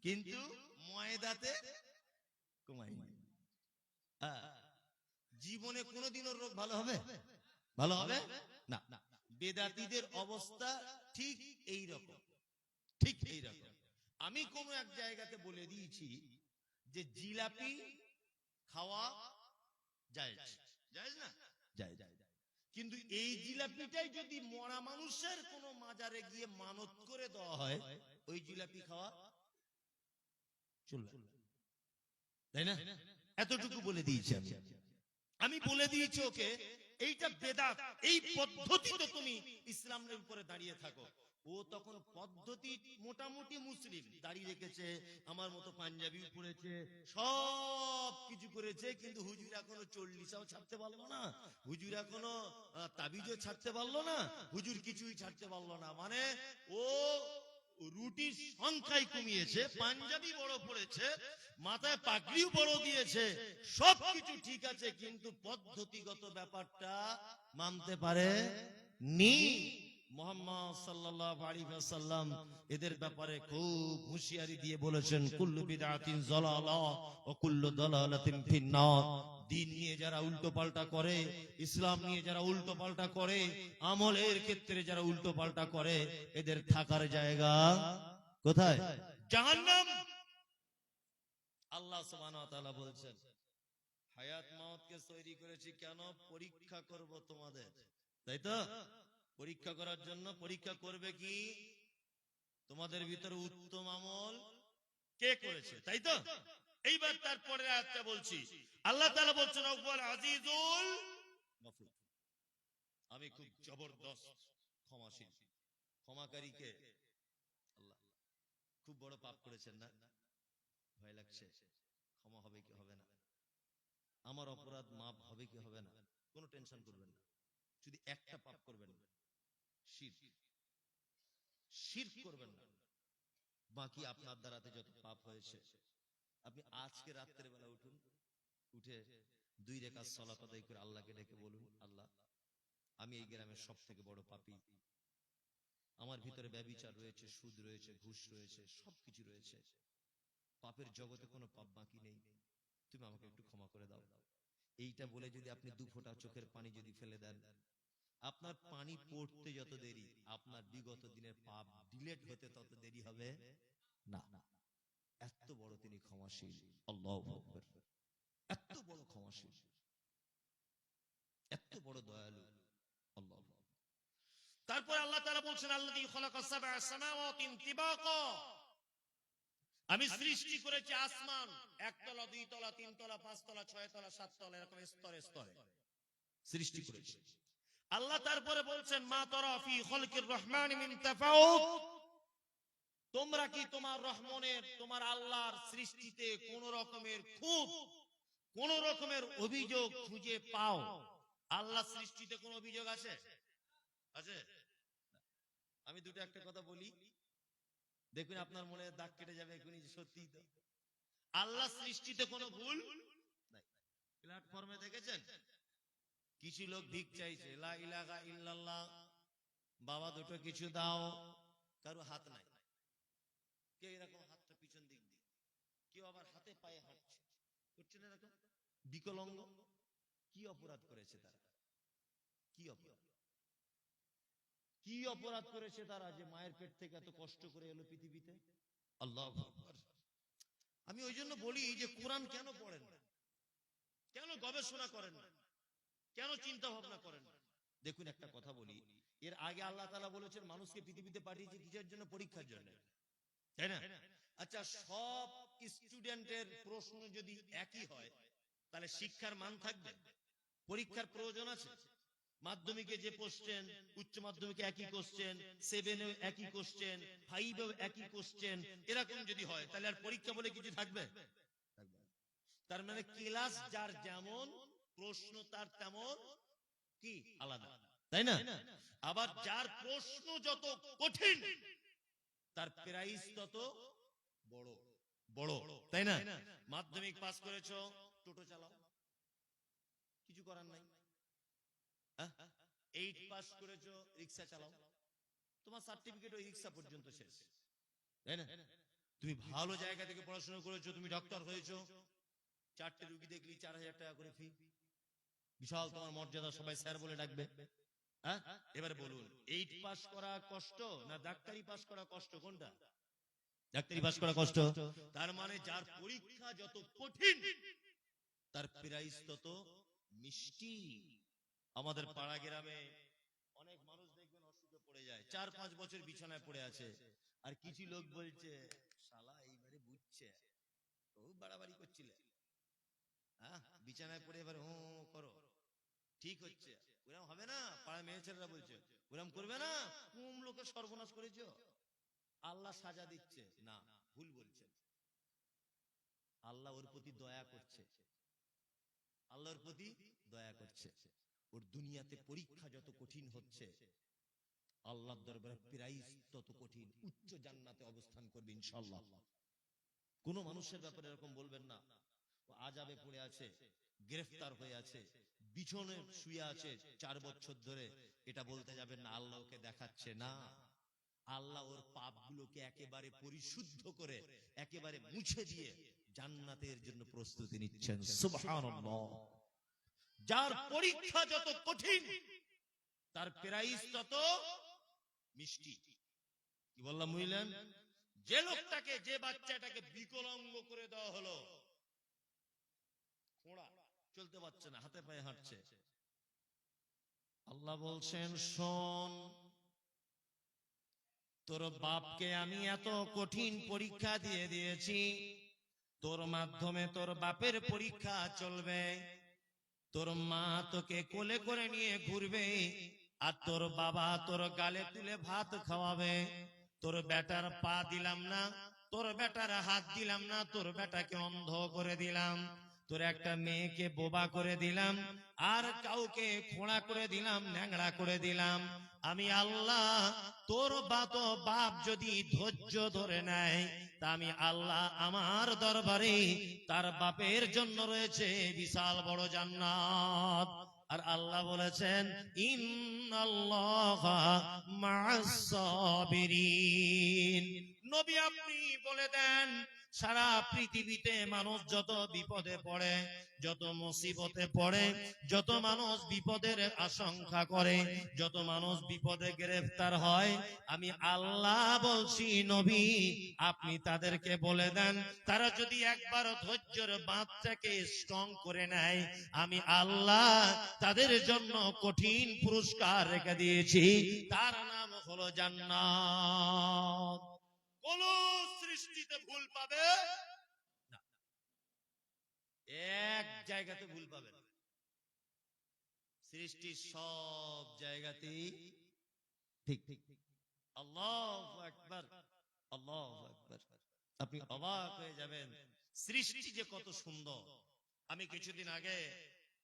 কিন্তু ময়দাতে কমায়নি। জীবনে কোনোদিনও রোগ ভালো হবে? ভালো হবে না। বেদাতীদের অবস্থা ঠিক এই রকম, ঠিক এই রকম। আমি কোন এক জায়গাতে বলে দিয়েছি যে জিলাপি খাওয়া যায়, জায়েজ না? যায়। কিন্তু এই জিলাপিটাই যদি মরা মানুষের কোন মাজারে গিয়ে মানত করে দেওয়া হয়, ওই জিলাপি খাওয়া চলবে, তাই না? এতটুকু বলে দিয়েছি আমি বলে দিয়েছি ওকে এইটা বেদাত, এই পদ্ধতিতে তুমি ইসলামের উপরে দাঁড়িয়ে থাকো। ও তখন পদ্ধতি মোটামুটি মুসলিম, দাঁড়িয়ে রেখেছে, আমার মতো পাঞ্জাবিও পরেছে, সব কিছু করেছে, কিন্তু হুজুর এখনো 40ও ছাড়তে পারলো না, হুজুর এখনো তাবিজও ছাড়তে পারলো না, হুজুর কিছুই ছাড়তে পারলো না। মানে ও রুটির সংখ্যাই কমিয়েছে, পাঞ্জাবি বড় পড়েছে, মাথায় পাগড়িও বড় দিয়েছে, সবকিছু ঠিক আছে, কিন্তু পদ্ধতিগত ব্যাপারটা মানতে পারে নি। মুহাম্মদ সাল্লাল্লাহু আলাইহি ওয়াসাল্লাম এদের ব্যাপারে খুব হুঁশিয়ারি দিয়ে বলেছেন, কুল্লু বিদআতিন যালালাহ ওয়া কুল্লু দালালাতিন ফিন্নার। দিন নিয়ে যারা উল্টো পাল্টা করে, ইসলাম নিয়ে যারা উল্টো পাল্টা করে, আমলের ক্ষেত্রে যারা উল্টো পাল্টা করে, এদের থাকার জায়গা কোথায়? জাহান্নাম। আল্লাহ সুবহানাহু ওয়া তাআলা বলছেন, হায়াত মাউতকে তৈরি করেছি কেন? পরীক্ষা করব তোমাদের, তাই তো? পরীক্ষা করার জন্য। পরীক্ষা করবে কি? তোমাদের ভিতরে উত্তম আমল কে করেছে, তাই তো? এইবার তারপরে আয়াতটা বলছি, আল্লাহ তাআলা বলছেন ওয়াল আজিজুল গফুর, আমি খুব জবরদস্ত ক্ষমাশীল। ক্ষমাকারীকে আল্লাহ। খুব বড় পাপ করেছেন না? ভয় লাগছে? ক্ষমা হবে কি হবে না? আমার অপরাধ মাপ হবে কি হবে না? কোনো টেনশন করবেন না, যদি একটা পাপ করবেন, শিরক। শিরক করবেন না। বাকি আপনার দ্বারাতে যত পাপ হয়েছে, আপনি আজকে রাত্রের বেলা উঠুন, উঠে 2 রাকাত সালাত আদায় করে আল্লাহকে ডেকে বলুন, আল্লাহ আমি এই গ্রামের সব থেকে বড় পাপী, আমার ভিতরে ব্যভিচার রয়েছে, সুদ রয়েছে, ঘুষ রয়েছে, সবকিছু রয়েছে, পাপের জগতে কোনো পাপ বাকি নেই, তুমি আমাকে একটু ক্ষমা করে দাও। এইটা বলে যদি আপনি 2 ফোঁটা চোখের পানি যদি ফেলে দেন, আপনার পানি পড়তে যত দেরি, আপনার বিগত দিনের পাপ ডিলেট হতে তত দেরি হবে না। এত বড় তিনি ক্ষমাশীল, আল্লাহু আকবার, এত বড় ক্ষমাশীল, এত বড় দয়ালু, আল্লাহু আকবার। তারপর আল্লাহ তাআলা বলছেন, আল্লাযী খালাকাস সাবআ সামাওয়াতিন তিবাকা, আমি সৃষ্টি করেছি আসমান 1 তলা, 2 তলা, 3 তলা, 5 তলা, 6 তলা, 7 তলা, এরকম স্তরে স্তরে সৃষ্টি করেছি। আল্লাহ তারপরে বলছেন, মা তারা ফি খালকির রহমান মিন তাফাউত, তোমরা কি তোমার রহমানের, তোমার আল্লাহর সৃষ্টিতে কোন রকমের খুব, কোন রকমের অভিযোগ খুঁজে পাও? আল্লাহ সৃষ্টিতে কোন অভিযোগ আছে? আছে? আমি দুটো একটা কথা বলি, দেখুন আপনার মনে দাগ কেটে যাবে এখনই, সত্যি তো। আল্লাহ সৃষ্টিতে কোনো ভুল নাই। প্ল্যাটফর্মে দেখেছেন কিছু লোক ভিক চাইছে, লা ইলাহা ইল্লাল্লাহ, বাবা দুটো কিছু দাও, কারো হাত নাই, কেউ এরকম হাতটা পিছন দিক দিয়ে, কেউ আবার হাতে পায়ে হাঁটছে, করছে না এরকম বিকলাঙ্গ। কি অপরাধ করেছে তারা? কি অপরাধ, কি অপরাধ করেছে তারা যে মায়ের পেট থেকে এত কষ্ট করে এলো পৃথিবীতে? আল্লাহু আকবার। আমি ওই জন্য বলি যে কোরআন কেন পড়েন না, কেন গবেষণা করেন না, কেন চিন্তা ভাবনা করেন না? দেখুন একটা কথা বলি, এর আগে আল্লাহ তাআলা বলেছেন মানুষকে পৃথিবীতে পাঠিয়েছে কিসের জন্য? পরীক্ষার জন্য, তাই না? আচ্ছা, সব স্টুডেন্টের প্রশ্ন যদি একই হয় তাহলে শিক্ষার মান থাকবে? পরীক্ষার প্রয়োজন আছে? মাধ্যমিকে যে কোশ্চেন, উচ্চ মাধ্যমিকে একই কোশ্চেন, 7এও একই কোশ্চেন, 5এও একই কোশ্চেন, এরকম যদি হয় তাহলে আর পরীক্ষা বলে কিছু থাকবে? তার মানে ক্লাস যার যেমন, প্রশ্ন তার তেমন কি আলাদা, তাই না? আবার যার প্রশ্ন যত কঠিন তার প্রাইস তত বড় বড়, তাই না? মাধ্যমিক পাস করেছো, টোটো চালাও, কিছু করার নাই। 8 পাস করেছো, রিকশা চালাও, তোমার সার্টিফিকেট ওই রিকশা পর্যন্ত শেষ, তাই না? তুমি ভালো জায়গা থেকে পড়াশোনা করেছো, তুমি ডক্টর হয়েছো, 4টে রোগী দেখলি 4000 টাকা করে ফি, বিশাল তোমার মর্যাদা, সবাই স্যার বলে ডাকবে। এবারে বলুন, 8 পাস করা কষ্ট না ডাক্তারি পাস করা কষ্ট? কোনটা? ডাক্তারি পাস করা কষ্ট। তার মানে যার পরীক্ষা যত কঠিন তার প্রাইস তত মিষ্টি। আমাদের পাড়া গ্রামে অনেক মানুষ দেখবেন অসুখে পড়ে যায়, 4-5 বছর বিছানায় পড়ে আছে, আর কিছু লোক বলছে শালা এইবারে বুঝছে, ও বাড়াবাড়ি করছিলে, বিছানায় পড়ে এবার ও করো, ঠিক হচ্ছে। ওরকম হবে না, পাড়া মেয়ে ছেলেরা বলছে ওরকম করবে না, কোন লোকের সর্বনাশ করেছো, আল্লাহ সাজা দিচ্ছে না, ভুল বলছে। আল্লাহ ওর প্রতি দয়া করছে, আল্লাহর প্রতি দয়া করছে। ওর দুনিয়াতে পরীক্ষা যত কঠিন হচ্ছে, আল্লাহর দরবারে প্রাইস তত কঠিন, উচ্চ জান্নাতে অবস্থান করবে ইনশাআল্লাহ। কোন মানুষের ব্যাপারে এরকম বলবেন না ও আযাবে পড়ে আছে, গ্রেফতার হয়ে আছে, বিছানায় শুয়ে আছে 4 বছর ধরে, এটা বলতে যাবেন না আল্লাহ ওকে দেখাচ্ছে না। আল্লাহ ওর পাপগুলোকে একেবারে পরিশুদ্ধ করে একেবারে মুছে দিয়ে জান্নাতের জন্য প্রস্তুতি নিচ্ছেন। সুবহানাল্লাহ। যার পরীক্ষা যত কঠিন তার প্রাইস তত মিষ্টি। কি বললাম বুঝলেন? যে লোকটাকে, যে বাচ্চাটাকে বিকলাঙ্গ করে দেওয়া হলো, খোঁড়া, চলতে পারছে না, হাতে পায়ে হাঁটছে, আল্লাহ বলছেন শোন, তোর বাপকে আমি এত কঠিন পরীক্ষা দিয়ে দিয়েছি, তোর মাধ্যমে তোর বাপের পরীক্ষা চলবে। তোর মা তোকে কোলে করে নিয়ে ঘুরবে, আর তোর বাবা তোর গালে তুলে ভাত খাওয়াবে। তোর বেটার পা দিলাম না, তোর বেটার হাত দিলাম না, তোর বেটাকে অন্ধ করে দিলাম, তোর একটা মেয়েকে বোবা করে দিলাম, আর কাউকে খোঁড়া করে দিলাম, ন্যাংড়া করে দিলাম। আমি আল্লাহ তোর বাপ যদি ধৈর্য ধরে নেয়, তা আমি আল্লাহ আমার দরবারে তার বাপের জন্য রয়েছে বিশাল বড় জান্নাত। আর আল্লাহ বলেছেন ইন্নাল্লাহা মা'আস সাবিরিন। নবী আপনি বলে দেন, সারা পৃথিবীতে মানুষ যত বিপদে পড়ে, যত মুসিবতে পড়ে, যত মানুষ বিপদের আশঙ্কা করে, যত মানুষ বিপদে গ্রেফতার হয়, আমি আল্লাহ বলছি নবী আপনি তাদেরকে বলে দেন, তারা যদি একবার ধৈর্যের বাঁধটাকে স্ট্রং করে নেয়, আমি আল্লাহ তাদের জন্য কঠিন পুরস্কার রেখে দিয়েছি, তার নাম হলো জান্নাত। কোন সৃষ্টিতে ভুল পাবে না, এক জায়গাতে ভুল পাবে না, সৃষ্টির সব জায়গাতেই ঠিক ঠিক। আল্লাহু আকবার, আল্লাহু আকবার। আপনি অবাক হয়ে যাবেন সৃষ্টি যে কত সুন্দর। আমি কিছুদিন আগে,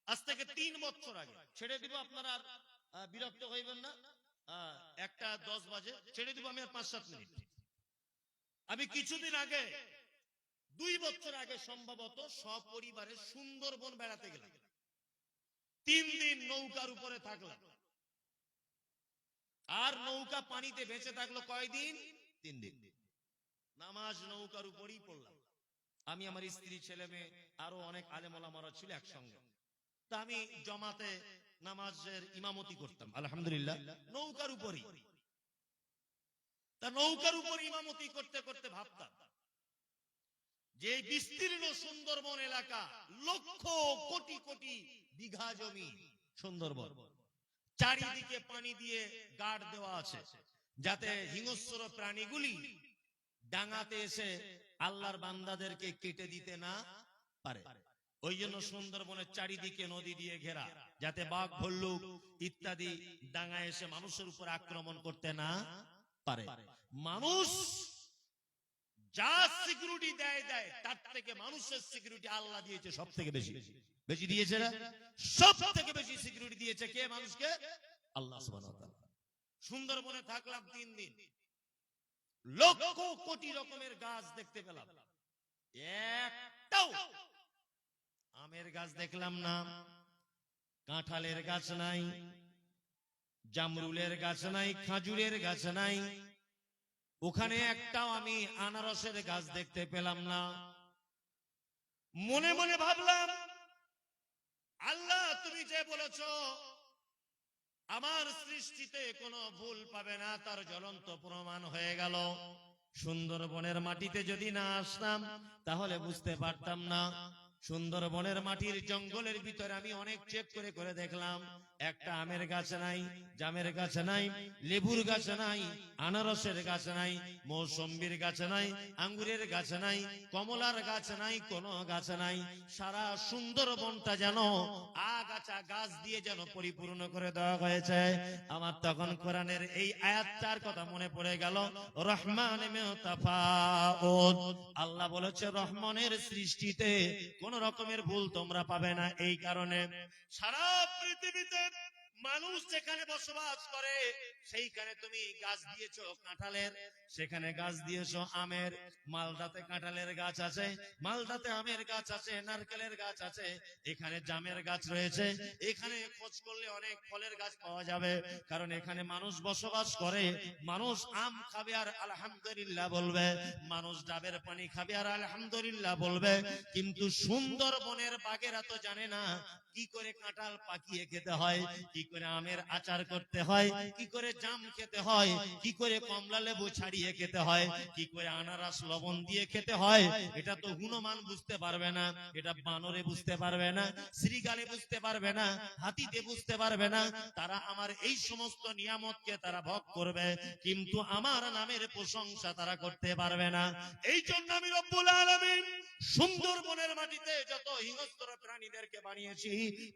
আজ থেকে 3 বছর আগে, ছেড়ে দিব, আপনারা আর বিরক্ত হইবেন না, 1টা 10 বাজে ছেড়ে দিব, আমি আর 5-7 মিনিট। আমি কিছুদিন আগে, 2 বছর আগে সম্ভবত, সপরিবারে সুন্দরবন বেড়াতে গেলাম। 3 দিন নৌকার উপরে থাকলাম, আর নৌকা পানিতে ভেসে থাকলো কয়দিন? 3 দিন। নামাজ নৌকার উপরেই পড়লাম, আমি, আমার স্ত্রী, ছেলে মেয়ে, আরো অনেক আলেম ওলামারা ছিল একসঙ্গে। তা আমি জমাতে নামাজের ইমামতি করতাম, আলহামদুলিল্লাহ নৌকার উপরই। তা নৌকার উপর ইমামতি করতে করতে ভাবতাম যে বিস্তীর্ণ সুন্দরবন এলাকা, লক্ষ কোটি কোটি বিঘা জমি সুন্দরবন, চারিদিকে পানি দিয়ে গার্ড দেওয়া আছে, যাতে হিংস্র প্রাণীগুলি ডাঙাতে এসে আল্লাহর বান্দাদেরকে কেটে দিতে না পারে। ওই জন্য সুন্দরবনের চারিদিকে নদী দিয়ে ঘেরা, যাতে বাঘ, ভাল্লুক ইত্যাদি ডাঙা এসে মানুষের উপর আক্রমণ করতে না পারে। মানুষ যা সিকিউরিটি দেয় তার থেকে মানুষের সিকিউরিটি আল্লাহ দিয়েছে সব থেকে বেশি। বেশি দিয়েছে না? সব থেকে বেশি সিকিউরিটি দিয়েছে কে মানুষকে? আল্লাহ সুবহানাহু ওয়া তাআলা। সুন্দরবনে থাকলাম 3 দিন, লক্ষ কোটি রকমের গাছ দেখতে পেলাম, একটাও আমের গাছ দেখলাম না, কাঁঠালের গাছ নাই, জামরুলের গাছ নাই, খাজুরের গাছ নাই, ওখানে একটাও আমি আনারসের গাছ দেখতে পেলাম না। মনে মনে ভাবলাম, আল্লাহ তুমি যে বলেছো আমার সৃষ্টিতে কোনো ভুল পাবে না, তার জ্বলন্ত প্রমাণ হয়ে গেল। সুন্দরবনের মাটিতে যদি না আসতাম তাহলে বুঝতে পারতাম না। সুন্দরবনের মাটির জঙ্গলের ভিতরে আমি অনেক চেক করে করে দেখলাম, একটা আমের গাছ নাই, জামের গাছ নাই, লেবুর গাছ নাই, আনারসের গাছ নাই, মৌসম্বির গাছ নাই, আঙ্গুরের গাছ নাই, কমলার গাছ নাই, কোনো গাছ নাই। সারা সুন্দরবনটা যেন আগাছা গাছ দিয়ে যেন পরিপূর্ণ করে দেওয়া হয়েছে। আমার তখন কোরআনের এই আয়াতটার কথা মনে পড়ে গেল, রহমান তাফাউত। আল্লাহ বলেছে রহমানের সৃষ্টিতে কোন রকমের ভুল তোমরা পাবে না। এই কারণে সারা পৃথিবীতে মানুষ যেখানে বসবাস করে সেইখানে তুমি গাছ দিয়েছো কাঁঠালের, সেখানে গাছ দিয়েছো আমের। মালদাতে কাঁঠালের গাছ আছে, মালদাতে আমের গাছ আছে, নারকেলের গাছ আছে, এখানে জামের গাছ রয়েছে। এখানে খোঁজ করলে অনেক ফলের গাছ পাওয়া যাবে, কারণ এখানে মানুষ বসবাস করে। মানুষ আম খাবে আর আলহামদুলিল্লাহ বলবে, মানুষ ডাবের পানি খাবে আর আলহামদুলিল্লাহ বলবে। কিন্তু সুন্দরবনের বাঘেরা তো জানে না কি করে কাঁঠাল পাকিয়ে খেতে হয়, কি করে আমের আচার করতে হয়, কি করে জাম খেতে হয়, কি করে কমলা লেবু ছাড়িয়ে খেতে হয়, কি করে আনারস লবণ দিয়ে খেতে হয়। এটা তো হনুমান বুঝতে পারবে না, এটা বানরে বুঝতে পারবে না, শ্রীগালে বুঝতে পারবে না, হাতিতে বুঝতে পারবে না। তারা আমার এই সমস্ত নিয়ামতকে তারা ভোগ করবে, কিন্তু আমার নামের প্রশংসা তারা করতে পারবে না। এই জন্য আমি রব্বুল আলামিন সুন্দরবনের মাটিতে যত হিংস্র প্রাণীদেরকে বানিয়েছি,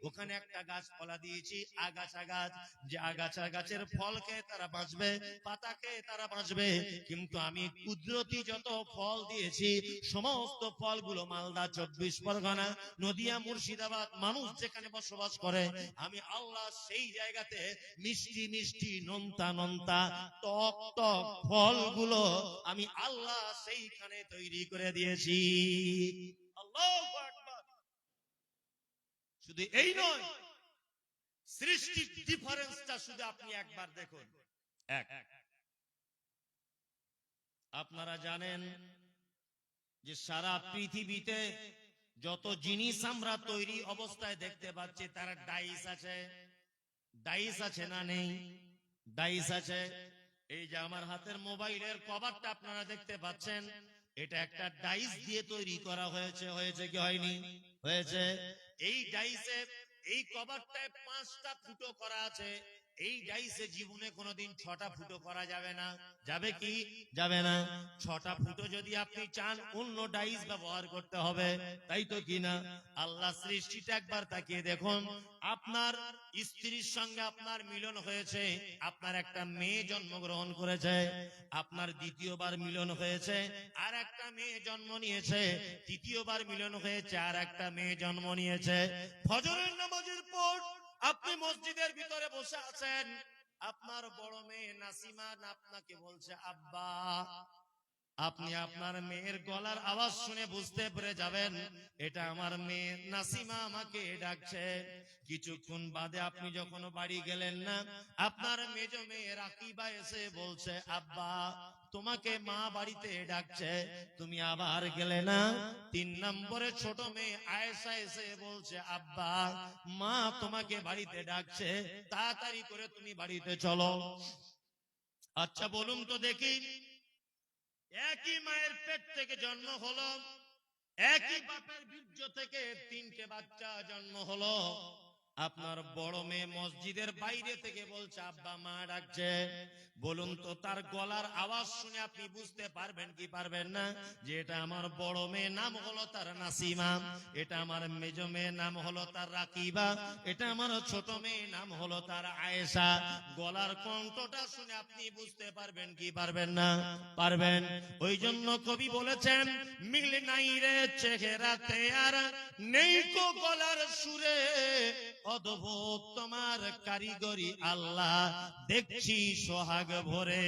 ওখানে একটা গাছপালা দিয়েছি, আগাছা গাছ, যে আগাছা গাছের ফল খেয়ে তারা বাঁচবে, পাতা খেয়ে তারা বাঁচবে। কিন্তু আমি কুদরতি যত ফল দিয়েছি, সমস্ত ফলগুলো মালদা, 24 পরগনা, নদিয়া, মুর্শিদাবাদ, মানুষ যেখানে বসবাস করে, আমি আল্লাহ সেই জায়গাতে মিষ্টি মিষ্টি, নোনতা নোনতা, টক টক ফলগুলো আমি আল্লাহ সেইখানে তৈরি করে দিয়েছি। আল্লাহু আকবার। শুধু এই নয়, সৃষ্টির ডিফারেন্সটা শুধু আপনি একবার দেখুন। এক, আপনারা জানেন যে সারা পৃথিবীতে যত জিনিস আমরা তৈরি অবস্থায় দেখতে পাচ্ছি, তার ডাইস আছে। ডাইস আছে না নেই? ডাইস আছে। এই যে আমার হাতের মোবাইলের কভারটা আপনারা দেখতে পাচ্ছেন, এটা একটা ডাইস দিয়ে তৈরি করা হয়েছে। হয়েছে কি হয়নি? হয়েছে। এই ডাইসে, এই কভারটায় 5টা ফুটো করা আছে। এই ডাইসে জীবনে কোনোদিন 6টা ফুটো করা যাবে না। যাবে কি? যাবে না। 6টা ফুটো যদি আপনি চান, অন্য ডাইস ব্যবহার করতে হবে, তাই তো কিনা? আল্লাহ সৃষ্টিটা একবার তাকিয়ে দেখুন। আপনার স্ত্রীর সঙ্গে আপনার মিলন হয়েছে, আপনার একটা মেয়ে জন্মগ্রহণ করেছে, আপনার দ্বিতীয়বার মিলন হয়েছে, আর একটা মেয়ে জন্ম নিয়েছে, তৃতীয়বার মিলন হয়েছে, আর একটা মেয়ে জন্ম নিয়েছে। ফজরের নামাজের পর আপনি মসজিদের ভিতরে বসে আছেন, আপনার বড় মেয়ে নাসিমা আপনাকে বলছে আব্বা। আপনি আপনার মেয়ের গলার আওয়াজ শুনে বুঝতে পেরে যাবেন এটা আমার মেয়ে নাসিমা আমাকে ডাকছে। কিছুক্ষণ বাদে আপনি যখন বাড়ি গেলেন না, আপনার মেজ মেয়ে রাকিবা এসে বলছে আব্বা, তোমাকে মা বাড়িতে ডাকছে, তুমি আবার গেলে না। 3 নম্বরে ছোট মেয়ে আয়েশা এসে বলছে আব্বা, মা তোমাকে বাড়িতে ডাকছে, তাড়াতাড়ি করে তুমি বাড়িতে চলো। আচ্ছা বলুন তো দেখি, একই মায়ের পেট থেকে জন্ম হলো, একই বাপের বীর্য থেকে 3টে বাচ্চা জন্ম হলো, আপনার বড় মেয়ে মসজিদের বাইরে থেকে বলছে আব্বা মা ডাকছে। বলুন তো তার গলার আওয়াজ শুনে আপনি বুঝতে পারবেন কি পারবেন না যে এটা আমার বড় মেয়ে, নাম হলো তার নাসিমা, এটা আমার মেজ মেয়ে, নাম হলো তার রাকিবা, এটা আমার ছোট মেয়ে, নাম হলো তার আয়েশা। গলার কণ্ঠটা শুনে আপনি বুঝতে পারবেন কি পারবেন না? পারবেন। ওই জন্য কবি বলেছেন, মিল নাই রে চেহারাতে আর নেই কো গলার সুরে, অদ্ভুত তোমার কারিগরি আল্লাহ দেখছি সোহাগ ভরে।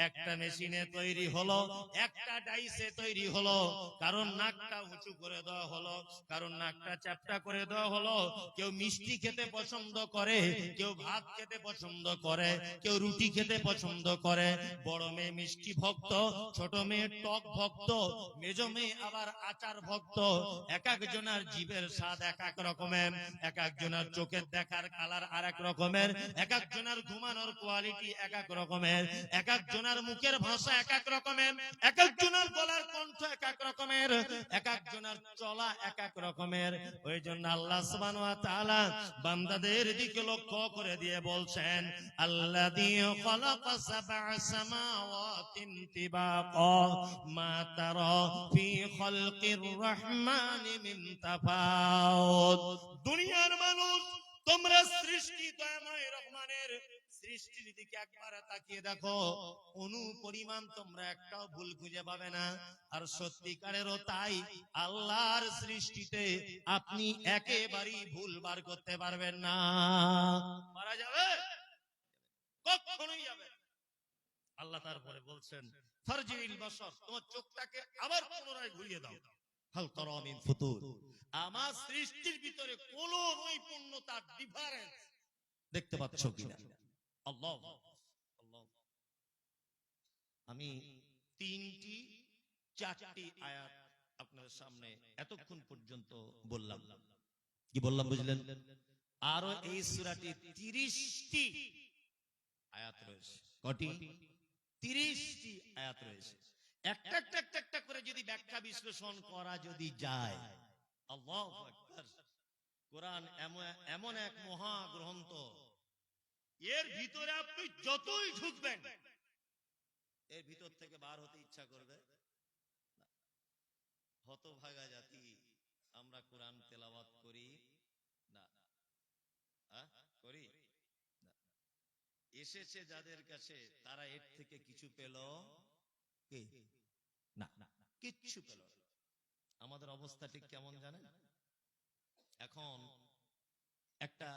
একটা মেশিনে তৈরি হলো, একটা ডাইসে তৈরি হলো, কারণ নাকটা উঁচু করে দেওয়া হলো, কারণ নাকটা চ্যাপটা করে দেওয়া হলো। কেউ মিষ্টি খেতে পছন্দ করে, কেউ ভাত খেতে পছন্দ করে, কেউ রুটি খেতে পছন্দ করে। বড় মেয়ে মিষ্টি ভক্ত, ছোট মেয়ে টক ভক্ত, মেজ মেয়ে আবার আচার ভক্ত। এক একজনের জীবের স্বাদ এক এক রকমের, এক একজনের চোখের দেখার কালার আর এক রকমের, এক একজনের ঘুমানোর কোয়ালিটি এক এক রকমের, এক একজনের মুখের ভাষা এক এক রকমের, এক একজনের গলার কণ্ঠ এক এক রকমের, এক একজনের চলা এক এক রকমের। ওই জন্য আল্লাহ সুবহানাহু ওয়া তাআলা বান্দাদের দিকে লক্ষ্য করে দিয়ে বলছেন, আল্লাযী খালাকা সাবআ সামাওয়াতিন তিবাকা মা তারা ফি খালকির রহমানি মিন তাফাউত। দুনিয়ার মানুষ, তোমরা সৃষ্টি দয়াময় রহমানের সৃষ্টির দিকে একবার তাকিয়ে দেখো, অনুপরিমাণ তোমরা একটাও ভুল খুঁজে পাবে না। আর সত্যিকারেরও তাই, আল্লাহর সৃষ্টিতে আপনি একেবারেই ভুল বার করতে পারবেন না। পারা যাবে? কখনোই যাবে। আল্লাহ তারপরে বলছেন, ফারজিল বাসার, তোমার চোখটাকে আবার পুনরায় ঘুরিয়ে দাও, হাল তারা মিন ফুতুর। আমার সৃষ্টির ভিতরে কোন নৈপুণ্যতা, ডিফারেন্স দেখতে পাচ্ছ কিনা? আল্লাহ আল্লাহ। আমি 3টি 4টি আয়াত আপনাদের সামনে এতক্ষণ পর্যন্ত বললাম। কি বললাম বুঝলেন? আরো এই সূরাটি 30টি আয়াত রয়েছে। কটি? 30টি আয়াত রয়েছে। একটা একটা একটা একটা করে যদি ব্যাখ্যা বিশ্লেষণ করা যদি যায়, আল্লাহু আকবার। কোরআন এমন এক মহা গ্রন্থ, এর ভিতরে আপনি যতই ঢুকবেন, এর ভিতর থেকে বার হতে ইচ্ছা করবে না। হতভাগা জাতি আমরা কোরআন তেলাওয়াত করি, এসেছে যাদের কাছে তারা এর থেকে কিছু পেল কি? না, কিচ্ছু পেল না। আমাদের অবস্থা ঠিক কেমন জানেন? এখন একটা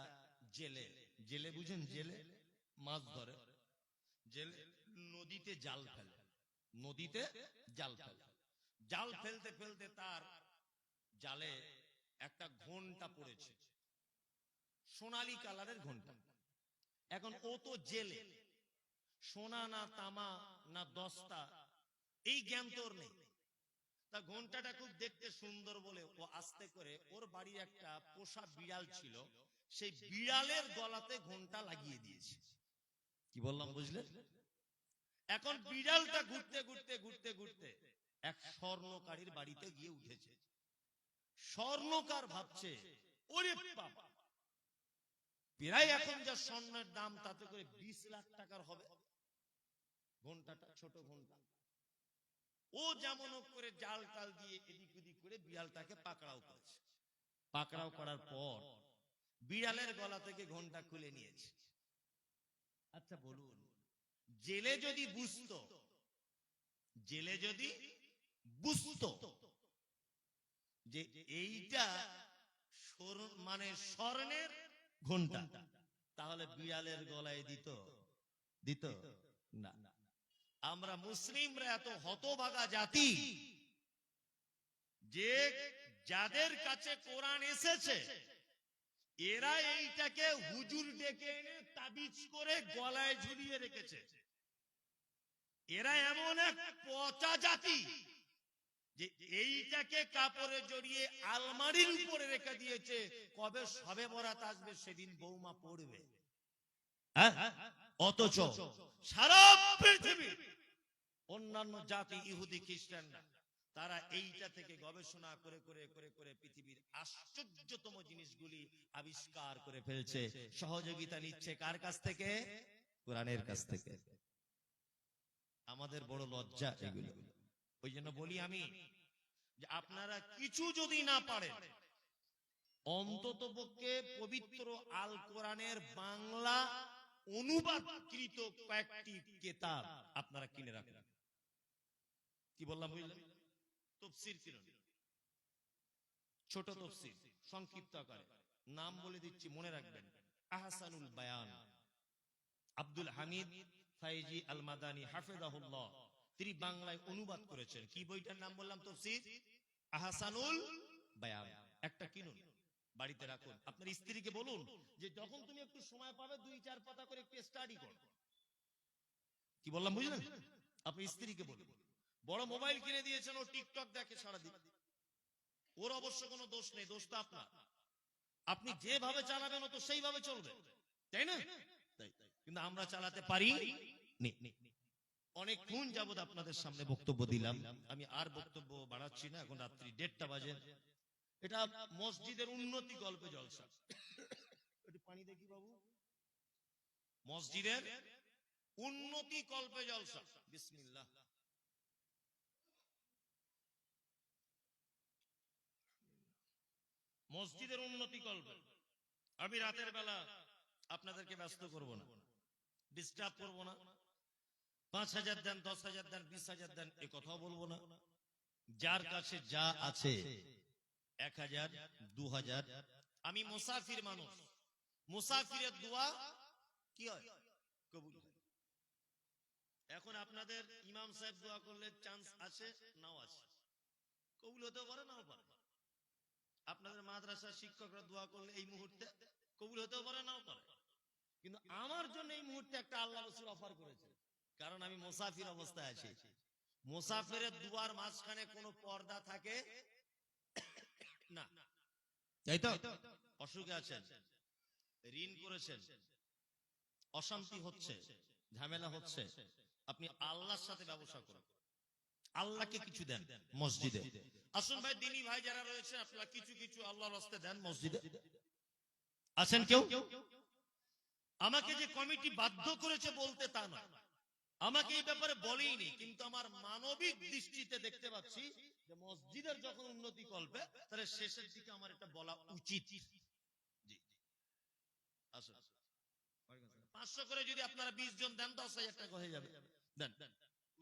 জেলে, জেলে বুঝেন, জেলে মাছ ধরে, জেলে নদীতে জাল ফেলে, নদীতে জাল ফেলে, জাল ফেলতে ফেলতে তার জালে একটা ঘন্টা পড়েছে, সোনালী কালারের ঘন্টা। এখন ও তো জেলে, সোনা না তামা না দস্তা এই জ্ঞান তোর নেই। তা ঘন্টাটা খুব দেখতে সুন্দর বলে ও আস্তে করে ওর বাড়ির একটা পোষা বিড়াল ছিল, সেই বিড়ালের গলাতে ঘন্টা লাগিয়ে দিয়েছে। কি বললাম বুঝলেন? এখন বিড়ালটা ঘুরতে ঘুরতে ঘুরতে ঘুরতে এক স্বর্ণকারীর বাড়িতে গিয়ে উঠেছে। স্বর্ণকার ভাবছে ওরে বাবা, প্রায় এখন যা স্বর্ণের দাম তাতে করে 20 লাখ টাকার হবে ঘন্টাটা, ছোট ঘন্টা। ও যেমন করে জাল টাল দিয়ে এদিক ওদিক করে বিড়ালটাকে পাকড়াও করেছে। পাকড়াও করার পর বিড়ালের গলা থেকে ঘন্টা খুলে নিয়েছে। আচ্ছা বলুন, জেলে যদি বুঝতো, জেলে যদি বুঝতো যে এইটা মানে স্বর্ণের ঘন্টা, তাহলে বিড়ালের গলায় দিত? দিত না। আমরা মুসলিমরা এত হতভাগা জাতি যে যাদের কাছে কোরআন এসেছে এরা এইটাকে হুজুর ডেকে এনে তাবিজ করে গলায় ঝুলিয়ে রেখেছে। এরা এমন এক পচা জাতি যে এইটাকে কাপড়ে জড়িয়ে আলমারির উপরে রেখে দিয়েছে, কবে শবে বরাত আসবে সেদিন বৌমা পড়বে। অথচ সারা পৃথিবী অন্যান্য জাতি ইহুদি খ্রিস্টানরা তারা এইটা থেকে গবেষণা করে করে করে করে পৃথিবীর আশ্চর্যতম জিনিসগুলি আবিষ্কার করে ফেলছে। সহযোগিতা নিচ্ছে কার কাছ থেকে? কোরআনের কাছ থেকে। আমাদের বড় লজ্জা এগুলো। ওই জন্য বলি আমি যে আপনারা কিছু যদি না পারেন, অন্ততপক্ষে পবিত্র আল কোরআনের বাংলা অনুবাদকৃত কয়েকটি কিতাব আপনারা কিনে রাখেন। কি বললাম বুঝলেন? তাফসীর কিনুন, ছোট তাফসীর সংক্ষিপ্ত আকারে। নাম বলে দিচ্ছি, মনে রাখবেন। আহসানুল বায়ান, আব্দুল হামিদ ফাইজি আল মাদানী হাফিজাহুল্লাহ, তিনি বাংলায় অনুবাদ করেছেন। কি বইটার নাম বললাম? তাফসীর আহসানুল বায়ান। একটা কিনুন, বাড়িতে রাখুন। আপনার স্ত্রীকে বলুন যে যখন তুমি একটু সময় পাবে 2-4 পাতা করে একটু স্টাডি করো। কি বললাম বুঝলেন? আপনি স্ত্রীকে বলুন। বড় মোবাইল কিনে দিয়েছেন, ও টিকটক দেখে সারাদিন, ওর অবশ্য কোনো দোষ নেই, দোষ তো আপনার। আপনি যেভাবে চালাবেন ও তো সেইভাবে চলবে, তাই না? কিন্তু আমরা চালাতে পারি নি। অনেকক্ষণ যাবত আপনাদের সামনে বক্তব্য দিলাম, আমি আর বক্তব্য বাড়াচ্ছি না। এখন রাত্রি 1:30 বাজে। এটা মসজিদের উন্নতি গল্পে জলসা। একটু পানি দেখি বাবু। মসজিদের উন্নতি কল্পে জলসা। বিসমিল্লাহ। মসজিদের উন্নতি কল্পে আমি রাতের বেলা আপনাদেরকে ব্যস্ত করব না, ডিস্টার্ব করব না। 5,000 দেন, 10,000 দেন, 20,000 দেন, এ কথাও বলবো না। যার কাছে যা আছে 1,000, 2,000। আমি মুসাফির মানুষ, মুসাফিরের দোয়া কি হয়? কবুল হয়। এখন আপনাদের ইমাম সাহেব দোয়া করলে চান্স আছে, নাও আছে, কবুল হতেও পারে নাও পারে। আপনাদের মাদ্রাসার শিক্ষকরা দোয়া করলে এই মুহূর্তে কবুল হতেও পারে নাও পারে। কিন্তু আমার জন্য এই মুহূর্তে একটা আল্লাহ রাসূল অফার করেছে, কারণ আমি মুসাফির অবস্থায় আছি। মুসাফিরের দুয়ার মাঝখানে কোনো পর্দা থাকে না, তাই তো? অসুখে আছেন, ঋণ করেছেন, অশান্তি হচ্ছে, ঝামেলা হচ্ছে, আপনি আল্লাহর সাথে ব্যবসা করুন, আল্লাহকে কিছু দেন মসজিদে। আসুন ভাই, দিনী ভাই যারা রয়েছে আপনারা কিছু কিছু আল্লাহর রাস্তে দেন মসজিদে। আছেন কেউ? আমাকে যে কমিটি বাধ্য করেছে বলতে তা নয়, আমাকে এই ব্যাপারে বলেইনি, কিন্তু আমার মানবিক দৃষ্টিতে দেখতে পাচ্ছি যে মসজিদের যখন উন্নতি করবে তাহলে শেষের দিকে আমার এটা বলা উচিত। জি আসুন। 500 করে যদি আপনারা 20 জন দেন 10,000 টাকা হয়ে যাবে। দেন,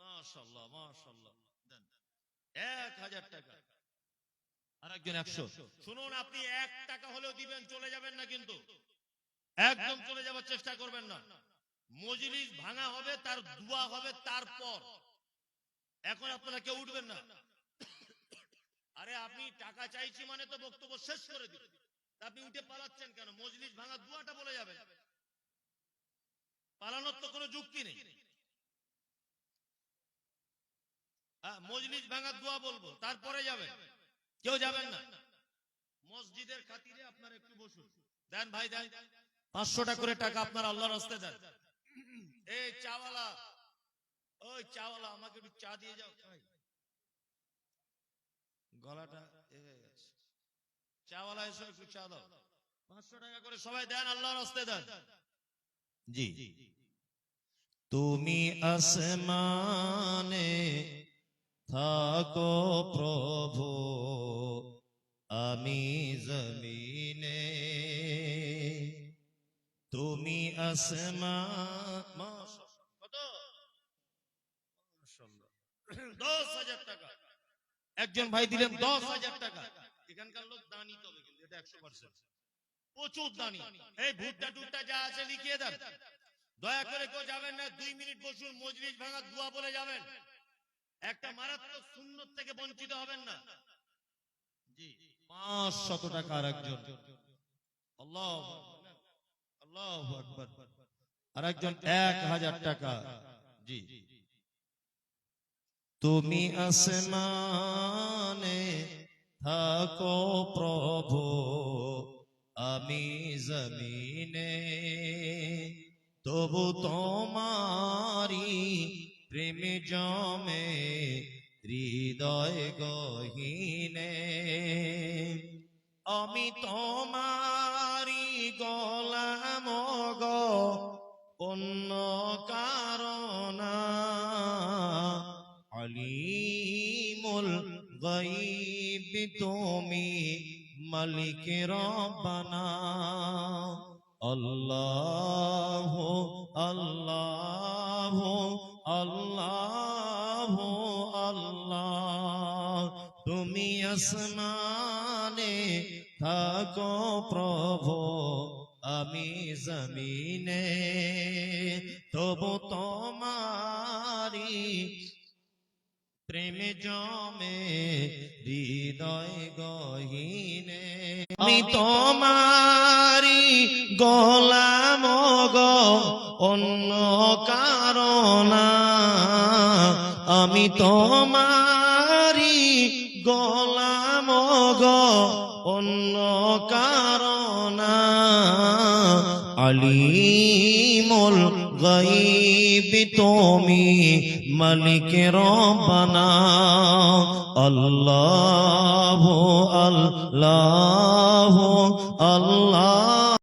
মাশাআল্লাহ মাশাআল্লাহ, দেন 1000 টাকা। আরেকজন 100। শুনুন, আপনি 1 টাকা হলেও দিবেন, চলে যাবেন না কিন্তু, একদম চলে যাওয়ার চেষ্টা করবেন না। মজলিস ভাঙা হবে, তার দোয়া হবে তারপর, এখন আপনারা কেউ উঠবেন না। আরে আপনি টাকা চাইছি মানে তো বক্তব্য শেষ করে দিবেন, আপনি উঠে পালাচ্ছেন কেন? মজলিস ভাঙা দোয়াটা বলে যাবেন, পালানোর তো কোনো যুক্তি নেই। মজলিস ভাঙা দোয়া বলবো, তারপরে যাবেন, কেউ যাবেন না। মসজিদের খাতিরে আপনারা একটু বসুন। দেন ভাই দেন, 500 টাকা করে টাকা আপনার আল্লাহর রাস্তায় দেন। এই চাওয়ালা, ওই চাওয়ালা, আমাকে একটু চা দিয়ে যাও। গলাটা হয়ে গেছে, চাওয়ালা এসে একটু চা দাও। 500 টাকা করে সবাই দেন, আল্লাহর রাস্তায় দেন। জি, তুমি আসমানে থাকো প্রভু, আমি জমিনে। তুমি আসমান, কত? 10,000 টাকা। একজন ভাই দিলেন 10,000 টাকা। এখানকার লোক দানি, তবে কিন্তু এটা 100% প্রচুর দানি। এই ভুট্টা টুট্টা যা আছে লিখিয়ে দেন। দয়া করে কেউ যাবেন না, 2 মিনিট বসুন, মজলিস ভাঙা দোয়া বলে যাবেন। একটা মারাত্মক সুন্নত থেকে বঞ্চিত হবেন না। জি, 500 টাকা আর একজন। আল্লাহু আকবার, আল্লাহু আকবার। আর একজন 1000 টাকা। জি, তুমি আসমানে থাকো প্রভু, আমি জমিনে। তবু তোমারি প্রেম জমে হৃদয় গহীনে। আমি তোমারি গোলাম গো, অন্য কারণা। আলিমুল গায়ব তুমি, মালিক রব্বানা। আল্লাহ আল্লাহ আল্লাহ আল্লাহ। তুমি আসমানে থাকো প্রভু, আমি জমিনে। তবু তোমারি প্রেম জমে হৃদয় গহীনে। আমি তোমারি গোলাম গো, অন্য কারণা। আমি তোমারি গোলাম গো, অন্য কারণা। আলিমুল গায়ব তুমি, মালিক রব্বানা। আল্লাহ আল্লাহ আল্লাহ।